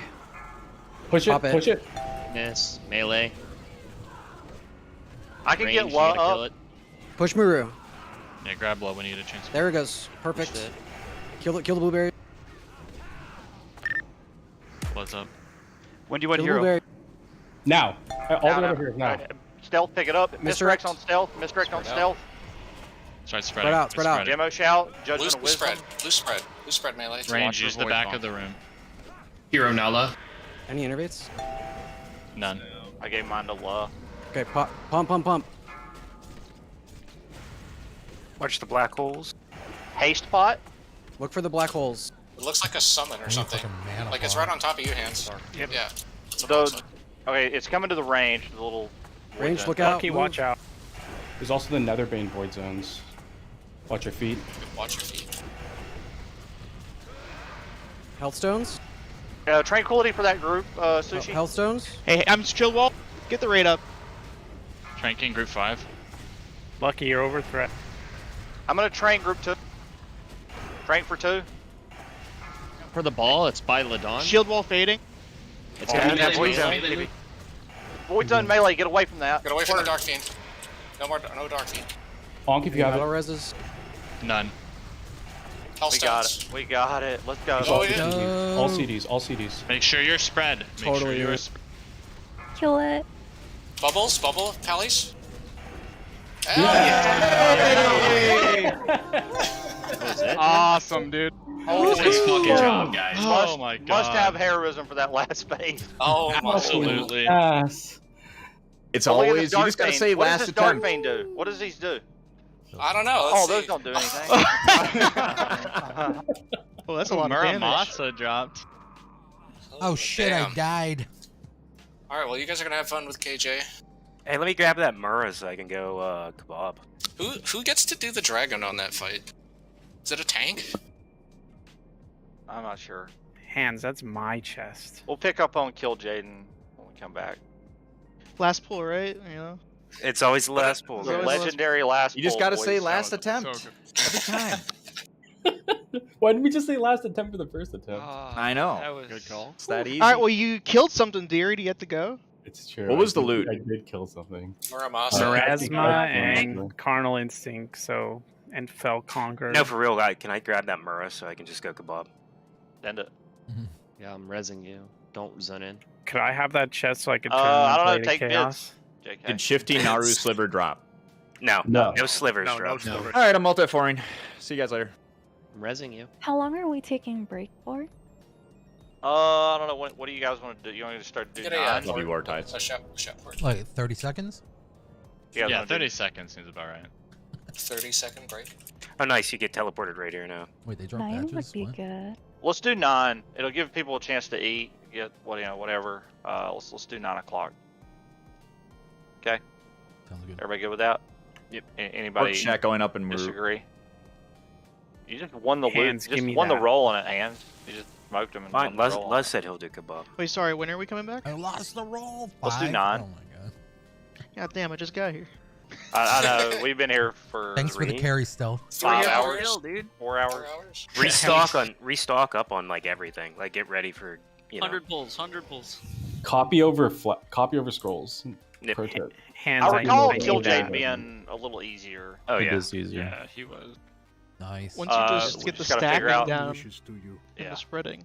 Push it. Pop it. Push it. Miss. Melee. I can Range, get you low gotta kill up. it. Push MURU. yeah, grab low when you get a chance. There it goes. Perfect. Push it. Kill the blueberry. What's up? When do you want Kill the hero? blueberry. Now. All the Now. other heroes now. Stealth, pick it up. Misdirect. Misdirect on stealth. Misdirect on Spread out. stealth. Start spreading. out, spread out. Spread it. Demo shout. Blue, Judgment of blue wisdom. spread. Blue spread. Blue spread melee. Range, Watch use for the void back bomb. of the room. Hero Nala. Any innervates? None. I gave mine to La. Okay, pump. Watch the black holes. Haste pot. Look for the black holes. It looks like a summon or need something. fucking mana Like it's bomb. right on top of you, hands. Yep. Yeah. That's what it looks The, like. okay, it's coming to the range. The little void Range, zone. look out. Lucky, move. watch out. There's also the Netherbane void zones. Watch your feet. Watch your feet. Health stones. Tranquility for that group, Sushi. Health stones. Hey, I'm chill wall. Get the raid up. Tranking group 5. Lucky, you're over threat. I'm gonna train group 2. Train for 2. For the ball, it's by Ladon. Shield wall fading. It's Oh, gonna be yeah, that void way. zone. Maybe. Void zone melee. Get away from that. Get away from the Dark Fiend. No Dark Fiend. Onk if you have Battle it. reses. None. Health We got stones. it. We got it. Let's go. Oh, yeah. All CDs. All CDs. Make sure you're spread. Make sure Totally you're is. Kill it. Bubbles. Bubble. Tallies. Awesome, dude. Holy Nice fucking job, guys. Oh my god. Must have heroism for that last phase. Oh my Absolutely. Yes. It's Oh, look at always, this you Dark just gotta Bane. say What last does this Dark attempt. Bane do? What does these do? I don't know. Oh, Let's those see. don't do anything. Oh, that's a lot of damage. Muramasa dropped. Oh shit! Damn. I died. All right. Well, you guys are gonna have fun with KJ. Hey, let me grab that MURU so I can go kebab. Who gets to do the dragon on that fight? Is it a tank? I'm not sure. Hands, that's my chest. We'll pick up on Kill Jaden when we come back. Last pull, right? You know. It's always the last pull. The guys. legendary last. You just pull gotta void say zone. last attempt. Every time. Why didn't we just say last attempt for the first attempt? I know. That was Good call. It's that easy. All right. Well, you killed something, dear. Do you have to go? It's true. What was I the did- loot? I did kill something. Muramasa. Alright. Marasma and Carnal Instinct. So and fell conqueror. No, for real, guy. Can I grab that MURU so I can just go kebab? End it. Yeah, I'm rezzing you. Don't zone in. Could I have that chest so I could turn I don't know. Blade of Take Chaos? bids. JK. Did Shifty Naru Sliver drop? No, No. no slivers No, drop. no slivers. All right, I'm multi-foreign. See you guys later. I'm rezzing you. How long are we taking break for? I don't know. What do you guys want to do? You want me to start doing Get a, 9? Love you, war tides. a shot port. Like 30 seconds? You guys Yeah, wanna do- 30 seconds seems about right. 30-second break. Oh, nice. You get teleported right here now. Wait, they drop 9 badges? would be What? good. Let's do 9. It'll give people a chance to eat, get whatever. Let's do 9 o'clock. Okay. Sounds good. Everybody good with that? Yep. Anybody Chat going up in MURU. disagree? You just won the loot. Hands, You give me just won the that. roll on it, Hands. You just smoked him and Fine. won the roll on Les it. said he'll do kebab. Wait, sorry, when are we coming back? I lost the roll. Let's do 5? 9. Oh my god. God damn, I just got here. I know. We've been here for Thanks for the 3? carry stealth. 5 3 hours, hours, dude. 4 hours. 4 hours. Restock up on like everything. Like get ready for 100 pulls, 100 pulls. Copy over scrolls. Nip. Pro tip. Hands. I recall need Killjoy that. being a little easier. Oh It yeah. is easier. Yeah, he was. Nice. Once you just we get the just gotta figure stacking out- down Wishes to you. and Yeah. the spreading.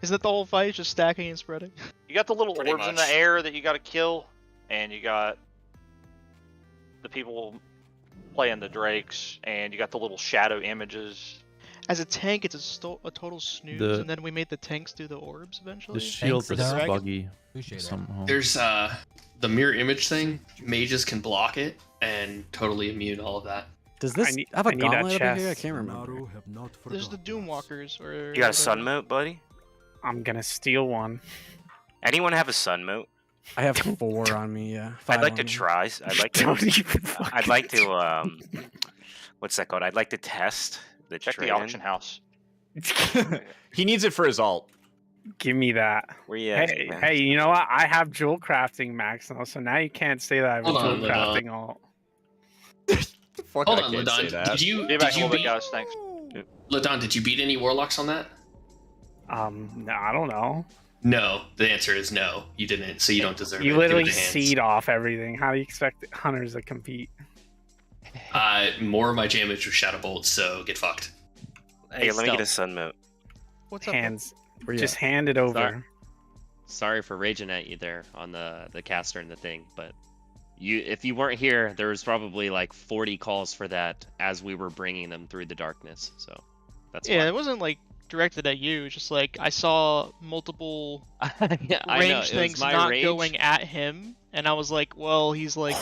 Isn't that the whole fight? Just stacking and spreading? You got the little Pretty orbs in much. the air that you got to kill, and you got the people playing the drakes, and you got the little shadow images. As a tank, it's a total snooze, The- and then we made the tanks do the orbs eventually. The shield Thanks, is Doug. buggy Appreciate it. somehow. There's the mirror image thing. Mages can block it and totally immune all of that. Does this need- have a I need that gauntlet over here? I chest. can't remember. Naru have not There's the forgotten us. Doomwalkers, or You got a sun moat, buddy? I'm gonna steal one. Anyone have a sun moat? I have 4 on me. Yeah. I'd 5 like on to me. try. I'd like to. Don't even I'd like to. What's that called? I'd like to test the Check the trade-in. auction house. He needs it for his alt. Give me that. Where you at, Hey, man? hey, you know what? I have jewel crafting max now, so now you can't say that I have Hold a on, jewel Ladon. crafting alt. Fuck, Hold I on, can't say Ladon. that. Did you Be back did a you little bit, beat guys. Thanks. Ladon? Did you beat any warlocks on that? No, I don't know. No. The answer is no. You didn't. So you don't deserve it. You Give it literally to Hands. seed off everything. How do you expect hunters to compete? More of my damage with shadow bolts. So get fucked. Hey, let me get a Stealth. sun moat. What's up? Hands. Where you Just at? hand it over. Sorry for raging at you there on the caster and the thing, but if you weren't here, there was probably like 40 calls for that as we were bringing them through the darkness. So that's Yeah, why. it wasn't like directed at you. It's just like I saw multiple Yeah, I know. range It was things my not rage. going at him, and I was like, well, he's like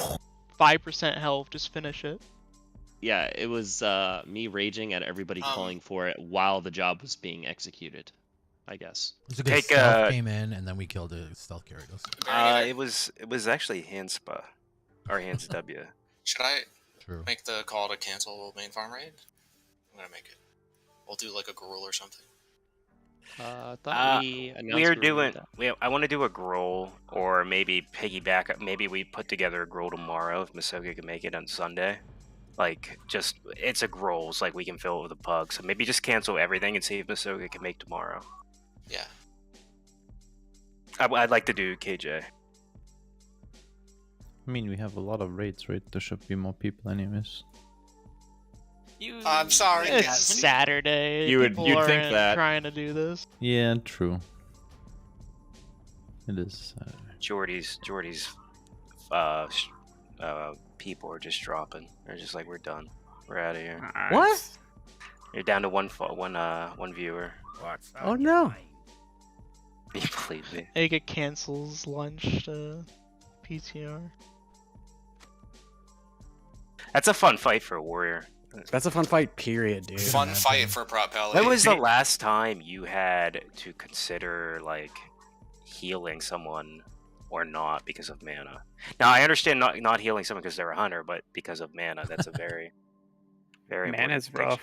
5% health. Just finish it. Yeah, it was me raging at everybody calling for it while the job was being executed, I guess. It's a good Take, stealth came in, and then we killed a stealth carrier. It was actually hand spa, or hands W. Should I True. make the call to cancel main farm raid? I'm gonna make it. We'll do like a gruel or something. I thought we announced We are we were doing. doing I want to do a growl, or maybe piggyback. Maybe we put together a growl tomorrow if Masoka can make it on Sunday. Like, just it's a growl. It's like we can fill it with a pug. So maybe just cancel everything and see if Masoka can make tomorrow. Yeah. I'd like to do KJ. I mean, we have a lot of raids, right? There should be more people, anyways. I'm sorry. It's guys. Saturday. You'd People think aren't that. trying to do this. Yeah, true. It is. Jordy's people are just dropping. They're just like, we're done. We're out of here. What? You're down to one viewer. Oh no. You believe me? Ega cancels lunch to PTR. That's a fun fight for a warrior. That's a fun fight, period, dude. Fun fight for Prop Pally. When was the last time you had to consider like healing someone or not because of mana? Now I understand not healing someone because they're a hunter, but because of mana, that's a very very important Mana's distinction. rough.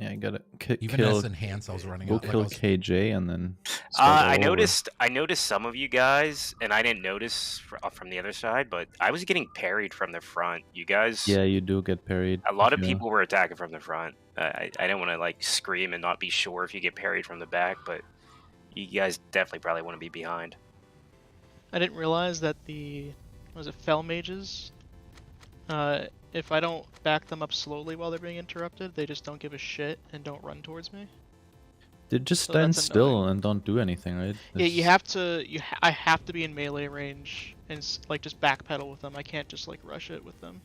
Yeah, I gotta Even kill. as enhanced, I was running Go out. Like, kill I was- KJ and then. start all I over. noticed some of you guys, and I didn't notice from the other side, but I was getting parried from the front. You guys, Yeah, you do get parried. a lot of yeah. people were attacking from the front. I didn't want to like scream and not be sure if you get parried from the back, but you guys definitely probably want to be behind. I didn't realize that the Fel mages if I don't back them up slowly while they're being interrupted, they just don't give a shit and don't run towards me. They just So stand that's still annoying. and don't do anything, right? Yeah, you It's- have to. I have to be in melee range and like just backpedal with them. I can't just like rush it with them,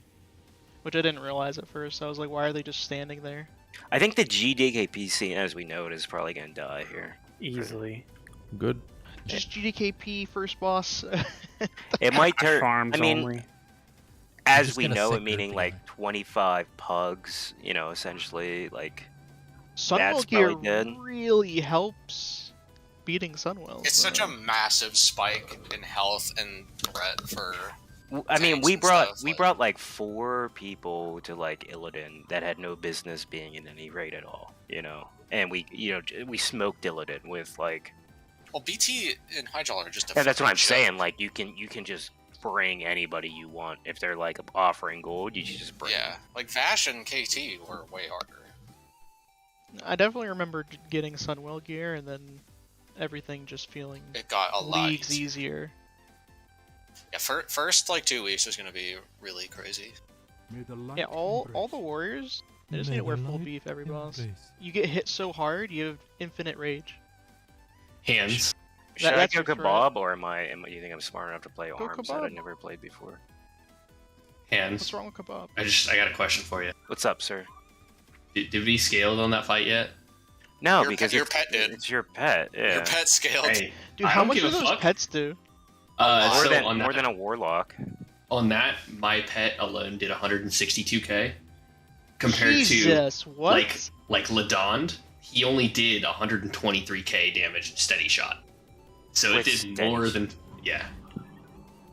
which I didn't realize at first. I was like, why are they just standing there? I think the GDKP scene, as we know it, is probably gonna die here. Easily. Good. Just GDKP first boss. It might turn. Farms I mean, only. as just we gonna know sit it, meaning grouping like 25 pugs. You know, essentially like. Sunwell That's gear probably good. really helps beating Sunwell. It's so- such a massive spike in health and threat for. I mean, tanks we and brought stuff, we like- brought like 4 people to like Illidan that had no business being in any raid at all. You know, and we smoked Illidan with like. Well, BT and Hydrall are just a Yeah, that's what fucking I'm joke. saying. Like you can just bring anybody you want if they're like offering gold. You just bring. Yeah, like Vash and KT were way harder. I definitely remember getting Sunwell gear and then everything just feeling It got a lot leagues easier. Yeah, first like 2 weeks was gonna be really crazy. Yeah, all the warriors, they just need to wear full beef every boss. You get hit so hard, you have infinite rage. Hands. Should I that's go your threat. kebab or am you think I'm smart enough to play Go arms that I've kebab. never played before? Hands. What's wrong with kebab? I got a question for you. What's up, sir? Did we scale on that fight yet? No, Your because your it's, pet did. it's your pet. Yeah. Your pet scaled. Hey, Dude, I how don't much give do a those fuck. pets do? more So than on more that, than a warlock. on that, my pet alone did 162k. Compared Jesus, to what? like Ladond, he only did 123k damage steady shot. So With it did steady more shot. than yeah.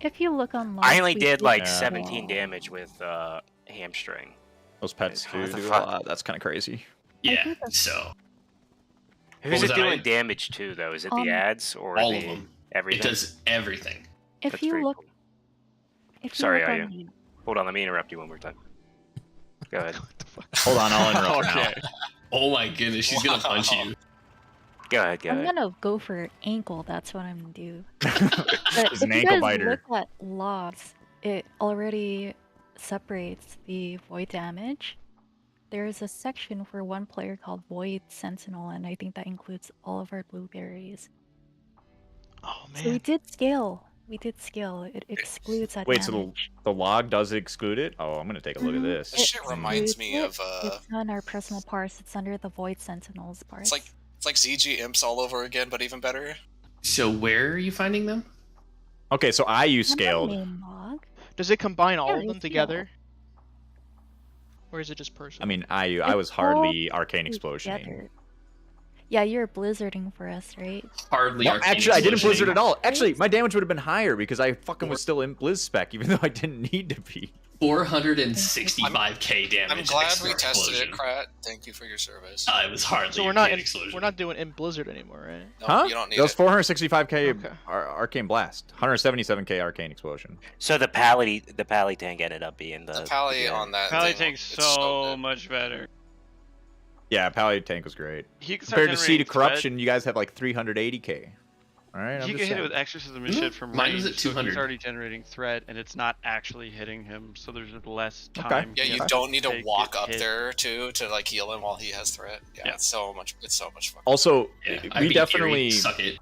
If you look online, I only did like Yeah. 17 damage with hamstring. Those pets What too the do a fuck? lot. That's kind of crazy. Yeah. think that's- So Who's was it that? doing damage to though? Is it the ads or all the of them. everything? It does everything. if That's you pretty look, cool. if you Sorry, look Aya. on, Hold on, let me interrupt you one more time. Go ahead. Hold on, I'll interrupt now. Okay. Oh my goodness, she's gonna punch you. Go ahead, go I'm ahead. gonna go for ankle. That's what I'm gonna do. But It's an if you ankle guys biter. look at logs, it already separates the void damage. There is a section for one player called Void Sentinel, and I think that includes all of our blueberries. Oh So we man. did scale. We did scale. It excludes that Wait, so damage. the log does exclude it? Oh, I'm gonna take a look at Mhm. this. This shit reminds me of It's on our personal parse. It's under the Void Sentinels parse. it's like ZG imps all over again, but even better. So where are you finding them? Okay, so I use On the scaled. main log. Does it combine all Yeah, of them it's together? Or is it just personal? I mean, I was It's hardly all arcane explosioning. together. Yeah, you're blizzarding for us, right? Hardly. No, arcane actually, I didn't explosioning. blizzard at all. Actually, my damage would have been higher because I fucking was still in blizz spec, even though I didn't need to be. 465k damage. I'm glad extra we tested it, explosion. Krat. Thank you for your service. It was hardly. So we're not arcane in, explosion. we're not doing in Blizzard anymore, right? No, Huh? you don't need That was it. 465k Okay. arcane blast, 177k arcane explosion. So the pally tank ended up being the Pally on that Pally thing, tank's it's so good. much better. Yeah, Pally tank was great. He can start Compared to Seed of generating threat. Corruption, you guys have like 380k. All right, I'm You just can hit it saying. with exorcism and shit from Mine range, was at so 200. he's already generating threat, and it's not actually hitting him, so there's less Okay. time. Yeah, he you has don't need to take walk it up hit. there too to like heal him while he has threat. Yeah, Yeah. it's so much fun. Also, Yeah, I we beat definitely Eerie. Suck it.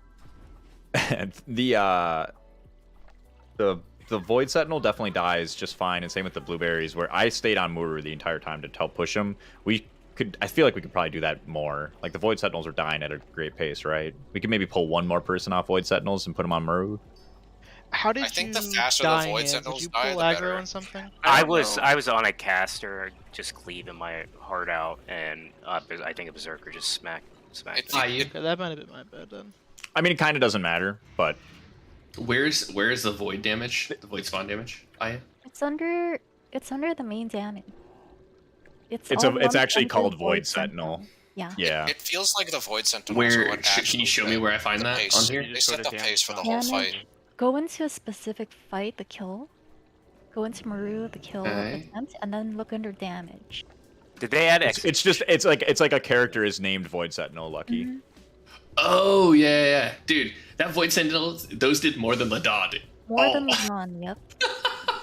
the Void Sentinel definitely dies just fine, and same with the blueberries. Where I stayed on MURU the entire time to help push him. I feel like we could probably do that more. Like the Void Sentinels are dying at a great pace, right? We could maybe pull one more person off Void Sentinels and put them on MURU. How did I think you the faster the die, Void Hans? Sentinels Did you die, pull the aggro better. on something? I don't was know. I was on a caster, just cleaving my heart out, and I think a berserker just smacked It- me. I, Okay, that might have been my bad then. I mean, it kind of doesn't matter, but where's the void damage? The void spawn damage? It's under the main damage. it's all lumped actually under called Void Sentinel. Yeah. Yeah. It feels like the Void Sentinels Where are what can actually you show me set where I find the that pace. on here? You They just go set to the damage pace for the zone. whole Damage. fight. Go into a specific fight, the kill. Go into MURU, the kill, Okay. the attempt, and then look under damage. Did they add X? It's like a character is named Void Sentinel. Lucky. Mhm. Oh yeah, dude. That void sentinels, those did more than Ladon. More Oh. than Leon, yep.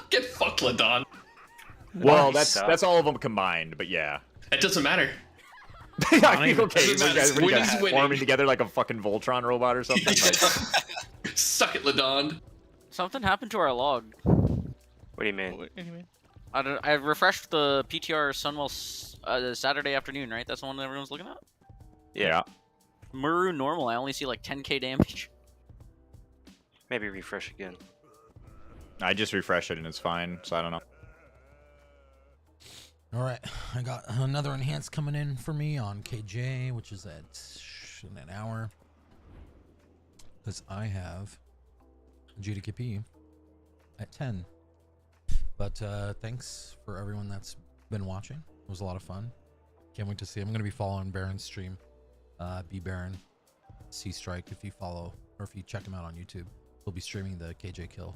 Get fucked, Ladon. Well, that's all of them combined, but yeah. It doesn't matter. Yeah, okay, what Doesn't you matter. guys Winning's winning. forming together like a fucking Voltron robot or something? Like, Suck it, Ladon. Something happened to our log. What do you mean? What do you mean? I refreshed the PTR Sunwell Saturday afternoon, right? That's the one that everyone's looking at? yeah. MURU normal, I only see like 10k damage. Maybe refresh again. I just refreshed it and it's fine, so I don't know. All right, I got another enhance coming in for me on KJ, which is in an hour. Because I have GDKP at 10. But thanks for everyone that's been watching. It was a lot of fun. Can't wait to see. I'm going to be following Baron's stream. B Baron, C Strike, if you follow or if you check him out on YouTube. He'll be streaming the KJ kill.